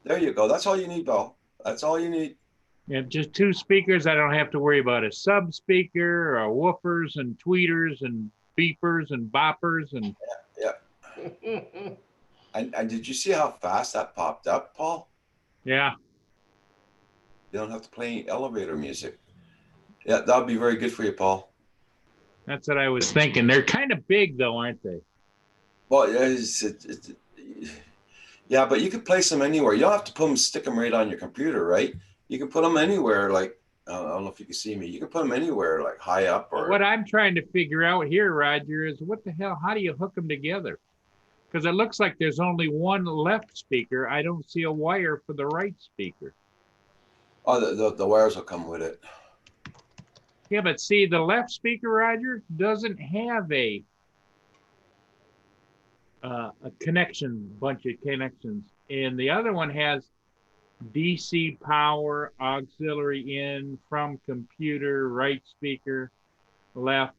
There you go. That's all you need, Bill. That's all you need. Yeah, just 2 speakers. I don't have to worry about a sub speaker or woofers and tweeters and beepers and boppers and. Yeah. And did you see how fast that popped up, Paul? Yeah. You don't have to play any elevator music. Yeah, that would be very good for you, Paul. That's what I was thinking. They're kind of big, though, aren't they? Well, yeah, but you can place them anywhere. You don't have to stick them right on your computer, right? You can put them anywhere. Like, I don't know if you can see me. You can put them anywhere, like high up or. What I'm trying to figure out here, Roger, is what the hell? How do you hook them together? Because it looks like there's only one left speaker. I don't see a wire for the right speaker. Oh, the wires will come with it. Yeah, but see, the left speaker, Roger, doesn't have a connection, bunch of connections, and the other one has DC power, auxiliary in, from computer, right speaker, left.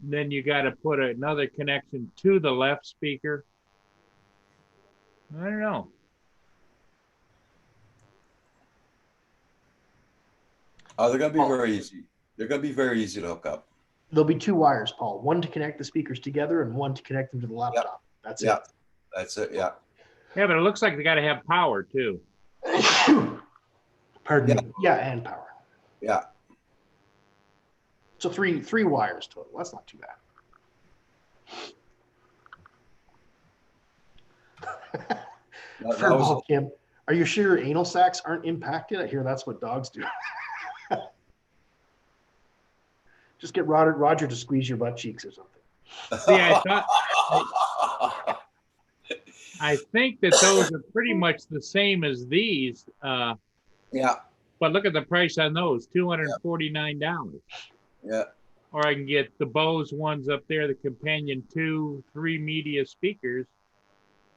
Then you got to put another connection to the left speaker. I don't know. Oh, they're gonna be very easy. They're gonna be very easy to hook up. There'll be two wires, Paul. One to connect the speakers together and one to connect them to the laptop. That's Yeah, that's it. Yeah. Yeah, but it looks like they got to have power too. it. Pardon me. Yeah, and power. Yeah. So three wires total. That's not too bad. That First of was- all, Kim, are you sure your anal sacs aren't impacted? I hear that's what dogs do. Just get Roger to squeeze your butt cheeks or something. See, I think that those are pretty much the same as these. Yeah. But look at the price on those, $249. Yeah. Or I can get the Bose ones up there, the Companion 2, 3 media speakers.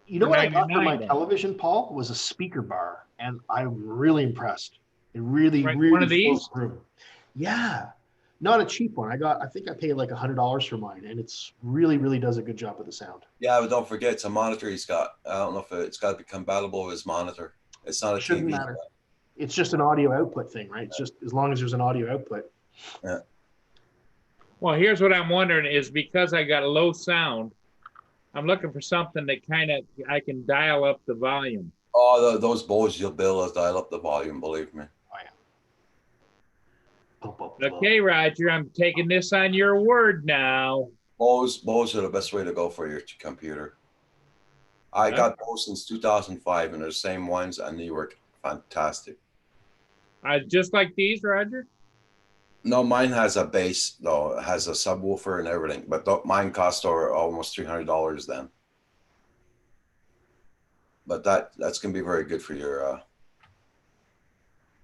You know For what I got for my $99. television, Paul, was a speaker bar, and I'm really impressed. It really, Right, really one of these? flows through. Yeah, not a cheap one. I think I paid like $100 for mine, and it's really, really does a good job with the sound. Yeah, but don't forget, it's a monitor he's got. I don't know if it's got to be compatible with his monitor. It's not a Shouldn't TV. matter. It's just an audio output thing, right? It's just as long as there's an audio output. Yeah. Well, here's what I'm wondering is because I got low sound, I'm looking for something that kind of, I can dial up the volume. Oh, those Bose, you'll be able to dial up the volume, believe me. Okay, Roger, I'm taking this on your word now. Bose are the best way to go for your computer. I got Bose since 2005, and they're the same ones, and they work fantastic. Just like these, Roger? No, mine has a bass, though. It has a subwoofer and everything, but mine cost almost $300 then. But that's going to be very good for your...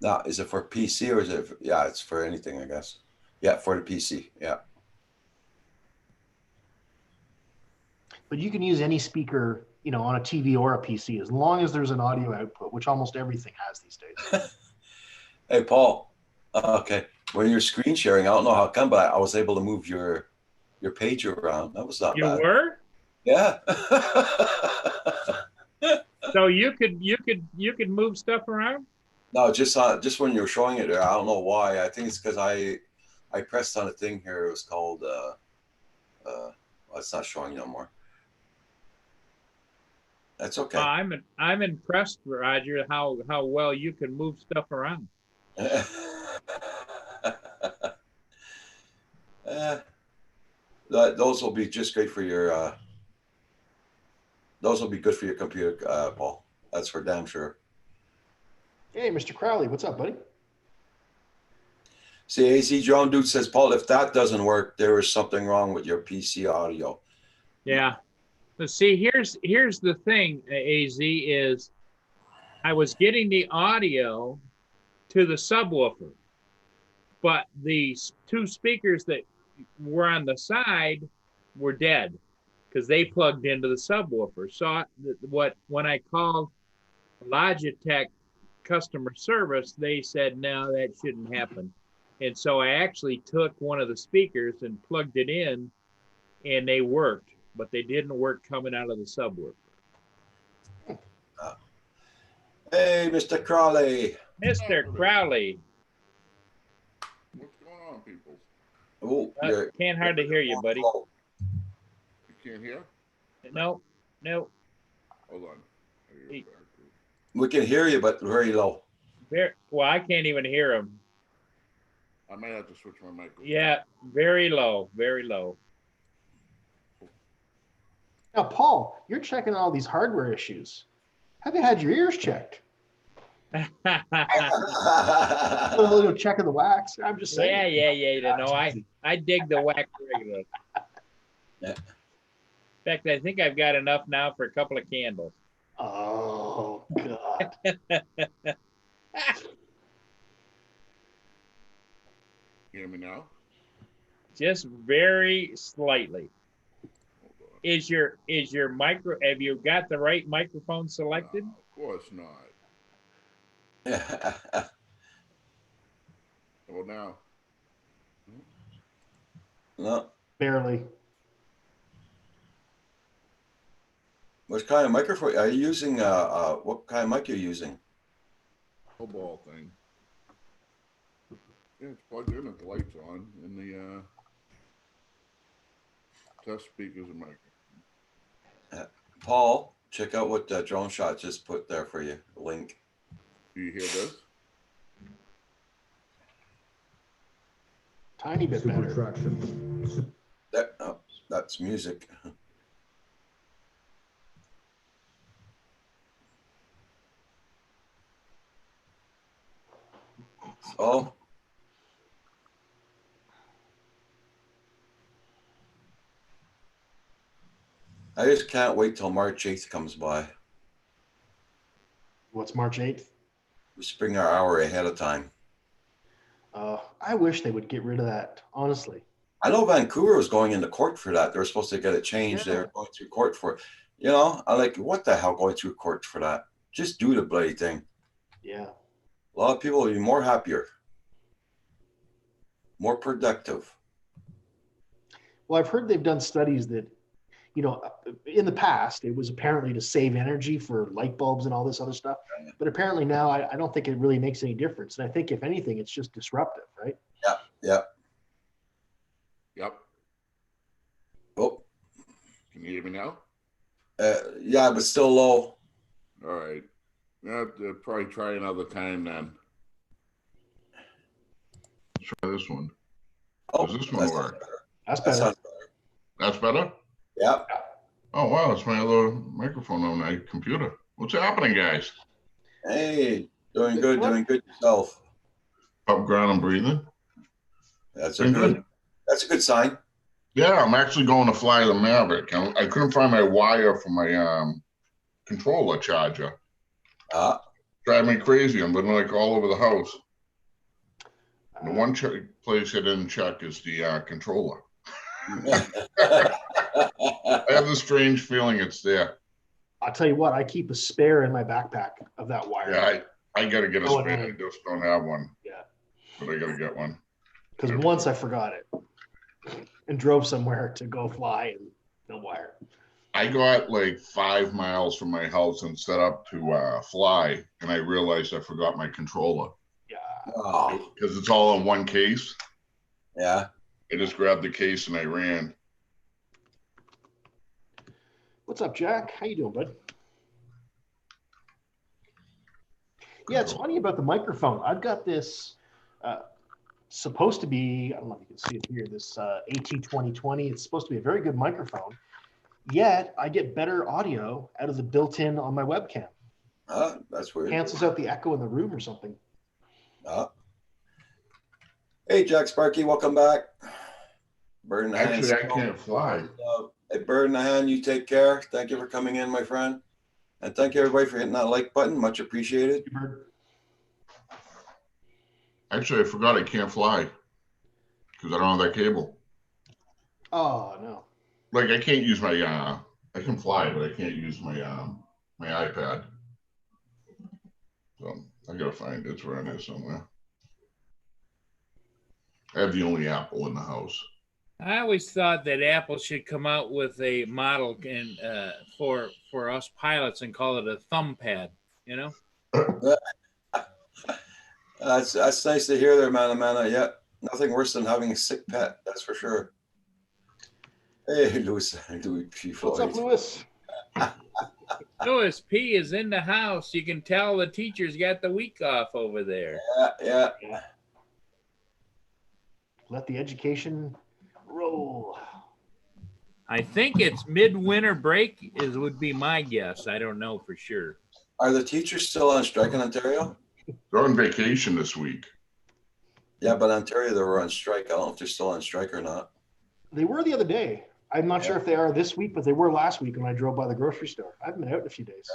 Now, is it for PC or is it... Yeah, it's for anything, I guess. Yeah, for the PC, yeah. But you can use any speaker, on a TV or a PC, as long as there's an audio output, which almost everything has these days. Hey, Paul. Okay. When you're screen sharing, I don't know how come, but I was able to move your page around. That was not bad. You were? Yeah. So you could move stuff around? No, just when you're showing it there, I don't know why. I think it's because I pressed on a thing here. It was called well, it's not showing no more. That's okay. I'm impressed, Roger, how well you can move stuff around. Those will be just great for your. Those will be good for your computer, Paul. That's for damn sure. Hey, Mr. Crowley, what's up, buddy? See, AZ Drone Dude says, Paul, if that doesn't work, there is something wrong with your PC audio. Yeah. But see, here's the thing, AZ, is I was getting the audio to the subwoofer, but the two speakers that were on the side were dead because they plugged into the subwoofer. So when I called Logitech customer service, they said, no, that shouldn't happen. And so I actually took one of the speakers and plugged it in, and they worked, but they didn't work coming out of the subwoofer. Hey, Mr. Crowley. Mr. Crowley. What's going on, people? Oh, Can't hardly hear you, buddy. You can't hear? No. Hold on. We can hear you, but very low. Well, I can't even hear him. I might have to switch my microphone. Yeah, very low, very low. Now, Paul, you're checking all these hardware issues. Have you had your ears checked? A little check of the wax. I'm just saying. Yeah. No, I dig the wax regularly. Yeah. In fact, I think I've got enough now for a couple of candles. Oh, God. Hear me now? Just very slightly. Is your micro? Have you got the right microphone selected? No, of course not. Yeah. Well, now. No. Barely. What kind of microphone are you using? What kind of mic are you using? Ball thing. Yeah, it's plugged in with the lights on and the test speakers and mic. Paul, check out what Drone Shot just put there for you. Link. Do you hear this? Tiny bit Super better. traction. That's music. Oh. I just can't wait till March 8th comes by. What's March 8th? We spring our hour ahead of time. I wish they would get rid of that, honestly. I know Vancouver was going into court for that. They were supposed to get it changed. Yeah. They were going through court for it. You know, I like, what the hell going through court for that? Just do the bloody thing. Yeah. A lot of people will be more happier, more productive. Well, I've heard they've done studies that, you know, in the past, it was apparently to save energy for light bulbs and all this other stuff. But apparently now, I don't think it really makes any difference. And I think, if anything, it's just disruptive, right? Yeah, yeah. Yep. Oh, Can you hear me now? yeah, but still low. All right. Yeah, probably try another time then. Let's try this one. Oh, Does this one that's work? better. That's That better. sounds better. That's better? Yeah. Oh, wow. It's my other microphone on my computer. What's happening, guys? Hey, doing good yourself. Up ground and breathing? That's Been good. That's a good sign. Yeah, I'm actually going to fly the Maverick. I couldn't find my wire for my controller charger. Drive me crazy. I'm been like all over the house. The one place I didn't check is the controller. I have this strange feeling it's there. I'll tell you what, I keep a spare in my backpack of that wire. Yeah, I got to get a Oh, spare. I and- just don't have one. Yeah. But I got to get one. Because once I forgot it and drove somewhere to go fly and no wire. I got like 5 miles from my house and set up to fly, and I realized I forgot my controller Yeah. Oh, because it's all in one case. yeah. I just grabbed the case and I ran. What's up, Jack? How you doing, bud? Yeah, it's funny about the microphone. I've got this supposed to be, I don't know if you can see it here, this AT2020. It's supposed to be a very good microphone. Yet I get better audio out of the built-in on my webcam. That's weird. Cancels out the echo in the room or something. Hey, Jack Sparky, welcome back. Bird in the Actually, I hand. can't fly. Hey, Bird in the hand, you take care. Thank you for coming in, my friend. And thank you, everybody, for hitting that like button. Much appreciated. Actually, I forgot I can't fly because I don't have that cable. Oh, no. Like I can't use my I can fly, but I can't use my my iPad. So I gotta find it. It's around here somewhere. I have the only Apple in the house. I always thought that Apple should come out with a model and for us pilots and call it a thumb pad, you know? That's nice to hear there, man. Yeah, nothing worse than having a sick pet. That's for sure. Hey, Louis P. What's up, Louis? Louis P is in the house. You can tell the teacher's got the week off over there. Yeah. Let the education roll. I think it's midwinter break would be my guess. I don't know for sure. Are the teachers still on strike in Ontario? They're on vacation this week. Yeah, but Ontario, they were on strike. I don't know if they're still on strike or not. They were the other day. I'm not sure if they are this week, but they were last week when I drove by the grocery store. I haven't been out in a few days.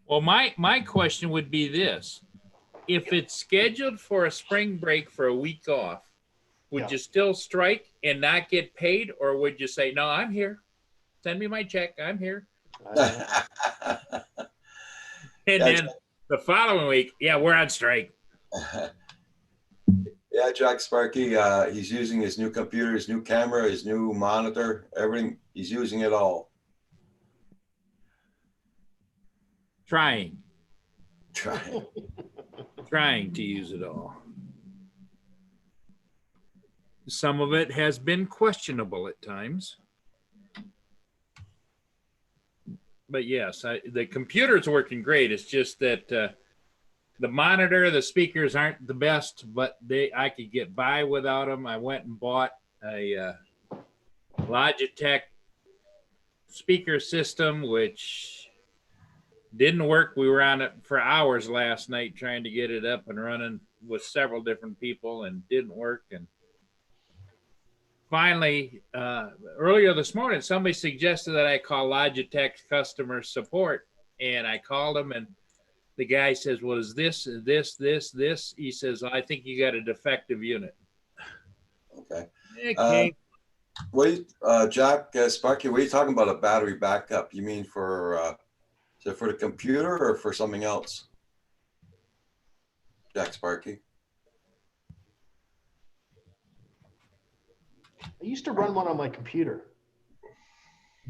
Well, my question would be this. If it's scheduled for a spring break for a week off, would you still strike and not get paid? Or would you say, no, I'm here. Send me my check. I'm here. And then the following week, yeah, we're on strike. Yeah, Jack Sparky, he's using his new computer, his new camera, his new monitor, everything. He's using it all. Trying Trying. to use it all. Some of it has been questionable at times. But yes, the computer's working great. It's just that the monitor, the speakers aren't the best, but I could get by without them. I went and bought a Logitech speaker system, which didn't work. We were on it for hours last night trying to get it up and running with several different people, and didn't work. And finally, earlier this morning, somebody suggested that I call Logitech customer support, and I called them, and the guy says, well, is this? He says, I think you got a defective unit. Okay. Okay. Jack Sparky, what are you talking about? A battery backup? You mean for is it for the computer or for something else? Jack Sparky. I used to run one on my computer.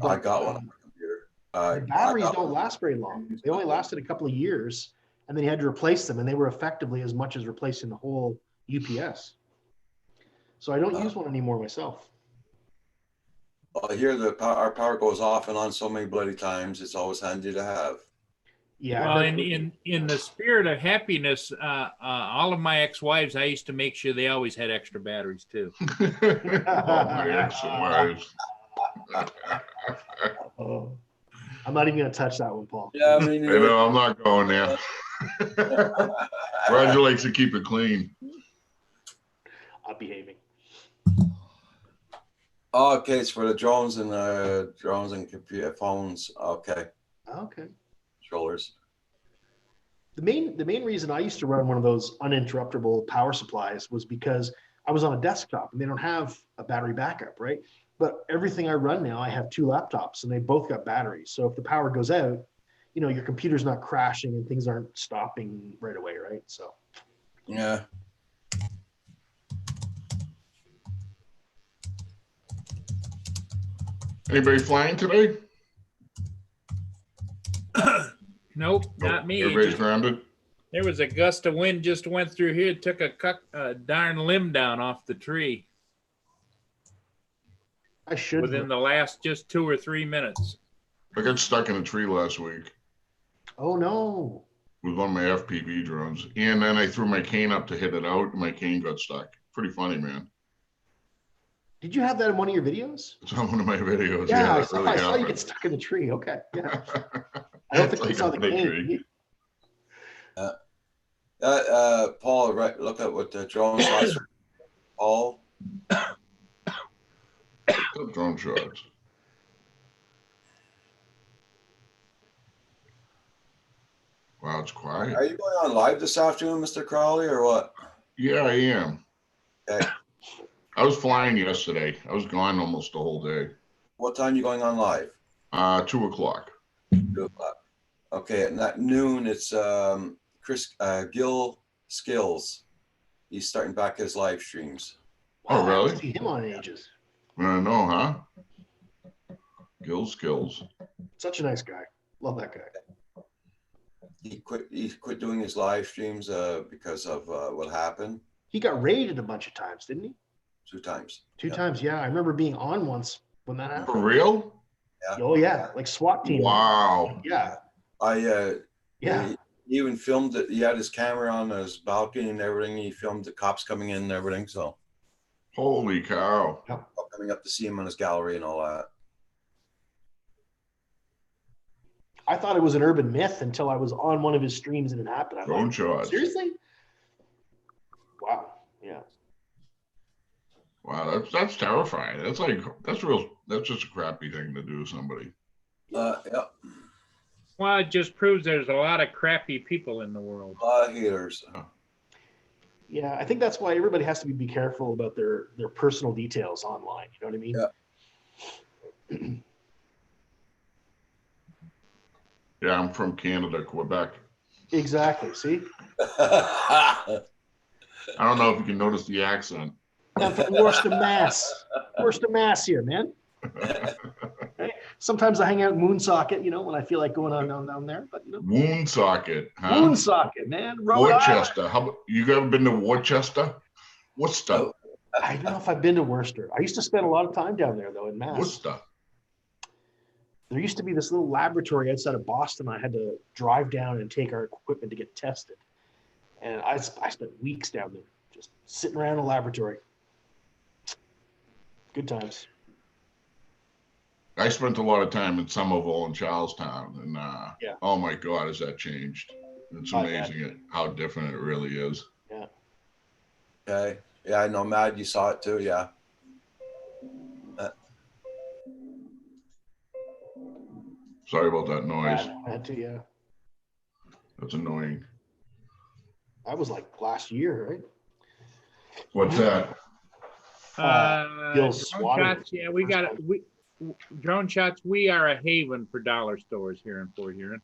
I got one on my computer. The batteries don't last very long. They only lasted a couple of years, and then you had to replace them, and they were effectively as much as replacing the whole UPS. So I don't use one anymore myself. I hear our power goes off and on so many bloody times. It's always handy to have. Yeah. Well, in the spirit of happiness, all of my ex-wives, I used to make sure they always had extra batteries too. My ex-wives. I'm not even going to touch that one, Paul. Yeah, I mean, I know, I'm not going there. Roger likes to keep it clean. I'm behaving. Oh, okay, it's for the drones and computer phones. Okay. Okay. Controllers. The main reason I used to run one of those uninterruptible power supplies was because I was on a desktop and they don't have a battery backup, right? But everything I run now, I have 2 laptops and they both got batteries. So if the power goes out, you know, your computer's not crashing and things aren't stopping right away, right? So. Yeah. Anybody flying today? Nope, not me. Everybody's grounded? There was a gust of wind just went through here, took a darn limb down off the tree. I should. Within the last just 2 or 3 minutes. I got stuck in a tree last week Oh no. with one of my FPV drones. And then I threw my cane up to hit it out and my cane got stuck. Pretty funny, man. Did you have that in one of your videos? It's on one of my videos. Yeah, I it saw, really I saw you happened. get stuck in the tree. Okay. Yeah. I don't think It's you saw like the a big cane. tree. Paul, right? Look at what the drone shots. Paul. Good drone shots. Wow, it's quiet. Are you going on live this afternoon, Mr. Crowley, or what? Yeah, I am. Okay. I was flying yesterday. I was gone almost the whole day. What time are you going on live? 2 o'clock. 2 o'clock. Okay, and at noon, it's Gil Skills. He's starting back his live streams. Oh, Wow, I really? haven't seen him on ages. I know, huh? Gil Skills. Such a nice guy. Love that guy. He quit doing his live streams because of what happened. He got raided a bunch of times, didn't he? 2 times. 2 Yeah. times, yeah. I remember being on once when that For happened. real? Yeah. Oh yeah, like SWAT team. Wow. Yeah, Yeah. yeah. He even filmed it. He had his camera on his balcony and everything. He filmed the cops coming in and everything. So Holy cow. coming up to see him on his gallery and all that. I thought it was an urban myth until I was on one of his streams and it happened. I'm Drone like, shots. seriously? Wow. Yeah. Wow, that's terrifying. That's just a crappy thing to do to somebody. Yeah. Well, it just proves there's a lot of crappy people in the world. A lot of haters. Yeah, I think that's why everybody has to be careful about their personal details online. You know what I mean? Yeah. Yeah, I'm from Canada, Quebec. Exactly. See, I don't know if you can notice the accent. I'm from Worcester, Mass. Worcester, Mass here, man. Hey, sometimes I hang out in Woonsocket, when I feel like going on down there. But Woonsocket, huh? Woonsocket, man. Rhode Island. Worcester. You ever been to Worcester? Worcester. I don't know if I've been to Worcester. I used to spend a lot of time down there, though, in Mass. Worcester. There used to be this little laboratory outside of Boston. I had to drive down and take our equipment to get tested. And I spent weeks down there, just sitting around in the laboratory. Good times. I spent a lot of time in Somerville and Charlestown, and Yeah. Oh my God, has that changed? It's Not bad. amazing how different it really is. Yeah. Okay. Yeah, I know, Mad, you saw it too. Yeah. Sorry about that noise. I had to, yeah. That's annoying. That was like last year, right? What's that? Bill's Drone swatting. shots, yeah, we got it. Drone shots. We are a haven for dollar stores here in Fort Huron.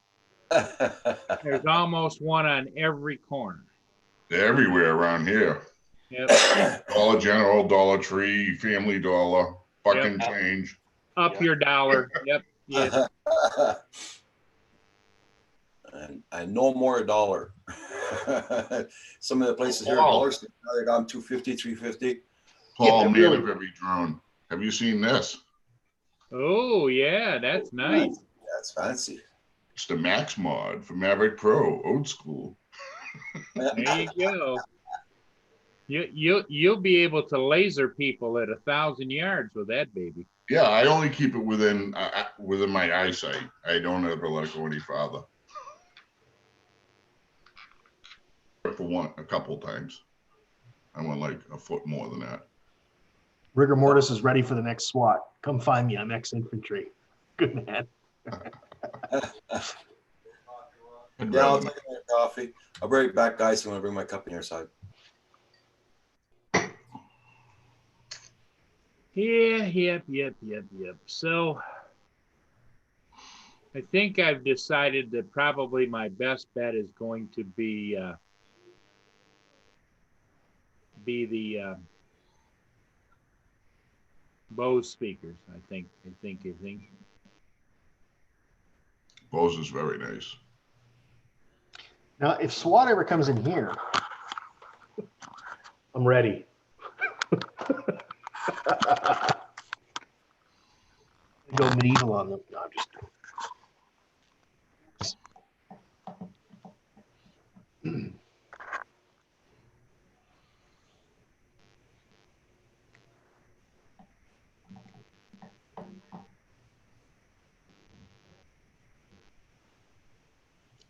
There's almost one on every corner. They're everywhere around here. Yep. Dollar General, Dollar Tree, Family Dollar, fucking Yep. change. Up your dollar. Yep. Yes. and no more $1. Some of the places here, Paul. dollars, now they got them $2.50, $3.50. Paul, Yeah, man really. of every drone. Have you seen this? Oh yeah, that's nice. That's fancy. It's the Max mod for Maverick Pro, old school. There you go. You'll be able to laser people at 1,000 yards with that baby. Yeah, I only keep it within my eyesight. I don't ever let it go any farther. For a couple times. I went like a foot more than that. Rigor mortis is ready for the next SWAT. Come find me. I'm ex-infantry. Good man. I'd Yeah, I'll rather- take my coffee. I'll be right back, guys. You want to bring my cup in your side? Yeah, yep. So I think I've decided that probably my best bet is going to be the Bose speakers. I think. Bose is very nice. Now, if SWAT ever comes in here, I'm ready. Go medieval on them. No, I'm just.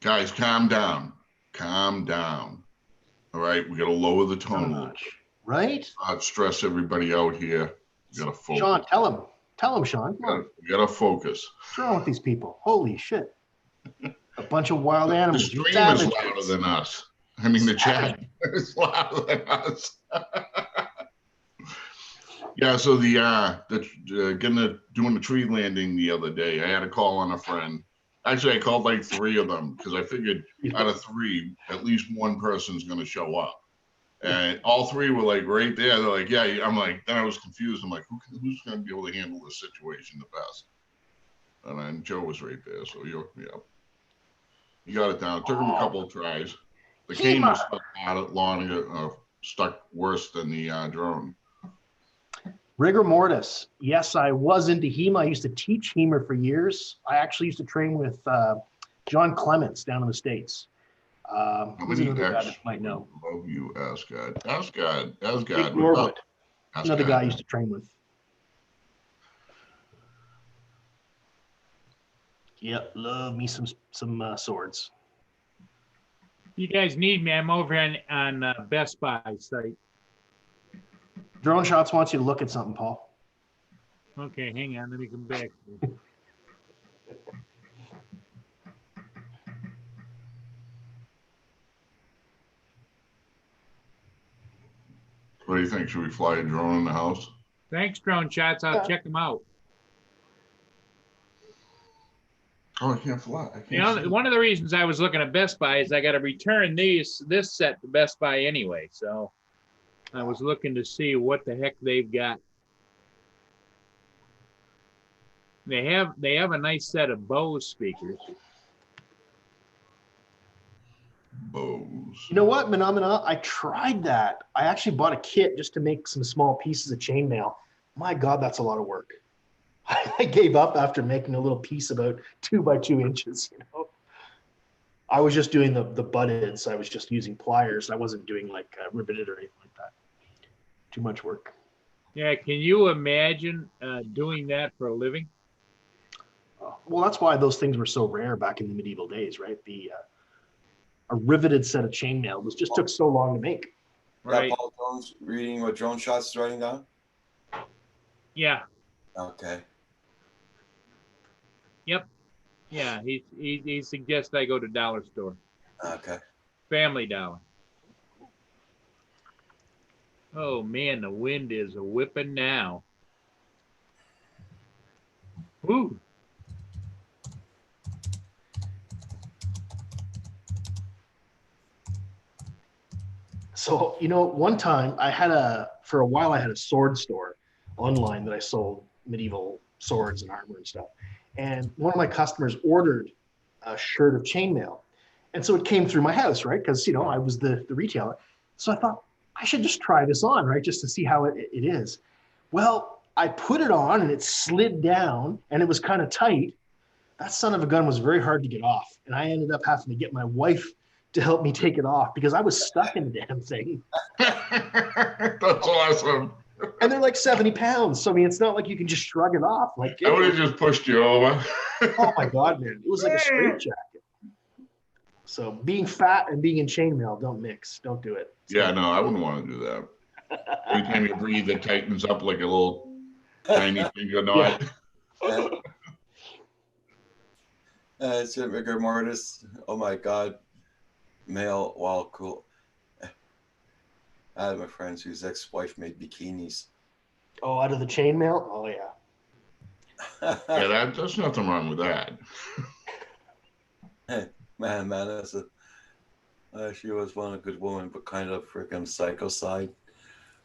Guys, calm down. Calm down. All right, we got to lower the tone. Much, right? Not stress everybody out here. We got to focus. Sean, tell him. Tell him, Sean. Come on. We got to focus. What's wrong with these people? Holy shit. A bunch of wild The animals. stream is Savages. louder than us. I mean, the chat is louder than us. Yeah, so doing the tree landing the other day, I had a call on a friend. Actually, I called like 3 of them because I figured out of 3, at least one person's going to show up. And all 3 were like right there. They're like, yeah. I'm like, then I was confused. I'm like, who's going to be able to handle this situation the best? And then Joe was right there, so he hooked me up. He got it down. It took him a couple of tries. The cane was stuck out longer, stuck worse than the drone. Rigor mortis. Yes, I was into HEMA. I used to teach HEMA for years. I actually used to train with John Clements down in the States. Who's another guy that you might know? Love you, Asgard. Asgard. Dick Norwood. Another guy I used to train with. Yep, love me some swords. You guys need me. I'm over on Best Buy site. Drone Shots wants you to look at something, Paul. Okay, hang on. Let me come back. What do you think? Should we fly a drone in the house? Thanks, Drone Shots. I'll check them out. Oh, I can't fly. I can't You know, see. one of the reasons I was looking at Best Buy is I got to return this set to Best Buy anyway. So I was looking to see what the heck they've got. They have a nice set of Bose speakers. Bose. You know what, Phenomena? I tried that. I actually bought a kit just to make some small pieces of chainmail. My God, that's a lot of work. I gave up after making a little piece about 2 by 2 inches. You know, I was just doing the butted, so I was just using pliers. I wasn't doing like riveted or anything like that. Too much work. Yeah, can you imagine doing that for a living? Well, that's why those things were so rare back in the medieval days, right? A riveted set of chainmail just took so long to make. Right. Got Paul Jones reading what Drone Shots is writing down? Yeah. Okay. Yep. Yeah. He suggests I go to Dollar Store. Okay. Family Dollar. Oh man, the wind is a whipping now. Woo. So, you know, one time for a while I had a sword store online that I sold medieval swords and armor and stuff. And one of my customers ordered a shirt of chainmail. And so it came through my house, right? Because, you know, I was the retailer. So I thought, I should just try this on, right? Just to see how it is. Well, I put it on and it slid down and it was kind of tight. That son of a gun was very hard to get off. And I ended up having to get my wife to help me take it off because I was stuck in the damn thing. That's awesome. And they're like 70 pounds. So, I mean, it's not like you can just shrug it off. Like, I would have just pushed you over. oh my God, man. It was like a straitjacket. So being fat and being in chainmail don't mix. Don't do it. Yeah, no, I wouldn't want to do that. Every time you breathe, it tightens up like a little tiny finger knot. Yeah. It's a rigor mortis. Oh my God. Male, wow, cool. I had my friends whose ex-wife made bikinis. Oh, out of the chainmail? Oh, yeah. Yeah, there's nothing wrong with that. Man, that's she was one a good woman, but kind of freaking psycho side.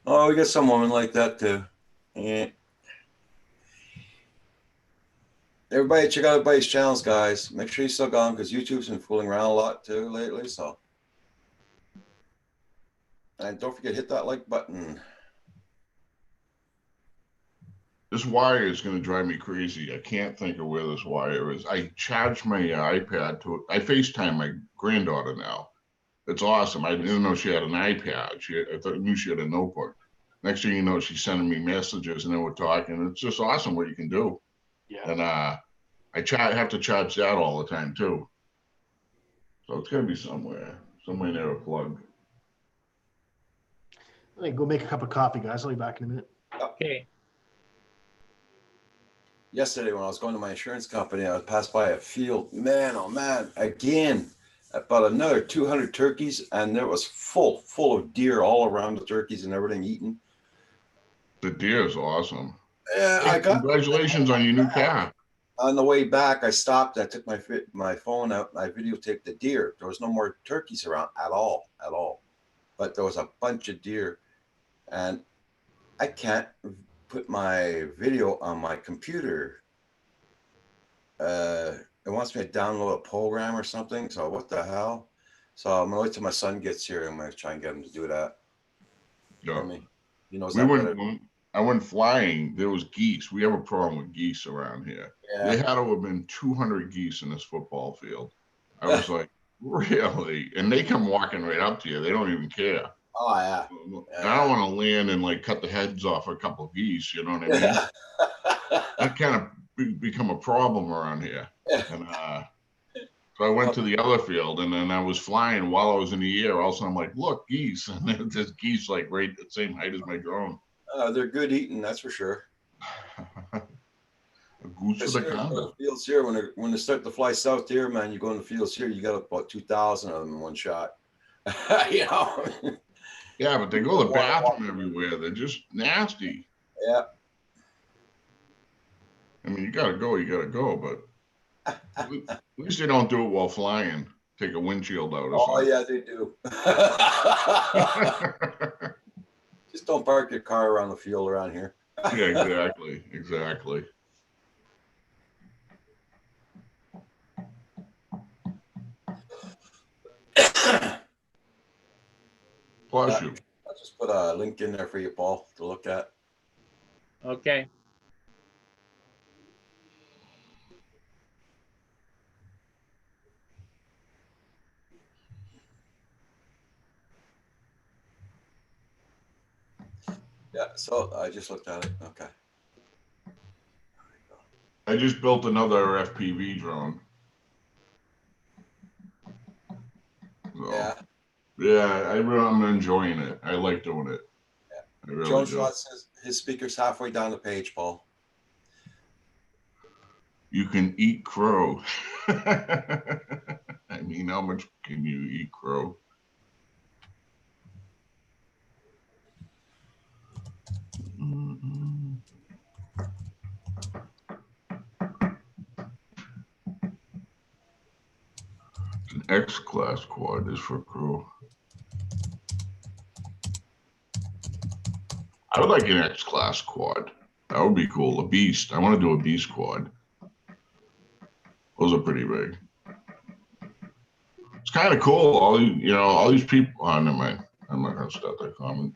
Oh, we got some women like that too. Yeah. Everybody, check out everybody's channels, guys. Make sure you still got them because YouTube's been fooling around a lot too lately. So, and don't forget hit that like button. This wire is going to drive me crazy. I can't think of where this wire is. I charged my iPad to it. I FaceTime my granddaughter now. It's awesome. I didn't know she had an iPad. I knew she had a notebook. Next thing you know, she's sending me messages and then we're talking. It's just awesome what you can do. Yeah. And I have to charge that all the time too. So it's got to be somewhere near a plug. Hey, go make a cup of coffee, guys. I'll be back in a minute. Okay. Yesterday when I was going to my insurance company, I passed by a field. Man, oh man, again, about another 200 turkeys, and there was full of deer all around the turkeys and everything eaten. The deer is awesome. Yeah, Hey, congratulations on your new car. On the way back, I stopped. I took my phone out and I videotaped the deer. There was no more turkeys around at all. But there was a bunch of deer, and I can't put my video on my computer. It wants me to download a program or something. So what the hell? So I'm gonna wait till my son gets here. I'm gonna try and get him to do that. Yeah. I mean, he knows that better. I went flying. There was geese. We have a problem with geese around here. Yeah. There had to have been 200 geese in this football field. I was like, really? And they come walking right up to you. They don't even care. Oh yeah. And I don't want to land and like cut the heads off a couple of geese. You know what I mean? Yeah. That kind of become a problem around here. And so I went to the other field, and then I was flying while I was in the air. All of a sudden, I'm like, look, geese. And there's geese like right at the same height as my drone. They're good eating, that's for sure. A goose for the condo. Fields here, when they start to fly south here, man, you go in the fields here, you got about 2,000 of them in one shot. You know. Yeah, but they go to the bathroom everywhere. They're just nasty. Yeah. I mean, you gotta go, but At least they don't do it while flying. Take a windshield out or Oh, something. yeah, they do. Just don't park your car around the field around here. Yeah, exactly. Exactly. Bless you. I'll just put a link in there for you, Paul, to look at. Okay. Yeah, so I just looked at it. Okay. I just built another FPV drone. So, Yeah. yeah, I'm enjoying it. I like doing it. Yeah. I really Joe do. Scott says his speaker's halfway down the page, Paul. You can eat crow. I mean, how much can you eat crow? Mm-mm. An X-class quad is for crow. I would like an X-class quad. That would be cool. A beast. I want to do a beast quad. Those are pretty big. It's kind of cool. All these people. Oh, never mind. I'm not gonna start that comment.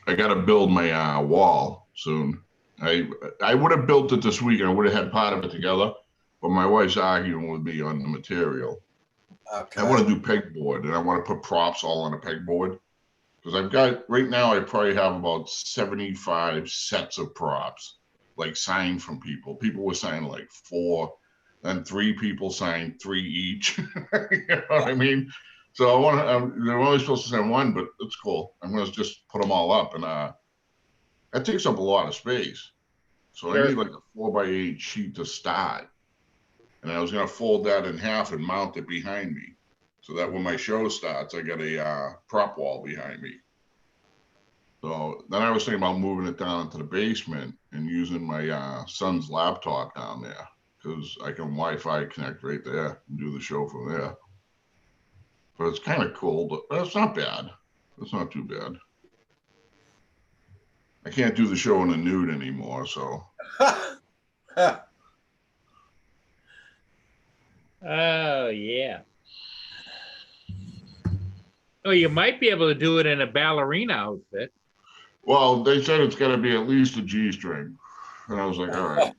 I got to build my wall soon. I would have built it this week and I would have had part of it together, but my wife's arguing with me on the material. Okay. I want to do pegboard and I want to put props all on a pegboard because I've got right now. I probably have about 75 sets of props, like signed from people. People were signing like 4, then 3 people signed 3 each. You know what I mean? So I want to. They're only supposed to send 1, but it's cool. I'm going to just put them all up, and that takes up a lot of space. So I need like a 4x8 sheet to start, and I was going to fold that in half and mount it behind me, so that when my show starts, I got a prop wall behind me. So then I was thinking about moving it down into the basement and using my son's laptop down there because I can Wi-Fi connect right there and do the show from there. But it's kind of cool, but it's not bad. It's not too bad. I can't do the show in the nude anymore, so. Oh, yeah. Oh, you might be able to do it in a ballerina outfit. Well, they said it's got to be at least a G-string. And I was like, all right.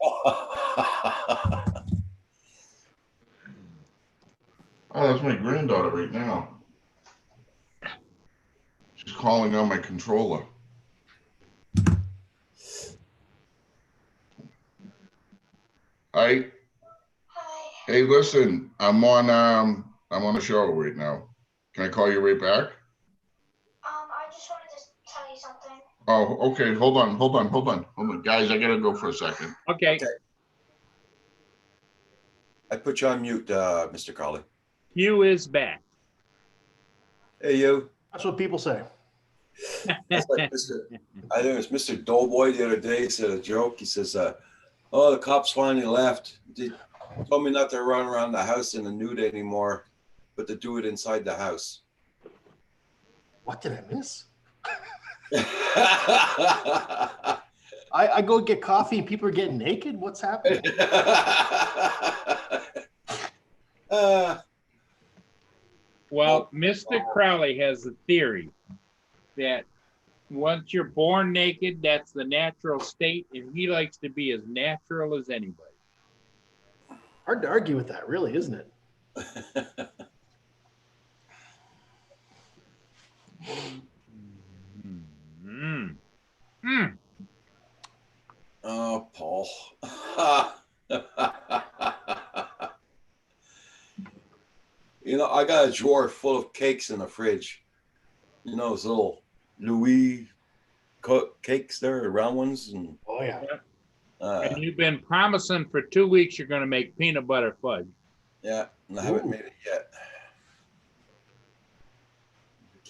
Oh, that's my granddaughter right now. She's calling on my controller. Hi. Hey, listen, I'm on a show right now. Can I call you right back? I just wanted to tell you something. Oh, okay. Hold on. Guys, I gotta go for a second. Okay. I put you on mute, Mr. Colley. Hugh is back. Hey, you. That's what people say. That's like I think it was Mr. Doughboy the other day said a joke. He says, "Oh, the cops finally left. They told me not to run around the house in the nude anymore, but to do it inside the house." What did I miss? I go get coffee and people are getting naked. What's happening? Well, Mr. Crowley has a theory that once you're born naked, that's the natural state, and he likes to be as natural as anybody. Hard to argue with that, really, isn't it? Oh, Paul. You know, I got a drawer full of cakes in the fridge. You know, those little Louis cakes there, round ones. And oh, yeah. And you've been promising for 2 weeks you're going to make peanut butter fudge. Yeah, and I haven't made it yet.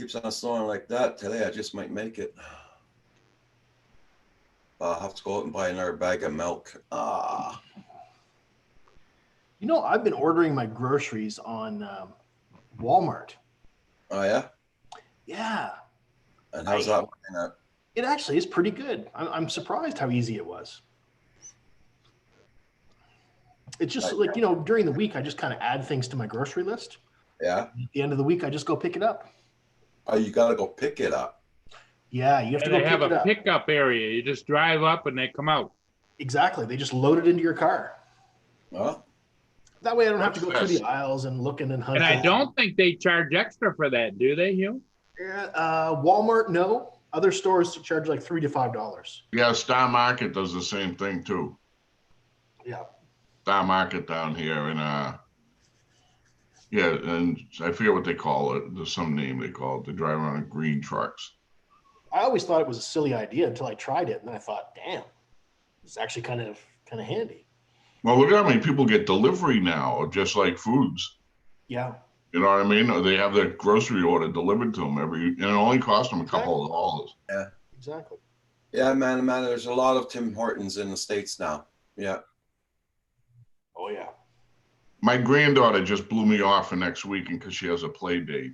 keeps on snowing like that today, I just might make it. I'll have to go out and buy another bag of milk. You know, I've been ordering my groceries on Walmart. Oh yeah. Yeah. And how's that working out? It actually is pretty good. I'm surprised how easy it was. It's just like, you know, during the week, I just kind of add things to my grocery list. Yeah. At the end of the week, I just go pick it up. Oh, you got to go pick it up. Yeah, you have to And go they have pick it a up. pickup area. You just drive up and they come out. Exactly. They just load it into your car. Well, That way I don't have to go through the aisles and looking and hunting. And I don't think they charge extra for that, do they, Hugh? Walmart, no. Other stores charge like $3 to $5. Yeah, Star Market does the same thing too. Yeah. Star Market down here in yeah, and I forget what they call it. There's some name they call it. They drive around in green trucks. I always thought it was a silly idea until I tried it, and then I thought, damn, it's actually kind of handy. Well, look at how many people get delivery now, just like foods. Yeah. You know what I mean? Or they have their grocery order delivered to them and it only costs them a couple of dollars. yeah. Exactly. Yeah, man, there's a lot of Tim Hortons in the States now. Yeah. Oh, yeah. My granddaughter just blew me off for next weekend because she has a play date.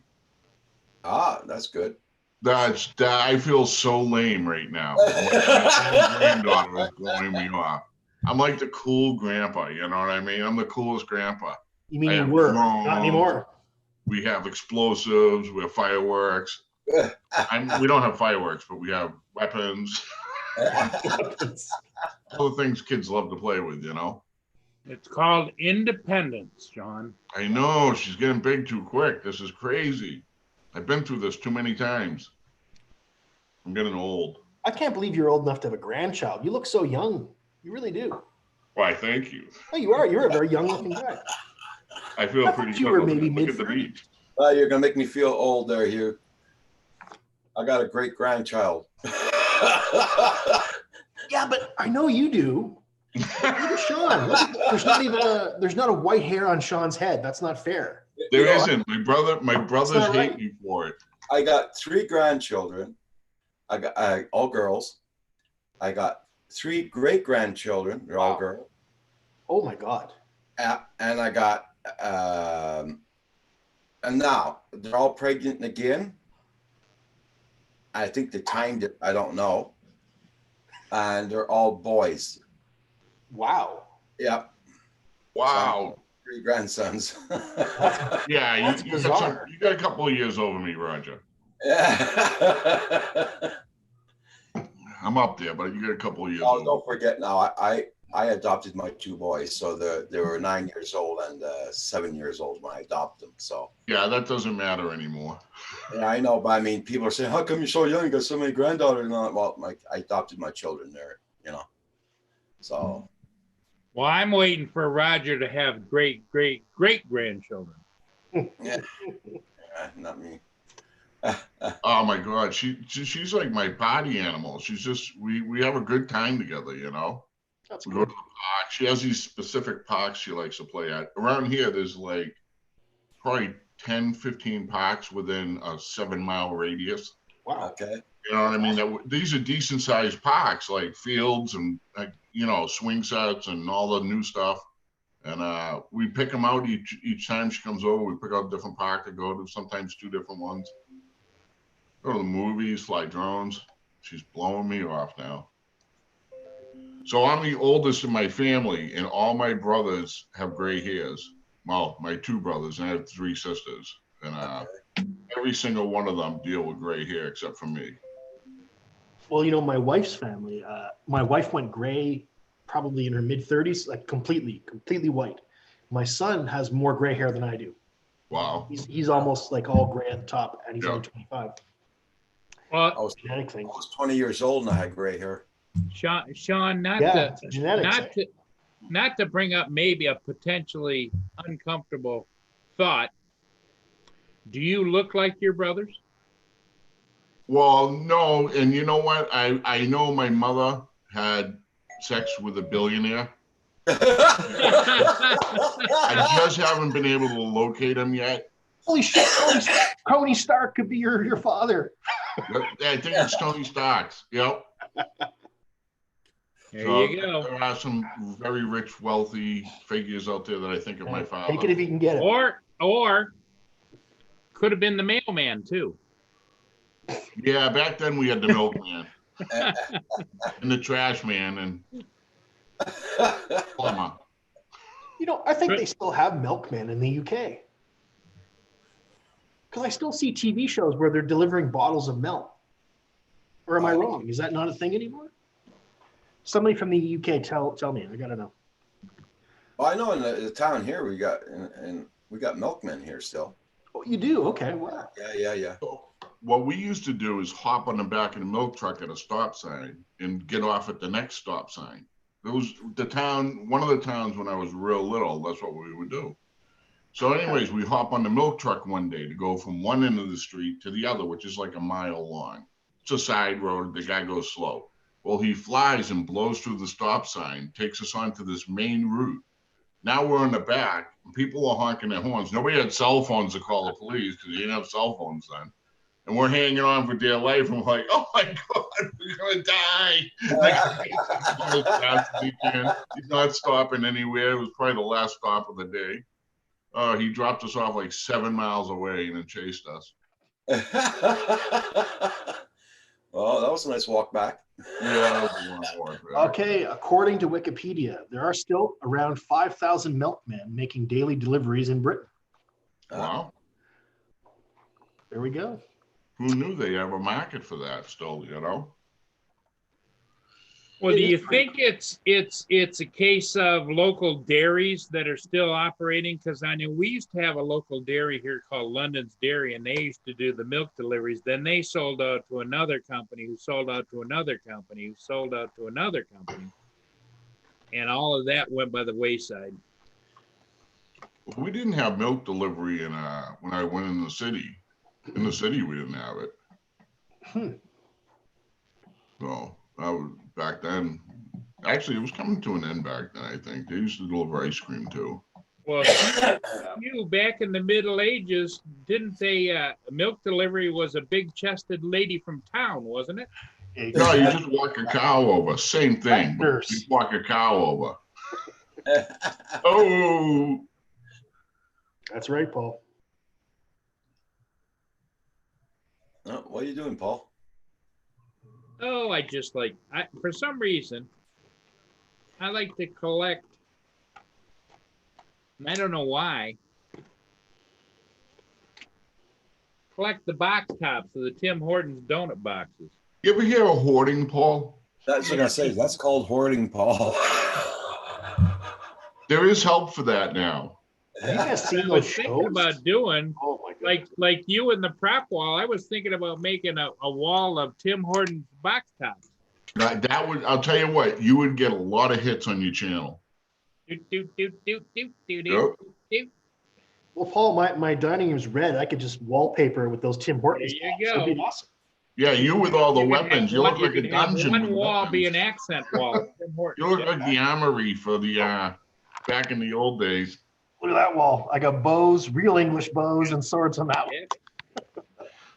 Ah, that's good. I feel so lame right now. My granddaughter is blowing me off. I'm like the cool grandpa, you know what I mean? I'm the coolest grandpa. You mean I you have were? drones. Not anymore. We have explosives, we have fireworks. We don't have fireworks, but we have weapons. All the things kids love to play with, you know? It's called independence, John. I know, she's getting big too quick. This is crazy. I've been through this too many times. I'm getting old. I can't believe you're old enough to have a grandchild. You look so young. You really do. Why, thank you. Oh, you are. You're a very young looking guy. I feel I pretty thought you good. were Look maybe at the mid-30s. beach. Oh, you're going to make me feel old there, Hugh. I got a great grandchild. Yeah, but I know you do. Look at Sean. Look, there's not a white hair on Sean's head. That's not fair. There isn't. My brothers not hate right. me for it. I got 3 grandchildren. I got all girls. I got 3 great grandchildren. They're all girls. Oh my God. And I got, and now they're all pregnant again. I think they timed it. I don't know. And they're all boys. Wow. Yep. Wow. 3 grandsons. Yeah, That's you bizarre. got a couple of years over me, Roger. Yeah. I'm up there, but you got a couple of years Oh, over. don't forget now. I adopted my 2 boys, so they were 9 years old and 7 years old when I adopted them. So Yeah, that doesn't matter anymore. yeah, I know, but I mean, people are saying, "How come you're so young? You got so many granddaughters?" And all that. Well, I adopted my children there, you know. So Well, I'm waiting for Roger to have great grandchildren. yeah, not me. Oh my God, she's like my party animal. She's just we have a good time together, you know. That's We go good. to the park. She has these specific parks she likes to play at. Around here, there's like probably 10, 15 parks within a 7-mile radius. Wow. Okay. You know what I mean? These are decent sized parks, like fields and swing sets and all the new stuff. And we pick them out each time she comes over. We pick out a different park to go to. Sometimes 2 different ones. Go to the movies, fly drones. She's blowing me off now. So I'm the oldest in my family, and all my brothers have gray hairs. Well, my 2 brothers, and I have 3 sisters. And every single one of them deal with gray hair except for me. Well, you know, my wife's family, my wife went gray probably in her mid-30s, like completely white. My son has more gray hair than I do. Wow. He's almost like all gray at the top, and he's Yeah. only 25. Well, I was Genetic thing. 20 years old and I had gray hair. Sean, not Yeah, to it's a genetic thing. not to bring up maybe a potentially uncomfortable thought. Do you look like your brothers? Well, no, and you know what? I know my mother had sex with a billionaire. I just haven't been able to locate him yet. Holy shit, Tony Stark could be your father. Yeah, I think it's Tony Stark's. Yep. There you go. There are some very rich, wealthy figures out there that I think of my father. Take it if you can get it. Or could have been the mailman too. Yeah, back then we had the milkman and the trash man and plumber. You know, I think they still have milkmen in the UK. Because I still see TV shows where they're delivering bottles of milk. Or am I wrong? Is that not a thing anymore? Somebody from the UK, tell me. I gotta know. Well, I know in the town here we got we got milkmen here still. Oh, you do? Okay. Wow. Yeah. So what we used to do is hop on the back of the milk truck at a stop sign and get off at the next stop sign. It was one of the towns when I was real little, that's what we would do. So anyways, we hop on the milk truck one day to go from one end of the street to the other, which is like a mile long. It's a side road, the guy goes slow. Well, he flies and blows through the stop sign, takes us onto this main route. Now we're in the back, and people are honking their horns. Nobody had cell phones to call the police because you didn't have cell phones then. And we're hanging on for dear life. And we're like, oh my God, we're going to die. Like, as fast as he can. He's not stopping anywhere. It was probably the last stop of the day. He dropped us off like 7 miles away and then chased us. Well, that was a nice walk back. Yeah. Okay, according to Wikipedia, there are still around 5,000 milkmen making daily deliveries in Britain. Wow. There we go. Who knew they have a market for that still, you know? Well, do you think it's a case of local dairies that are still operating? Because I know we used to have a local dairy here called London's Dairy, and they used to do the milk deliveries. Then they sold out to another company, who sold out to another company, who sold out to another company, and all of that went by the wayside. We didn't have milk delivery when I went in the city. In the city, we didn't have it. So back then, actually, it was coming to an end back then, I think. They used to deliver ice cream too. Well, you back in the Middle Ages, didn't they, milk delivery was a big-chested lady from town, wasn't it? No, you just walk a cow over. Same thing. You walk a cow over. Oh. That's right, Paul. Oh, what are you doing, Paul? Oh, I just for some reason, I like to collect, and I don't know why, collect the box tops of the Tim Hortons donut boxes. You ever hear of hoarding, Paul? That's what I say. That's called hoarding, Paul. There is help for that now. Have you guys seen I those was thinking shows? about doing, Oh my God. like you in the prep wall, I was thinking about making a wall of Tim Hortons box tops. That would, I'll tell you what, you would get a lot of hits on your channel. Well, Paul, my dining room's red. I could just wallpaper with those Tim Hortons. There you That'd go. be awesome. Yeah, you with all the You could weapons. have You look one- like a could have dungeon. One with wall weapons. be an accent wall. Tim Hortons. You look like the armory for the back in the old days. Look at that wall. I got bows, real English bows and swords on that one. Yeah.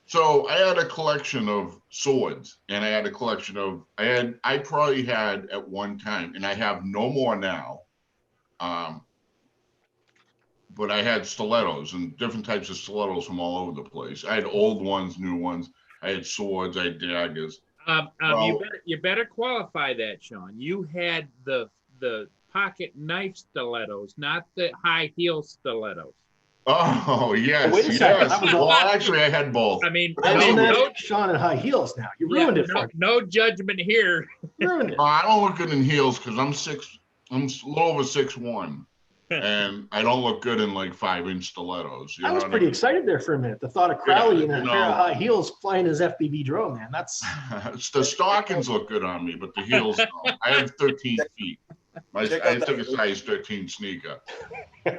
So I had a collection of swords, and I had a collection of I probably had at one time, and I have no more now. But I had stilettos and different types of stilettos from all over the place. I had old ones, new ones. I had swords. I had daggers. You better qualify that, Sean. You had the pocket knife stilettos, not the high heel stilettos. Oh yes, Wait a second, yes. that was Well, all- actually, I had both. I mean, That's Sean in high heels now. You ruined it for me. no judgment here. You ruined it. I don't look good in heels because I'm a little over 6'1", and I don't look good in like 5-inch stilettos. You I know was what pretty mean? excited there for a minute. The thought of Crowley in a you pair of know. high heels flying his FPV drone, man. That's The stockings look good on me, but the heels don't. I have 13 feet. I took a size 13 sneaker.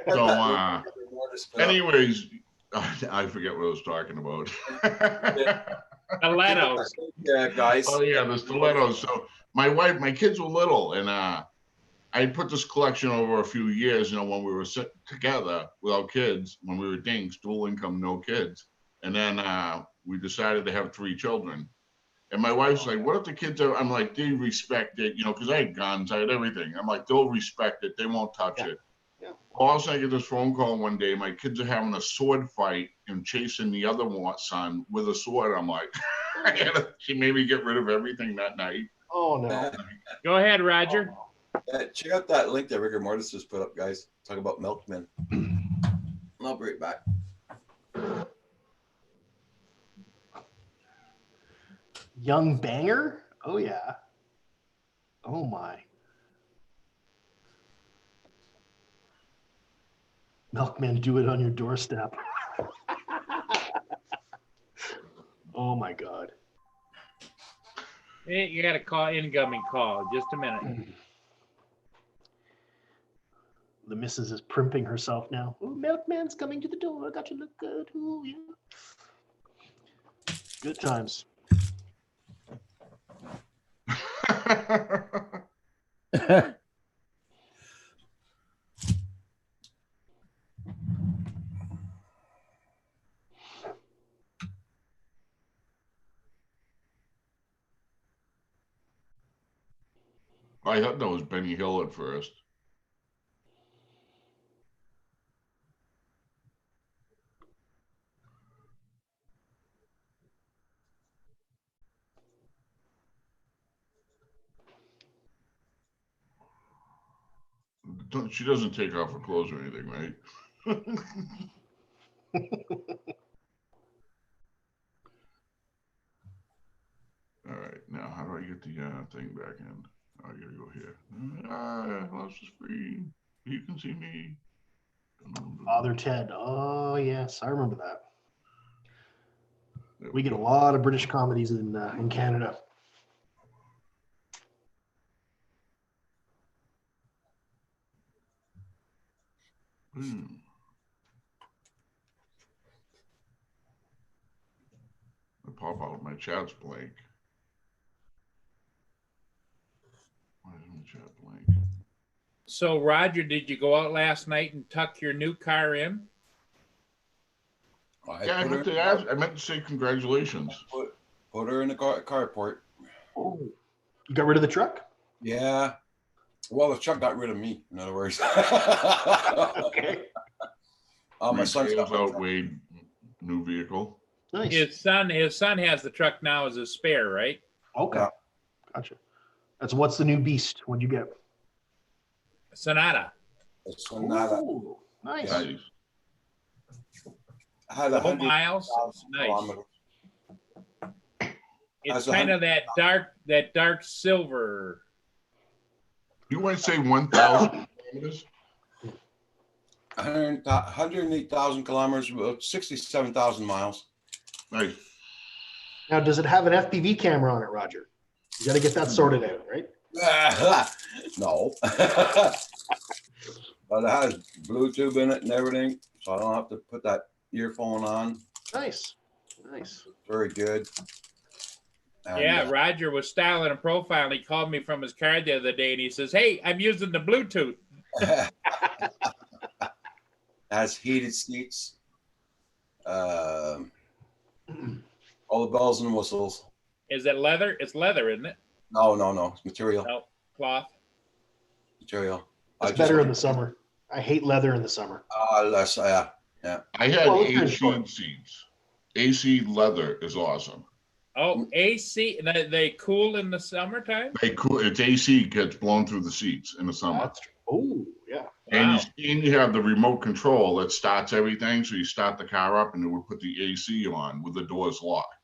So, anyways, I forget what I was talking about. Stilettos. Yeah, guys. Oh yeah, the stilettos. So my kids were little, and I put this collection over a few years, when we were together with our kids, when we were dinks, dual income, no kids. And then we decided to have 3 children. And my wife's like, what if the kids are, I'm like, they respect it, because I had guns, I had everything. I'm like, they'll respect it. They won't touch it. Yeah. All of a sudden, I get this phone call one day. My kids are having a sword fight and chasing the other son with a sword. I'm like, she made me get rid of everything that night. Oh, no. Go ahead, Roger. Check out that link that Rigor Mortis just put up, guys. Talk about milkmen. I'll be right back. Young banger? Oh, yeah. Oh, my. Milkman, do it on your doorstep. Oh, my God. Hey, you got a call, incoming call. Just a minute. The missus is primping herself now. Oh, Milkman's coming to the door. Got you look good. Ooh, yeah. Good times. I thought that was Benny Hill at first. She doesn't take off her clothes or anything, right? All right, now how do I get the thing back in? I gotta go here. House is free. You can see me. Father Ted. Oh, yes. I remember that. We get a lot of British comedies in Canada. I pop out. My chat's blank. Why is my chat blank? So, Roger, did you go out last night and tuck your new car in? Yeah, I meant to say congratulations. Put her in the carport. Oh, you got rid of the truck? Yeah. Well, the truck got rid of me, in other words. Okay. My son's got outweighed new vehicle. Nice. His son has the truck now as a spare, right? Okay. Yeah. Gotcha. That's what's the new beast? What'd you get? Sonata. Ooh, nice. Nice. Had 100 miles. It's nice. kilometers. It's kind of that dark silver. You might say 1,000 kilometers. 108,000 kilometers, about 67,000 miles. Nice. Now, does it have an FPV camera on it, Roger? You got to get that sorted out, right? No. But it has Bluetooth in it and everything, so I don't have to put that earphone on. Nice. Nice. Very good. And, Yeah, Roger was styling a profile and he called me from his car the other day and he says, "Hey, I'm using the Bluetooth." has heated seats. All the bells and whistles. Is it leather? It's leather, isn't it? No. It's material. No, cloth. Material. It's better in the summer. I hate leather in the summer. Less, yeah. I had it's AC seats. AC leather is awesome. Oh, AC. They cool in the summertime? It's AC gets blown through the seats in the summer. That's true. Oh, yeah. And Wow. you have the remote control that starts everything. So you start the car up and it would put the AC on with the doors locked.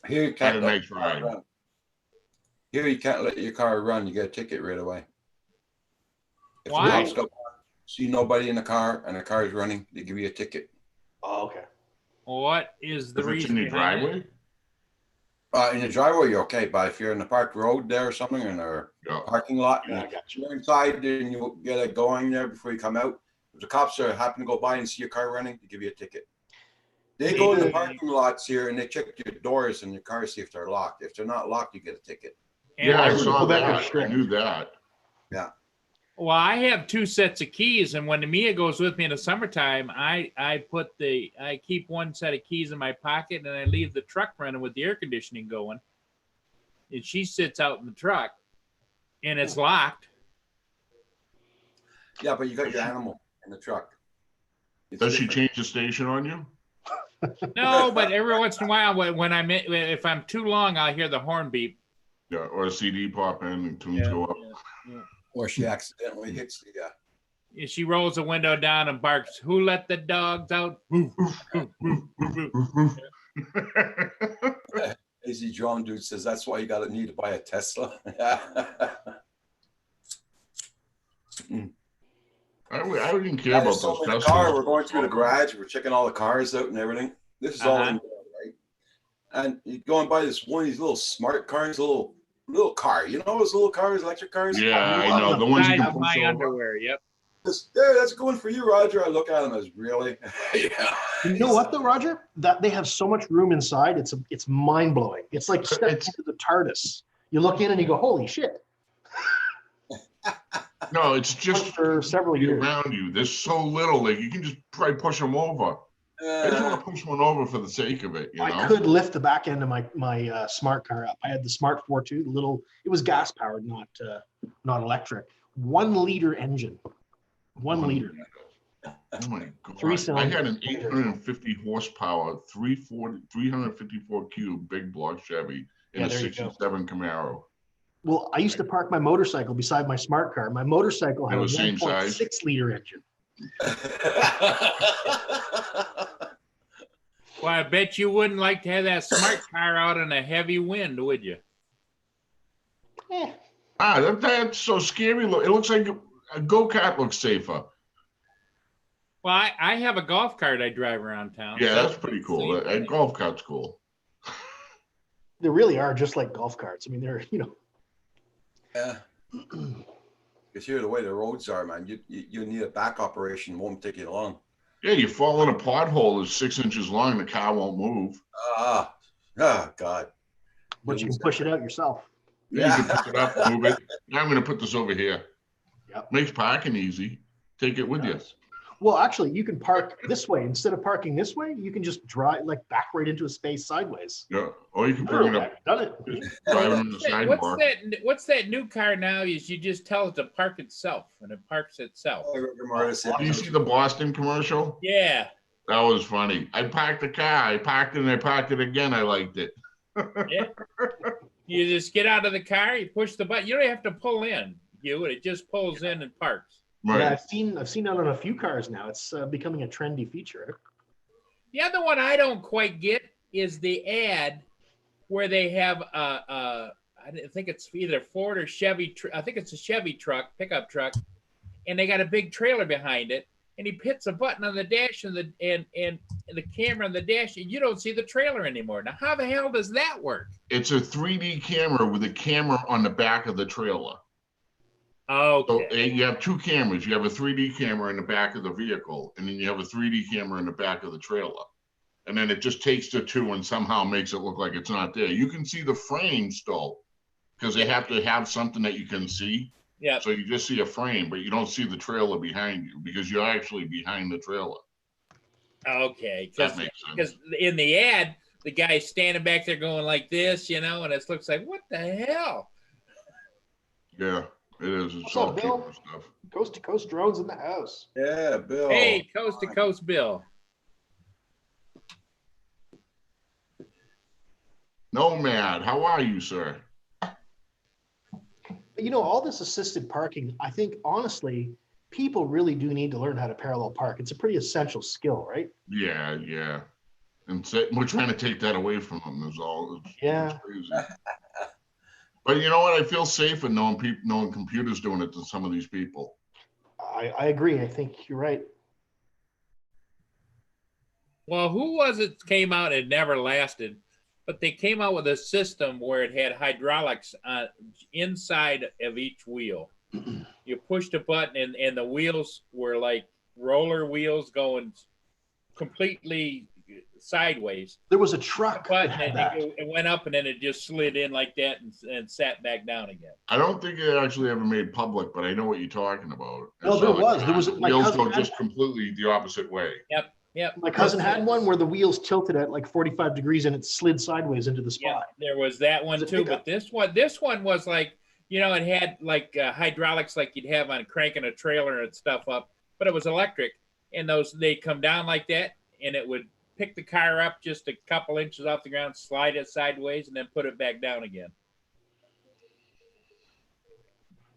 Here you Had can't a let nice ride. Here you can't let your car run. You get a ticket right away. If Why? the cops go, see nobody in the car and the car is running, they give you a ticket. Oh, okay. What is the If it's reason in your behind it? driveway, In the driveway, you're okay. But if you're in the parked road there or something in a yeah. parking lot, Yeah, I and got you. you're inside and you get it going there before you come out. If the cops are happen to go by and see your car running, they give you a ticket. They go in the parking lots here and they check your doors and your car, see if they're locked. If they're not locked, you get a ticket. And Yeah, I I saw would go back that. and I stretch. knew that. Well, I have 2 sets of keys, and when Mia goes with me in the summertime, I keep one set of keys in my pocket, and I leave the truck running with the air conditioning going, and she sits out in the truck, and it's locked. Yeah, but you got your animal in the truck. It's Does she different. change the station on you? No, but every once in a while, if I'm too long, I'll hear the horn beep. Yeah, or a CD pop in and tunes go up. Yeah. Or she accidentally hits the. And she rolls the window down and barks, "Who let the dogs out?" Woof, woof, woof, woof, woof. AZ Drone dude says that's why you need to buy a Tesla. I didn't care Yeah, about there's those some in the car. Teslas. We're going through the garage. We're checking all the cars out and everything. This is all Uh-huh. in there, right? And you go and buy this one of these little smart cars, little car. You know those little cars, electric cars? Yeah, I know. The ones you Size can of push my over. underwear. Yep. There, that's going for you, Roger. I look at him as really. Yeah. You know what though, Roger? That they have so much room inside. It's mind blowing. It's like stepping into the TARDIS. You look in and you go, holy shit. No, it's just For several years. around you. There's so little, like you can just try push them over. I just want to push one over for the sake of it, you know. I could lift the back end of my smart car up. I had the Smart 4.2, the little. It was gas powered, not electric. 1 liter engine. 1 liter. Oh my god! 3 I cylinder. had an 850 horsepower, 354 cube big block Chevy in Yeah, a there you go. '67 Camaro. Well, I used to park my motorcycle beside my smart car. My motorcycle had They a were same 1.6 liter engine. Well, I bet you wouldn't like to have that smart car out in a heavy wind, would you? Eh, That's so scary. It looks like a go-kart looks safer. Well, I have a golf cart I drive around town. Yeah, so that's pretty cool. same A thing. golf cart's cool. they really are just like golf carts. I mean, they're, Yeah. Because here, the way the roads are, man, you need a back operation. Won't take you long. Yeah, you fall in a pothole that's 6 inches long, the car won't move. God. but you can push it out yourself. Yeah, you can pick it up, move it. Now I'm going to put this over here. Yep. Makes parking easy. Take it with you. Well, actually, you can park this way. Instead of parking this way, you can just drive like back right into a space sideways. Yeah, or you can bring it up, I've done it. drive it on the sidewalk. What's that new car now? Is you just tell it to park itself and it parks itself. Do you see the Boston commercial? Yeah. That was funny. I parked the car. I parked it and I parked it again. I liked it. Yeah. You just get out of the car, you push the button. You don't have to pull in, it just pulls in and parks. Right. Yeah, I've seen that on a few cars now. It's becoming a trendy feature. The other one I don't quite get is the ad where they have I think it's either Ford or Chevy. I think it's a Chevy truck, pickup truck, and they got a big trailer behind it. And he hits a button on the dash and the camera on the dash, and you don't see the trailer anymore. Now, how the hell does that work? It's a 3D camera with a camera on the back of the trailer. Okay. So you have 2 cameras. You have a 3D camera in the back of the vehicle, and then you have a 3D camera in the back of the trailer. And then it just takes the 2 and somehow makes it look like it's not there. You can see the frame still, because they have to have something that you can see. Yeah. So you just see a frame, but you don't see the trailer behind you because you're actually behind the trailer. Okay. That makes sense. Because in the ad, the guy's standing back there going like this, and it looks like, what the hell? Yeah, it is. It's What's all up, Bill? camera stuff. Coast to coast drones in the house. Yeah, Bill. Hey, coast to coast Bill. Nomad, how are you, sir? All this assisted parking, I think, honestly, people really do need to learn how to parallel park. It's a pretty essential skill, right? Yeah, yeah. And we're trying to take that away from them is all. Yeah. It's crazy. But you know what? I feel safer knowing computers doing it than some of these people. I agree. I think you're right. Well, who was it came out and never lasted, but they came out with a system where it had hydraulics inside of each wheel. You pushed a button and the wheels were like roller wheels going completely sideways. There was a truck that But had that. it went up and then it just slid in like that and sat back down again. I don't think it actually ever made public, but I know what you're talking about. No, I there saw the was. There was- the my wheels cousin go had just one. completely the opposite way. Yep. My cousin had one where the wheels tilted at like 45 degrees and it slid sideways into the Yeah, spot. there was that one It's a too. pickup. But this one was like, you know, it had like hydraulics like you'd have on cranking a trailer and stuff up, but it was electric. And they come down like that, and it would pick the car up just a couple inches off the ground, slide it sideways, and then put it back down again.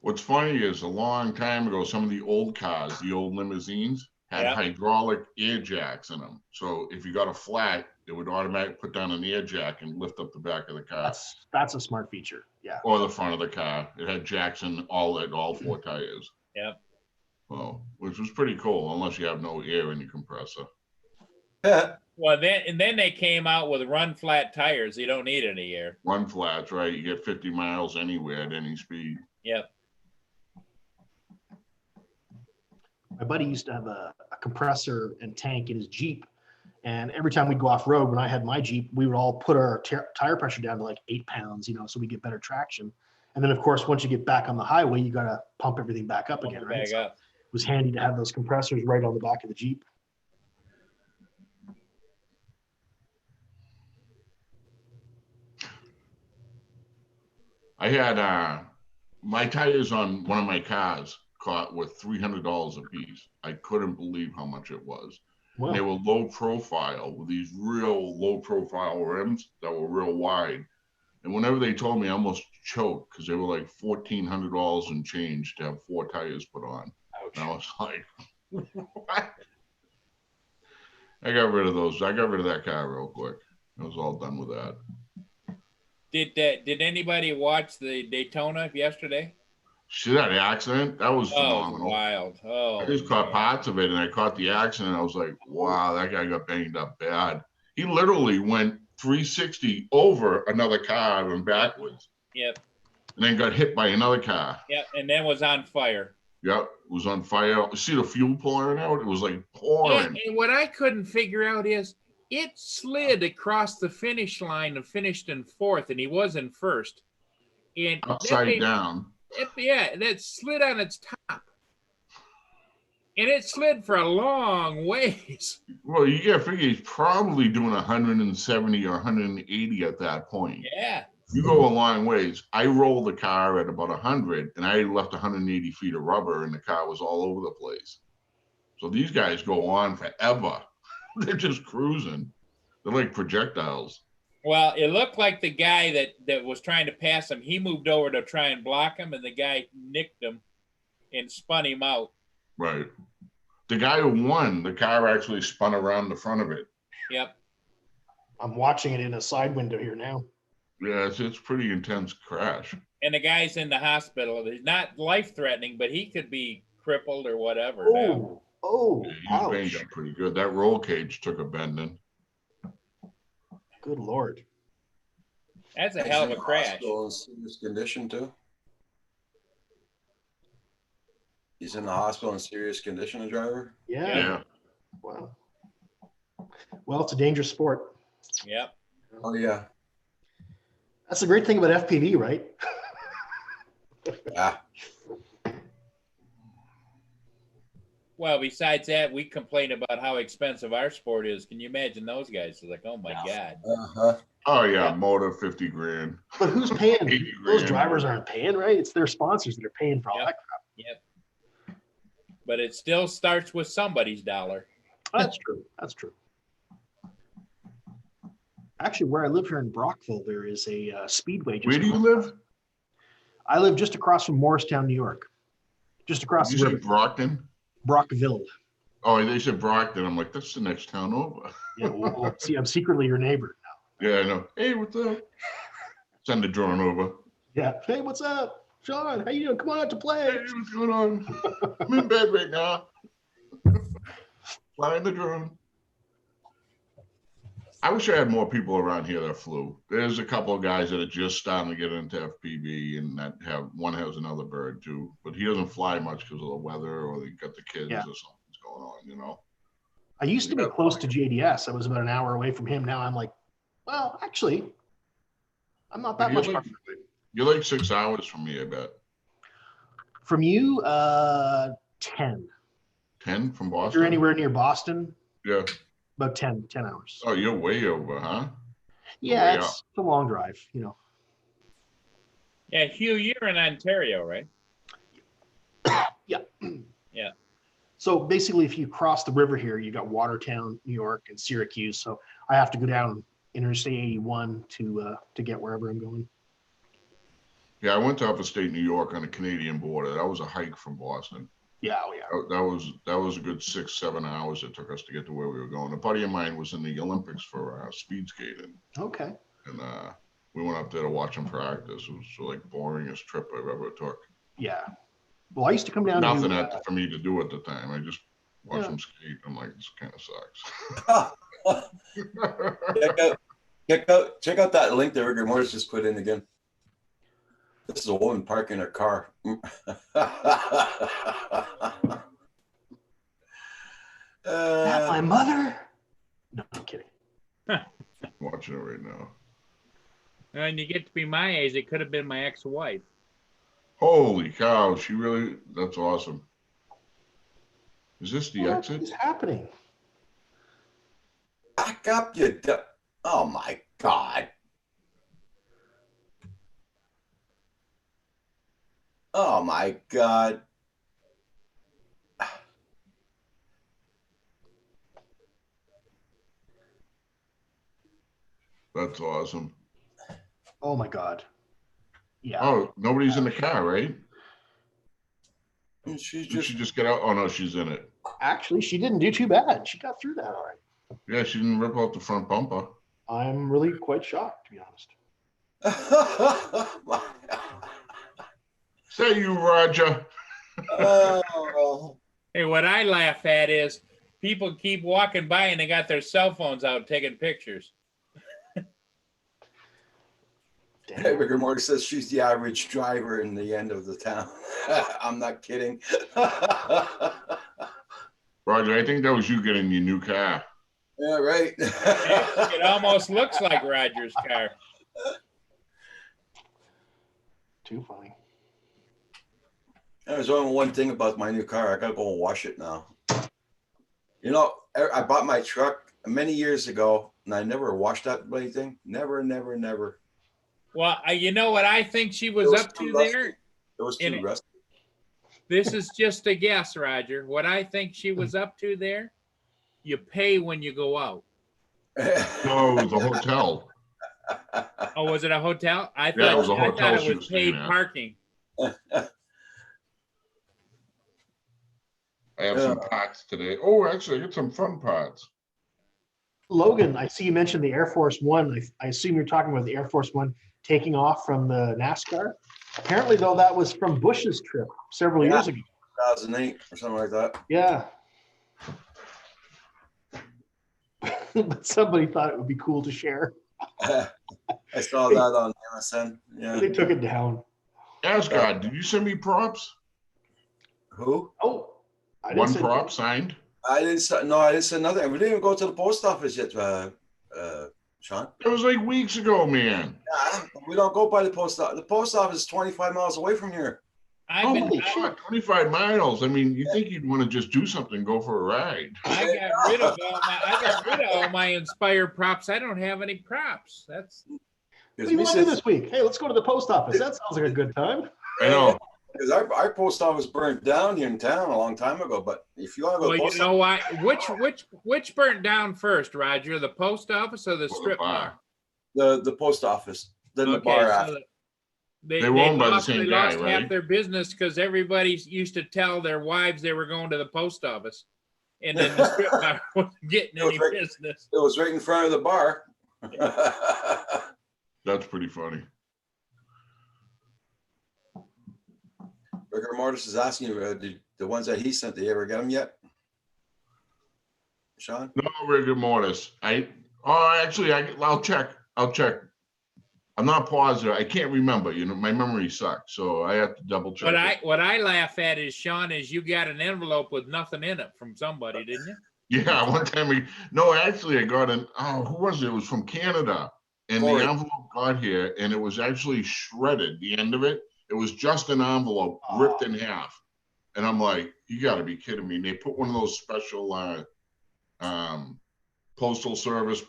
What's funny is a long time ago, some of the old cars, the old limousines, had hydraulic air jacks in them. So if you got a flat, it would automatically put down an air jack and lift up the back of the car. That's a smart feature. Yeah. Or the front of the car. It had jacks in all 4 tires. Yep. Well, which was pretty cool, unless you have no air in your compressor. Well, then they came out with run flat tires. You don't need any air. Run flats, right? You get 50 miles anywhere at any speed. Yep. My buddy used to have a compressor and tank in his Jeep. And every time we'd go off road, when I had my Jeep, we would all put our tire pressure down to like 8 pounds, you know, so we get better traction. And then, of course, once you get back on the highway, you got to pump everything back up again, right? So it was handy to have those compressors right on the back of the Jeep. I had my tires on one of my cars caught with $300 a piece. I couldn't believe how much it was. Wow. They were low profile with these real low profile rims that were real wide. And whenever they told me, I almost choked because they were like $1,400 and change to have 4 tires put on. Ouch. And I was like, what? I got rid of those. I got rid of that car real quick. I was all done with that. Did anybody watch the Daytona yesterday? See that accident? That was phenomenal. Wild. Oh, I just caught parts of it and I caught the accident. I was like, wow, that guy got banged up bad. He literally went 360 over another car and backwards. Yep. And then got hit by another car. Yep. And then was on fire. Yep. It was on fire. See the fuel pouring out? It was like pouring. And what I couldn't figure out is it slid across the finish line and finished in 4th, and he was in 1st. And upside down. That slid on its top. And it slid for a long ways. Well, you got to figure he's probably doing 170 or 180 at that point. Yeah. You go a long ways. I rolled the car at about 100, and I left 180 feet of rubber, and the car was all over the place. So these guys go on forever. They're just cruising. They're like projectiles. Well, it looked like the guy that was trying to pass him, he moved over to try and block him, and the guy nicked him and spun him out. Right. The guy who won, the car actually spun around the front of it. Yep. I'm watching it in a side window here now. Yeah, it's pretty intense crash. And the guy's in the hospital. He's not life-threatening, but he could be crippled or whatever. Oh, yeah, he banged up pretty good. That roll cage took a bending. Good Lord. That's a hell of a crash. Hospital in serious condition too. He's in the hospital in serious condition, the driver? Yeah. Wow. Well, it's a dangerous sport. Yep. Oh, yeah. That's the great thing about FPV, right? Yeah. Well, besides that, we complain about how expensive our sport is. Can you imagine those guys? It's like, oh my God. Uh-huh. Oh yeah, motor 50 grand. But who's paying? 80 Those grand. drivers aren't paying, right? It's their sponsors that are paying for all that crap. Yep. But it still starts with somebody's dollar. That's true. That's true. Actually, where I live here in Brockville, there is a speedway. Where do you live? I live just across from Morristown, New York. Just across Did the you say river. Brockton? Brockville. Oh, they said Brockton. I'm like, that's the next town over. Yeah, well, see, I'm secretly your neighbor now. Yeah, I know. Hey, what's up? Send the drone over. Yeah. Hey, what's up? Sean, how you doing? Come on out to play. Hey, what's going on? I'm in bed right now. Flying the drone. I wish I had more people around here that flew. There's a couple of guys that are just starting to get into FPV, and that one has another bird too, but he doesn't fly much because of the weather, or they got the kids, or something's going on, you know. I used to be close to JDS. I was about an hour away from him. Now I'm like, well, actually, I'm not that much far. You're like 6 hours from me, I bet. From you, 10. 10 from If Boston? you're anywhere near Boston, Yeah. about 10 hours. Oh, you're way over, huh? Yeah, Way it's a long drive, you know. Yeah, Hugh, you're in Ontario, right? Yeah. Yeah. So basically, if you cross the river here, you got Watertown, New York, and Syracuse. So I have to go down Interstate 81 to get wherever I'm going. Yeah, I went to upstate New York on the Canadian border. That was a hike from Boston. Yeah, oh yeah. That was a good 6-7 hours it took us to get to where we were going. A buddy of mine was in the Olympics for speed skating. Okay. And we went up there to watch him practice. It was like boringest trip I've ever took. Yeah. Well, I used to come down. Nothing to, for me to do at the time. I just watched him skate. I'm like, this kind of sucks. check out that link that Rigor Mortis just put in again. This is a woman parking her car. That my mother? No, I'm kidding. Watching it right now. And you get to be my age, it could have been my ex-wife. Holy cow! She really. That's awesome. Is this the What exit? is happening? Back up, you. Oh my God. Oh my God. That's awesome. Oh my God. Yeah. Oh, nobody's in the car, right? She's Did she just get out? Oh no, she's in it. Actually, she didn't do too bad. She got through that all right. Yeah, she didn't rip out the front bumper. I'm really quite shocked, to be honest. Say you, Roger. Oh. Hey, what I laugh at is people keep walking by and they got their cell phones out taking pictures. Hey, Rigor Mortis says she's the average driver in the end of the town. I'm not kidding. Roger, I think that was you getting your new car. Yeah, right. It almost looks like Roger's car. Too funny. There's only one thing about my new car. I gotta go and wash it now. You know, I bought my truck many years ago, and I never washed that bloody thing. Never, never, never. Well, you know what I think she was up to there? It was too rusty. This is just a guess, Roger. What I think she was up to there, you pay when you go out. No, it was a hotel. Oh, was it a hotel? I Yeah, it was a thought hotel it she was was paid staying at. parking. I have some parts today. Oh, actually, I got some fun parts. Logan, I see you mentioned the Air Force One. I assume you're talking about the Air Force One taking off from the NASCAR. Apparently, though, that was from Bush's trip several years ago. 2008 or something like that. Yeah. But somebody thought it would be cool to share. I saw that on MSN. Yeah. They took it down. Asgard, did you send me props? Who? Oh, I didn't One say- prop signed? I didn't say nothing. We didn't even go to the post office yet, Sean. It was like weeks ago, man. Yeah, we don't go by the post office. The post office is 25 miles away from here. Holy shit, 25 miles. I mean, you think you'd want to just do something, go for a ride. I got rid of all my Inspire props. I don't have any props. That's What do you want to do this week? Hey, let's go to the post office. That sounds like a good time. I know. Because our post office burned down here in town a long time ago. But if you want to go, well, to the you post know why? Which burnt down first, Roger? The post office or the strip bar? The post office, then the Okay, bar so after. They were owned by the same they guy, lost right? half their business because everybody used to tell their wives they were going to the post office, and then the strip bar wasn't getting any business. It was right in front of the bar. That's pretty funny. Rigor Mortis is asking you, the ones that he sent, did you ever get them yet? Sean? No, rigor mortis. I'll check. I'm not positive. I can't remember. You know, my memory sucks, so I have to double check. What I laugh at is, Sean, is you got an envelope with nothing in it from somebody, didn't you? Yeah, one time actually I got who was it? It was from Canada. And Corey. the envelope got here and it was actually shredded, the end of it. It was just an envelope ripped in half. And I'm like, you gotta be kidding me. And they put one of those special postal service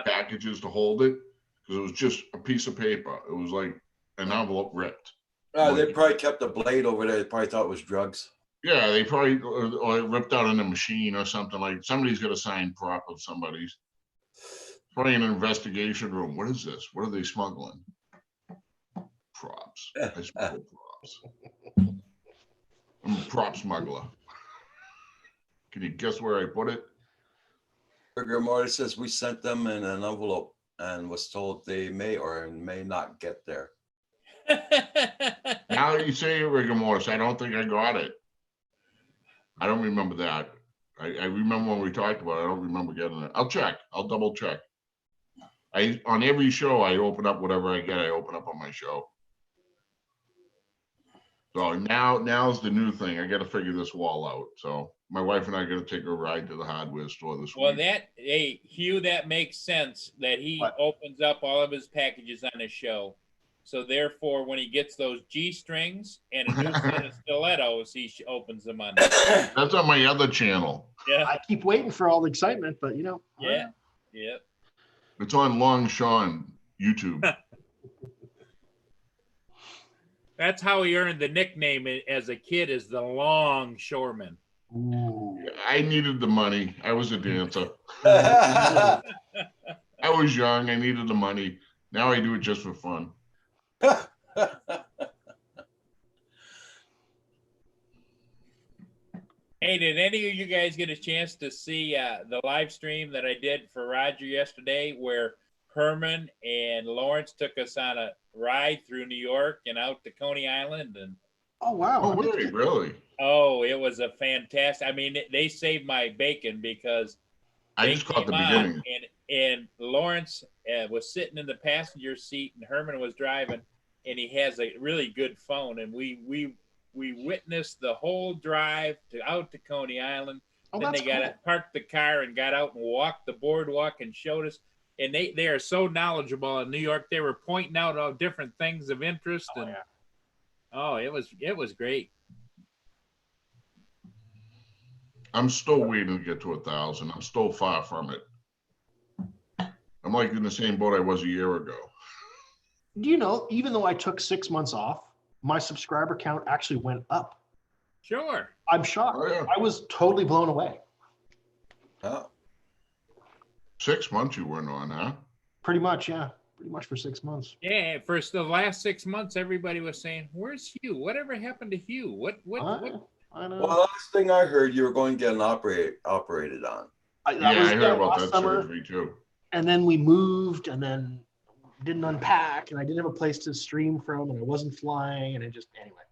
packages to hold it because it was just a piece of paper. It was like an envelope ripped. They probably kept the blade over there. They probably thought it was drugs. Yeah, they probably or it ripped out in a machine or something. Like somebody's got a signed prop of somebody's. Probably in an investigation room. What is this? What are they smuggling? Props. I smuggle props. I'm a prop smuggler. Can you guess where I put it? Rigor Mortis says we sent them in an envelope and was told they may or may not get there. Now that you say it, Rigor Mortis, I don't think I got it. I don't remember that. I remember when we talked about it. I don't remember getting it. I'll check. I'll double check. On every show, I open up whatever I get. I open up on my show. So now's the new thing. I got to figure this wall out. So my wife and I are going to take a ride to the hardware store this week. Well, Hugh, that makes sense that he opens up all of his packages on his show. So therefore, when he gets those G strings and a new set of stilettos, he opens them on. That's on my other channel. Yeah, I keep waiting for all the excitement, but you know. Yeah. It's on Long Sean YouTube. That's how he earned the nickname as a kid, is the Longshoreman. Ooh. I needed the money. I was a dancer. I was young. I needed the money. Now I do it just for fun. Hey, did any of you guys get a chance to see the live stream that I did for Roger yesterday, where Herman and Lawrence took us on a ride through New York and out to Coney Island? And oh wow! Oh really? Oh, it was a fantastic. I mean, they saved my bacon because I just caught the beginning. And Lawrence was sitting in the passenger seat, and Herman was driving, and he has a really good phone, and we witnessed the whole drive out to Coney Island. Oh, then they parked the car and got out and walked the boardwalk and showed us. And they are so knowledgeable in New York. They were pointing out all different things of interest. It was great. I'm still waiting to get to 1,000. I'm still far from it. I'm like in the same boat I was a year ago. Do you know, even though I took 6 months off, my subscriber count actually went up. Sure. I'm shocked. Oh, yeah. I was totally blown away. Oh. 6 months you weren't on, huh? Pretty much, yeah. Pretty much for 6 months. Yeah, for the last 6 months, everybody was saying, "Where's Hugh? Whatever happened to Hugh? What?" I know. Well, the last thing I heard, you were going to get an operated on. I heard about that surgery too. And then we moved, and then didn't unpack, and I didn't have a place to stream from, and I wasn't flying, and it just anyway.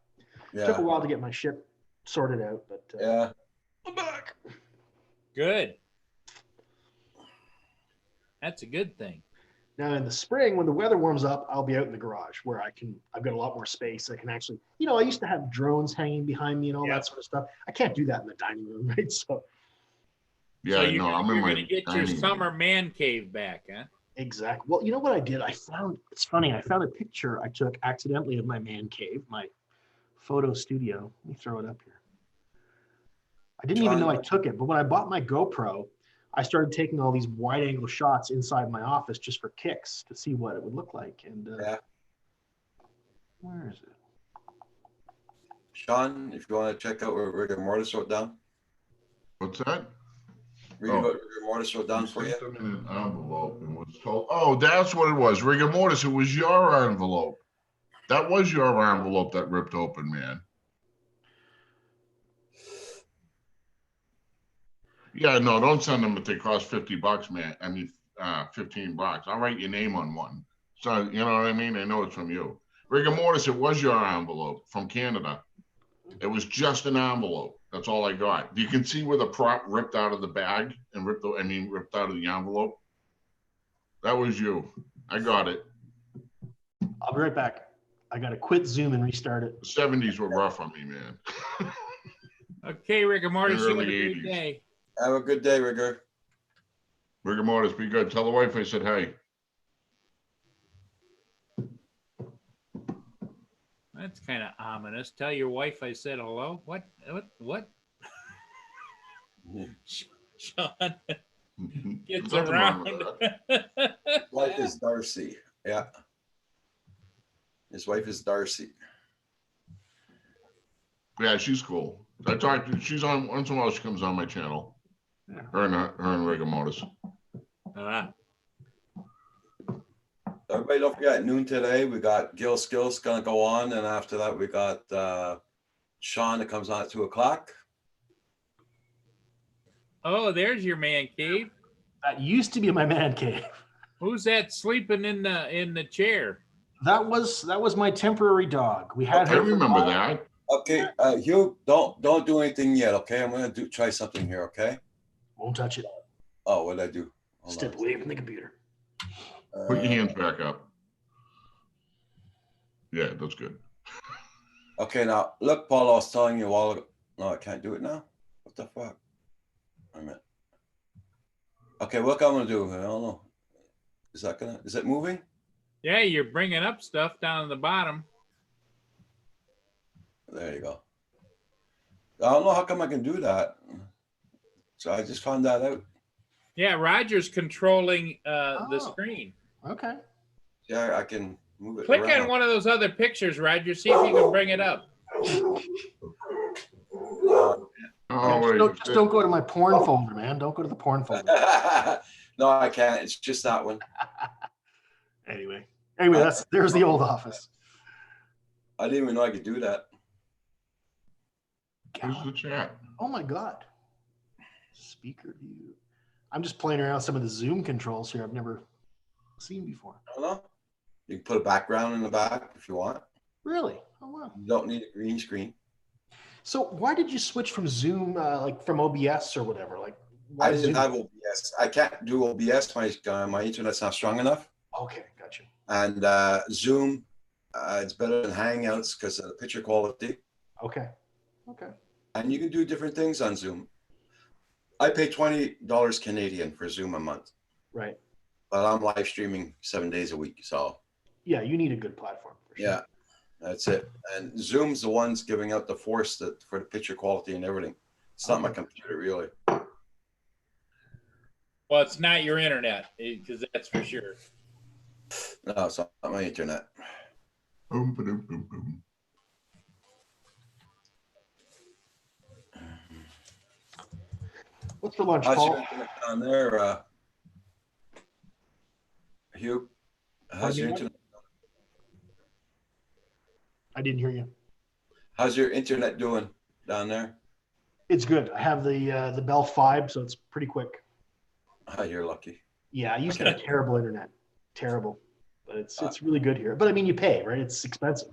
Yeah. Took a while to get my shit sorted out, but yeah, I'm back. Good. That's a good thing. Now in the spring, when the weather warms up, I'll be out in the garage where I've got a lot more space. I can actually, I used to have drones hanging behind me and all that sort of stuff. I can't do that in the dining room, right? So. Yeah, so I'm in my. You're gonna get your summer man cave back, huh? Exactly. Well, you know what I did? It's funny. I found a picture I took accidentally of my man cave, my photo studio. Let me throw it up here. I didn't even know I took it, but when I bought my GoPro, I started taking all these wide angle shots inside my office just for kicks to see what it would look like. And where is it? Sean, if you want to check out what Rigor Mortis wrote down. What's that? Read what Rigor Mortis wrote down for you. Sent them in an envelope and was told, oh, that's what it was. Rigor Mortis, it was your envelope. That was your envelope that ripped open, man. Yeah, no, don't send them if they cost $50, man. I mean, $15. I'll write your name on one. So, you know what I mean? I know it's from you. Rigor Mortis, it was your envelope from Canada. It was just an envelope. That's all I got. You can see where the prop ripped out of the bag and ripped out of the envelope. That was you. I got it. I'll be right back. I got to quit Zoom and restart it. The 70s were rough on me, man. Okay, Rigor Mortis, you have a Early great 80s. day. Have a good day, Rigger. Rigor mortis, be good. Tell the wife I said hey. That's kind of ominous. Tell your wife I said hello. What? Sean gets Nothing wrong around. with Wife is Darcy. Yeah. His wife is Darcy. Yeah, she's cool. I talked to, she's on, once in a while she comes on my channel. Her and Rigor mortis. Everybody don't forget, noon today, we got Gil Skills gonna go on, and after that, we got Sean that comes on at 2:00. Oh, there's your man cave. That used to be my man cave. Who's that sleeping in the chair? That was my temporary dog. We had I her. for remember all- that. Okay, Hugh, don't do anything yet, okay? I'm gonna try something here, okay? Won't touch it. Oh, what did I do? Hold Step on. away from the computer. Put your hands back up. Yeah, that's good. Okay, now, look, Paul, I was telling you a while ago. No, I can't do it now? What the fuck? Wait a minute. Okay, what I'm gonna do? I don't know. Is it moving? Yeah, you're bringing up stuff down at the bottom. There you go. I don't know how come I can do that. So I just found that out. Yeah, Roger's controlling the Oh. screen. Okay. Yeah, I can move it Click around. on one of those other pictures, Roger. See if you can bring it up. Oh, wait. Just don't go to my porn folder, man. Don't go to the porn folder. No, I can't. It's just that one. Anyway, there's the old office. I didn't even know I could do that. Who's the chat? Oh my God. Speaker view. I'm just playing around with some of the Zoom controls here I've never seen before. I don't know. You can put a background in the back if you want. Really? Oh wow. You don't need a green screen. So why did you switch from Zoom, like from OBS or whatever? Like, why I didn't Zoom? have OBS. I can't do OBS. My internet's not strong enough. Okay, gotcha. And Zoom, it's better than Hangouts because of the picture quality. Okay. Okay. And you can do different things on Zoom. I pay $20 Canadian for Zoom a month, Right. but I'm live streaming 7 days a week. So Yeah, you need a good platform for sure. yeah, that's it. And Zoom's the ones giving out the force that for the picture quality and everything. It's not my computer, really. Well, it's not your internet, because that's for sure. No, it's not my internet. Boom, ba-doom, boom, boom. What's for lunch, How's your Paul? internet down there, Hugh? How's your Pardon me? internet? I didn't hear you. How's your internet doing down there? It's good. I have the Bell 5, so it's pretty quick. Oh, you're lucky. Yeah, I used to have terrible internet. Terrible. But it's really good here. But I mean, you pay, right? It's expensive.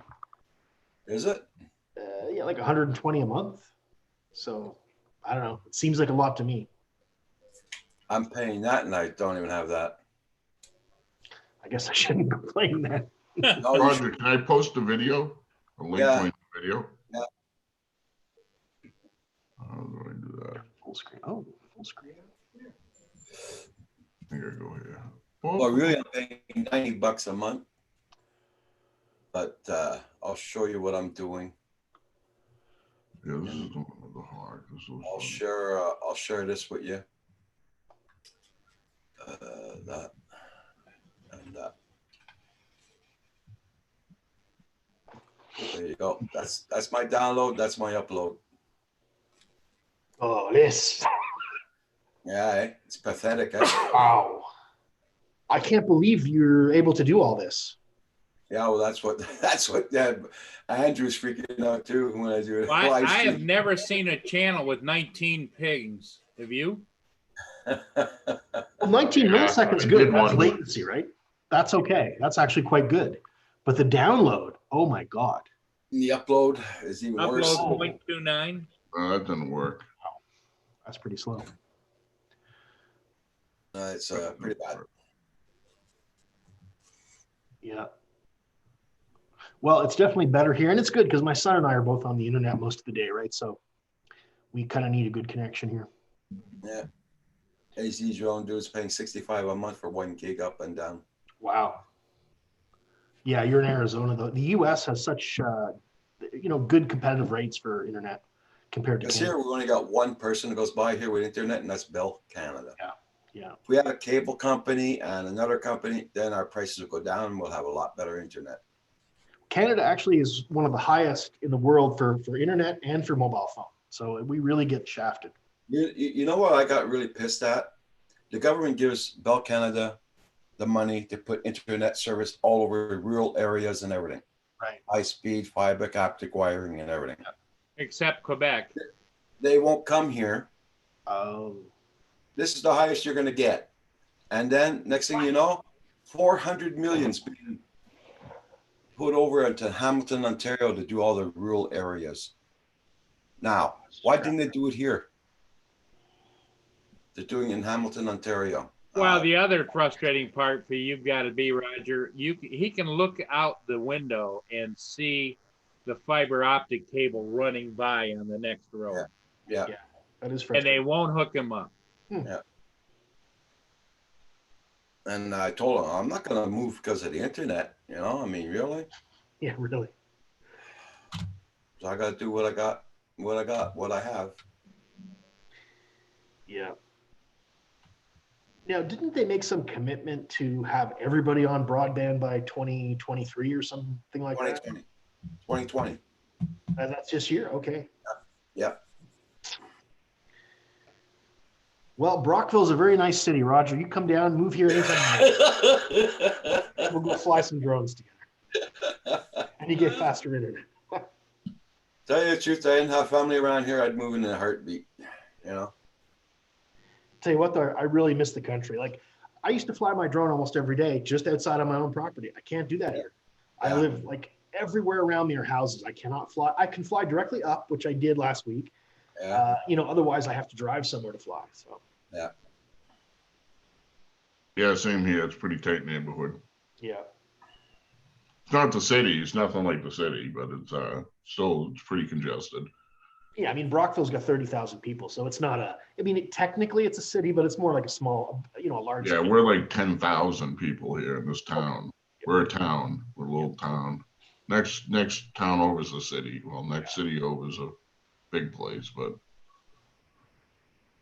Is it? Yeah, like 120 a month. So I don't know. It seems like a lot to me. I'm paying that and I don't even have that. I guess I shouldn't complain then. Oh, you Roger, can I post a video? A link Yeah. to my video? Yeah. How do I do that? Full screen. Oh, full screen. I think I go here. Well, really, I'm paying $90 a month, but I'll show you what I'm doing. Yeah, this is the one with the heart. This was I'll share this with you. That and that. There you go. That's my download. That's my upload. Oh, this. Yeah, it's pathetic. Wow. I can't believe you're able to do all this. Yeah, well, that's what Andrew's freaking out too when I do it. Well, I live have stream. never seen a channel with 19 pings. Have you? Well, 19 Yeah, milliseconds I good. did That's one. latency, right? That's okay. That's actually quite good. But the download, oh my God. The upload is even worse. Upload 0.29. that didn't work. That's pretty slow. It's pretty bad. Yeah. Well, it's definitely better here. And it's good because my son and I are both on the internet most of the day, right? So we kind of need a good connection here. Yeah. AZ drone dude's paying 65 a month for 1 gig up and down. Wow. Yeah, you're in Arizona though. The U.S. has such good competitive rates for internet compared to Because Canada. here we only got one person that goes by here with internet, and that's Bell Canada. Yeah. If we had a cable company and another company, then our prices will go down and we'll have a lot better internet. Canada actually is one of the highest in the world for internet and for mobile phone. So we really get shafted. You know what I got really pissed at? The government gives Bell Canada the money to put internet service all over rural areas and everything. Right. High speed, fiber, optic wiring and everything. Except Quebec. They won't come here. Oh. This is the highest you're going to get. And then next thing you know, 400 million's being put over into Hamilton, Ontario to do all the rural areas. Now, why didn't they do it here? They're doing it in Hamilton, Ontario. Well, the other frustrating part for you've got to be, Roger, he can look out the window and see the fiber optic cable running by on the next row. Yeah. That is And frustrating. they won't hook him up. Yeah. And I told him, I'm not going to move because of the internet. You know, I mean, really? Yeah, really. So I got to do what I have. Yeah. Now, didn't they make some commitment to have everybody on broadband by 2023 or something like that? 2020. And that's this year? Okay. Yeah. Well, Brockville's a very nice city, Roger. You come down, move here anytime. We'll go fly some drones together. And you get faster internet. Tell you the truth, I didn't have family around here. I'd move in a heartbeat, you know? Tell you what, though, I really miss the country. Like, I used to fly my drone almost every day just outside of my own property. I can't do that here. I live like everywhere around me are houses. I cannot fly. I can fly directly up, which I did last week. Yeah. Otherwise I have to drive somewhere to fly. So Yeah. Yeah, same here. It's a pretty tight neighborhood. yeah. It's not the city. It's nothing like the city, but it's it's pretty congested. Yeah, I mean, Brockville's got 30,000 people, so it's not technically it's a city, but it's more like a small, a large Yeah, city. we're like 10,000 people here in this town. We're a town. We're a little town. Next town over is a city. Well, next city over is a big place, but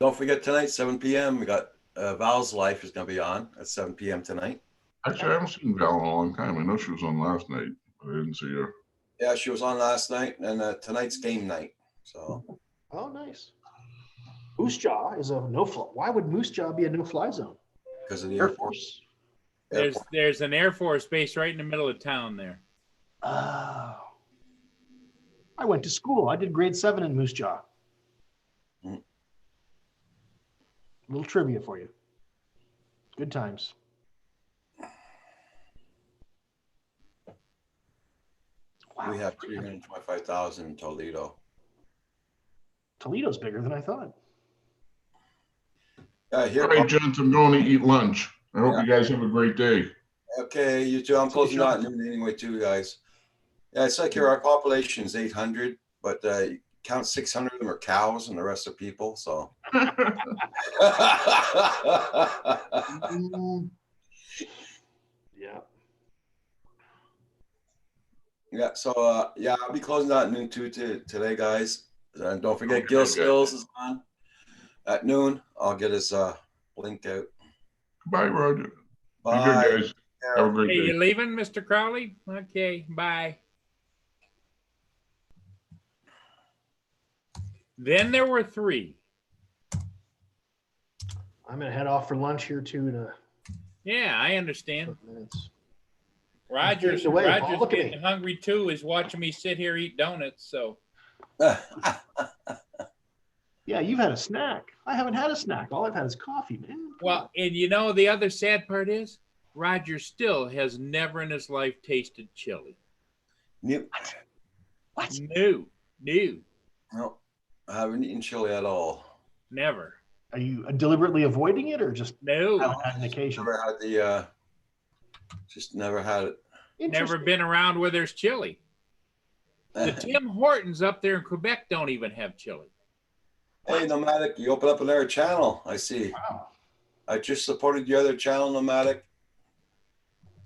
Don't forget tonight, 7 p.m. We got Val's Life is going to be on at 7 p.m. tonight. actually I haven't seen Val in a long time. I know she was on last night, but I didn't see her. Yeah, she was on last night, and tonight's game night. So. Oh, nice. Moose Jaw is a no-fly. Why would Moose Jaw be a no-fly zone? Because of the Air Force. There's an Air Force base right in the middle of town there. Oh. I went to school. I did grade 7 in Moose Jaw. Mm. Little trivia for you. Good times. Wow. We have 325,000 in Toledo. Toledo's bigger than I thought. Yeah, here. All right, gents, I'm going to eat lunch. I hope you guys have a great day. Okay, you too. I'm closing out noon anyway, too, guys. Yeah, it's like here, our population is 800, but count 600 of them are cows and the rest are people. So. Yeah. Yeah. So I'll be closing out noon too today, guys. And don't forget, Gil Skills is on at noon. I'll get his link out. Bye, Roger. Bye. Be good, guys. Have a great Hey, day. you leaving, Mr. Crowley? Okay, bye. Then there were 3. I'm going to head off for lunch here too in a Yeah, I understand. couple minutes. Roger's Away, Paul, look at getting hungry too. Is watching me sit here eat donuts. So Yeah, you've had a snack. I haven't had a snack. All I've had is coffee, man. well, and the other sad part is Roger still has never in his life tasted chili. What? No, No, I haven't eaten chili at all. never. Are you deliberately avoiding it or just No, haven't had an occasion? Never had the. Just never had it. never been around where there's chili. The Tim Hortons up there in Quebec don't even have chili. Hey, Nomadic, you open up another channel. I see. Wow. I just supported your other channel, Nomadic.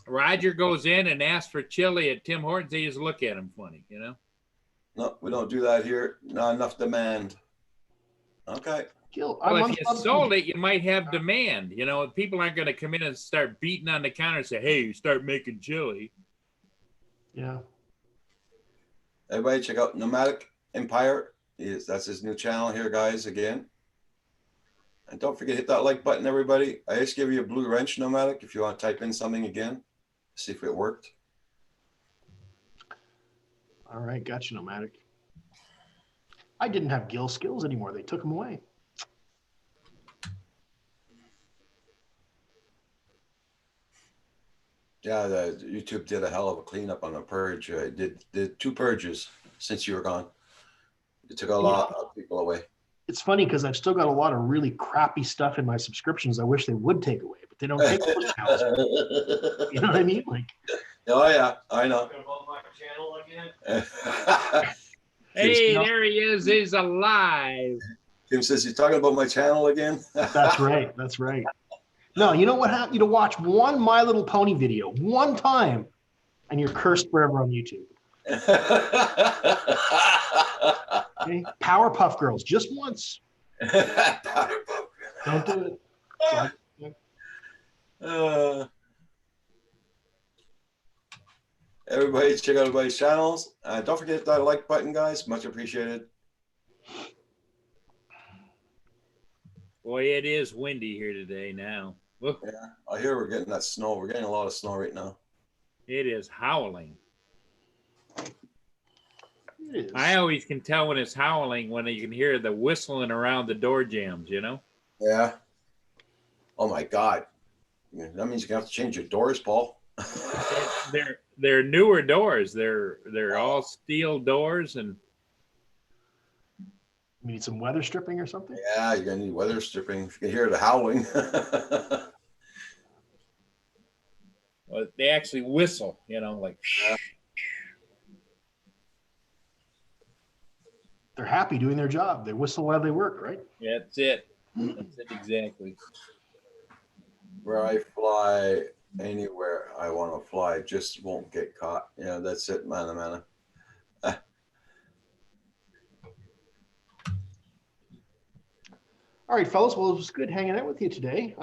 Roger goes in and asks for chili at Tim Hortons. They just look at him funny, you know? No, we don't do that here. Not enough demand. Okay. Gil, Well, if you sold it, you might have demand. You know, people aren't going to come in and start beating on the counter and say, hey, start making chili. Yeah. Everybody check out Nomadic Empire. That's his new channel here, guys, again. And don't forget, hit that like button, everybody. I just gave you a blue wrench, Nomadic, if you want to type in something again. See if it worked. All right, gotcha, Nomadic. I didn't have Gil skills anymore. They took them away. Yeah, the YouTube did a hell of a cleanup on the purge. Did 2 purges since you were gone. It took a lot of people away. It's funny because I've still got a lot of really crappy stuff in my subscriptions I wish they would take away, but they don't take those channels. You know what I mean? Like, oh yeah, I know. Hey, there he is. He's alive. Kim says, "You talking about my channel again?" That's right. That's right. No, you know what happened? You to watch one My Little Pony video one time, and you're cursed forever on YouTube. Okay? Powerpuff Girls, just once. Don't do it. Everybody check out everybody's channels. Don't forget that like button, guys. Much appreciated. Boy, it is windy here today now. Look. Yeah, I hear we're getting that snow. We're getting a lot of snow right now. It is howling. It is. I always can tell when it's howling when you can hear the whistling around the door jambs, you know? Yeah. Oh my God. That means you're gonna have to change your doors, Paul. They're newer doors. They're all steel doors, and You need some weather stripping or something? Yeah, you're gonna need weather stripping. You can hear the howling. well, they actually whistle, you know, like. Yeah. They're happy doing their job. They whistle while they work, right? That's it. That's it exactly. Where I fly anywhere I want to fly, just won't get caught. Yeah, that's it, man. All right, fellas. Well, it was good hanging out with you today.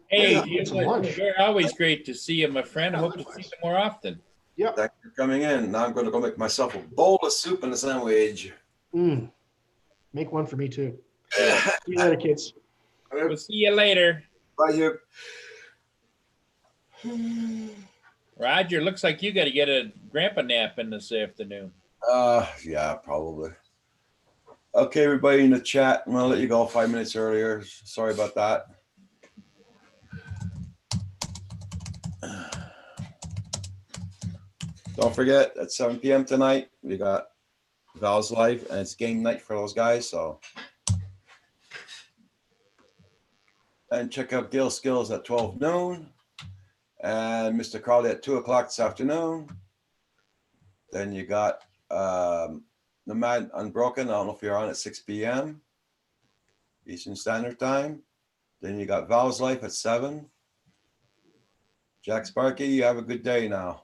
Hey, lunch. you're always great to see you, my friend. I hope to see you more often. Yep. Thanks for coming in. Now I'm going to go make myself a bowl of soup and a sandwich. Make one for me too. See you later, kids. We'll see you later. Bye, you. Roger, looks like you got to get a grandpa nap in this afternoon. Yeah, probably. Okay, everybody in the chat, I'm gonna let you go 5 minutes earlier. Sorry about that. Don't forget, at 7 p.m. tonight, we got Val's Live, and it's game night for those guys, so. And check out Gil Skills at 12 noon, and Mr. Crowley at 2 o'clock this afternoon. Then you got Nomad Unbroken. I don't know if you're on at 6 p.m. Eastern Standard Time. Then you got Val's Life at 7. Jack Sparky, you have a good day now.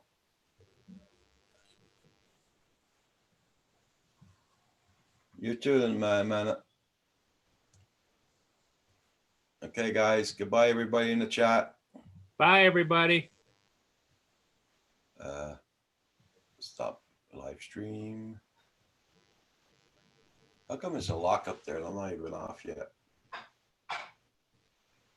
You too, then, man. Okay, guys. Goodbye, everybody in the chat. Bye, everybody. Stop live stream. How come there's a lock up there? I'm not even off yet.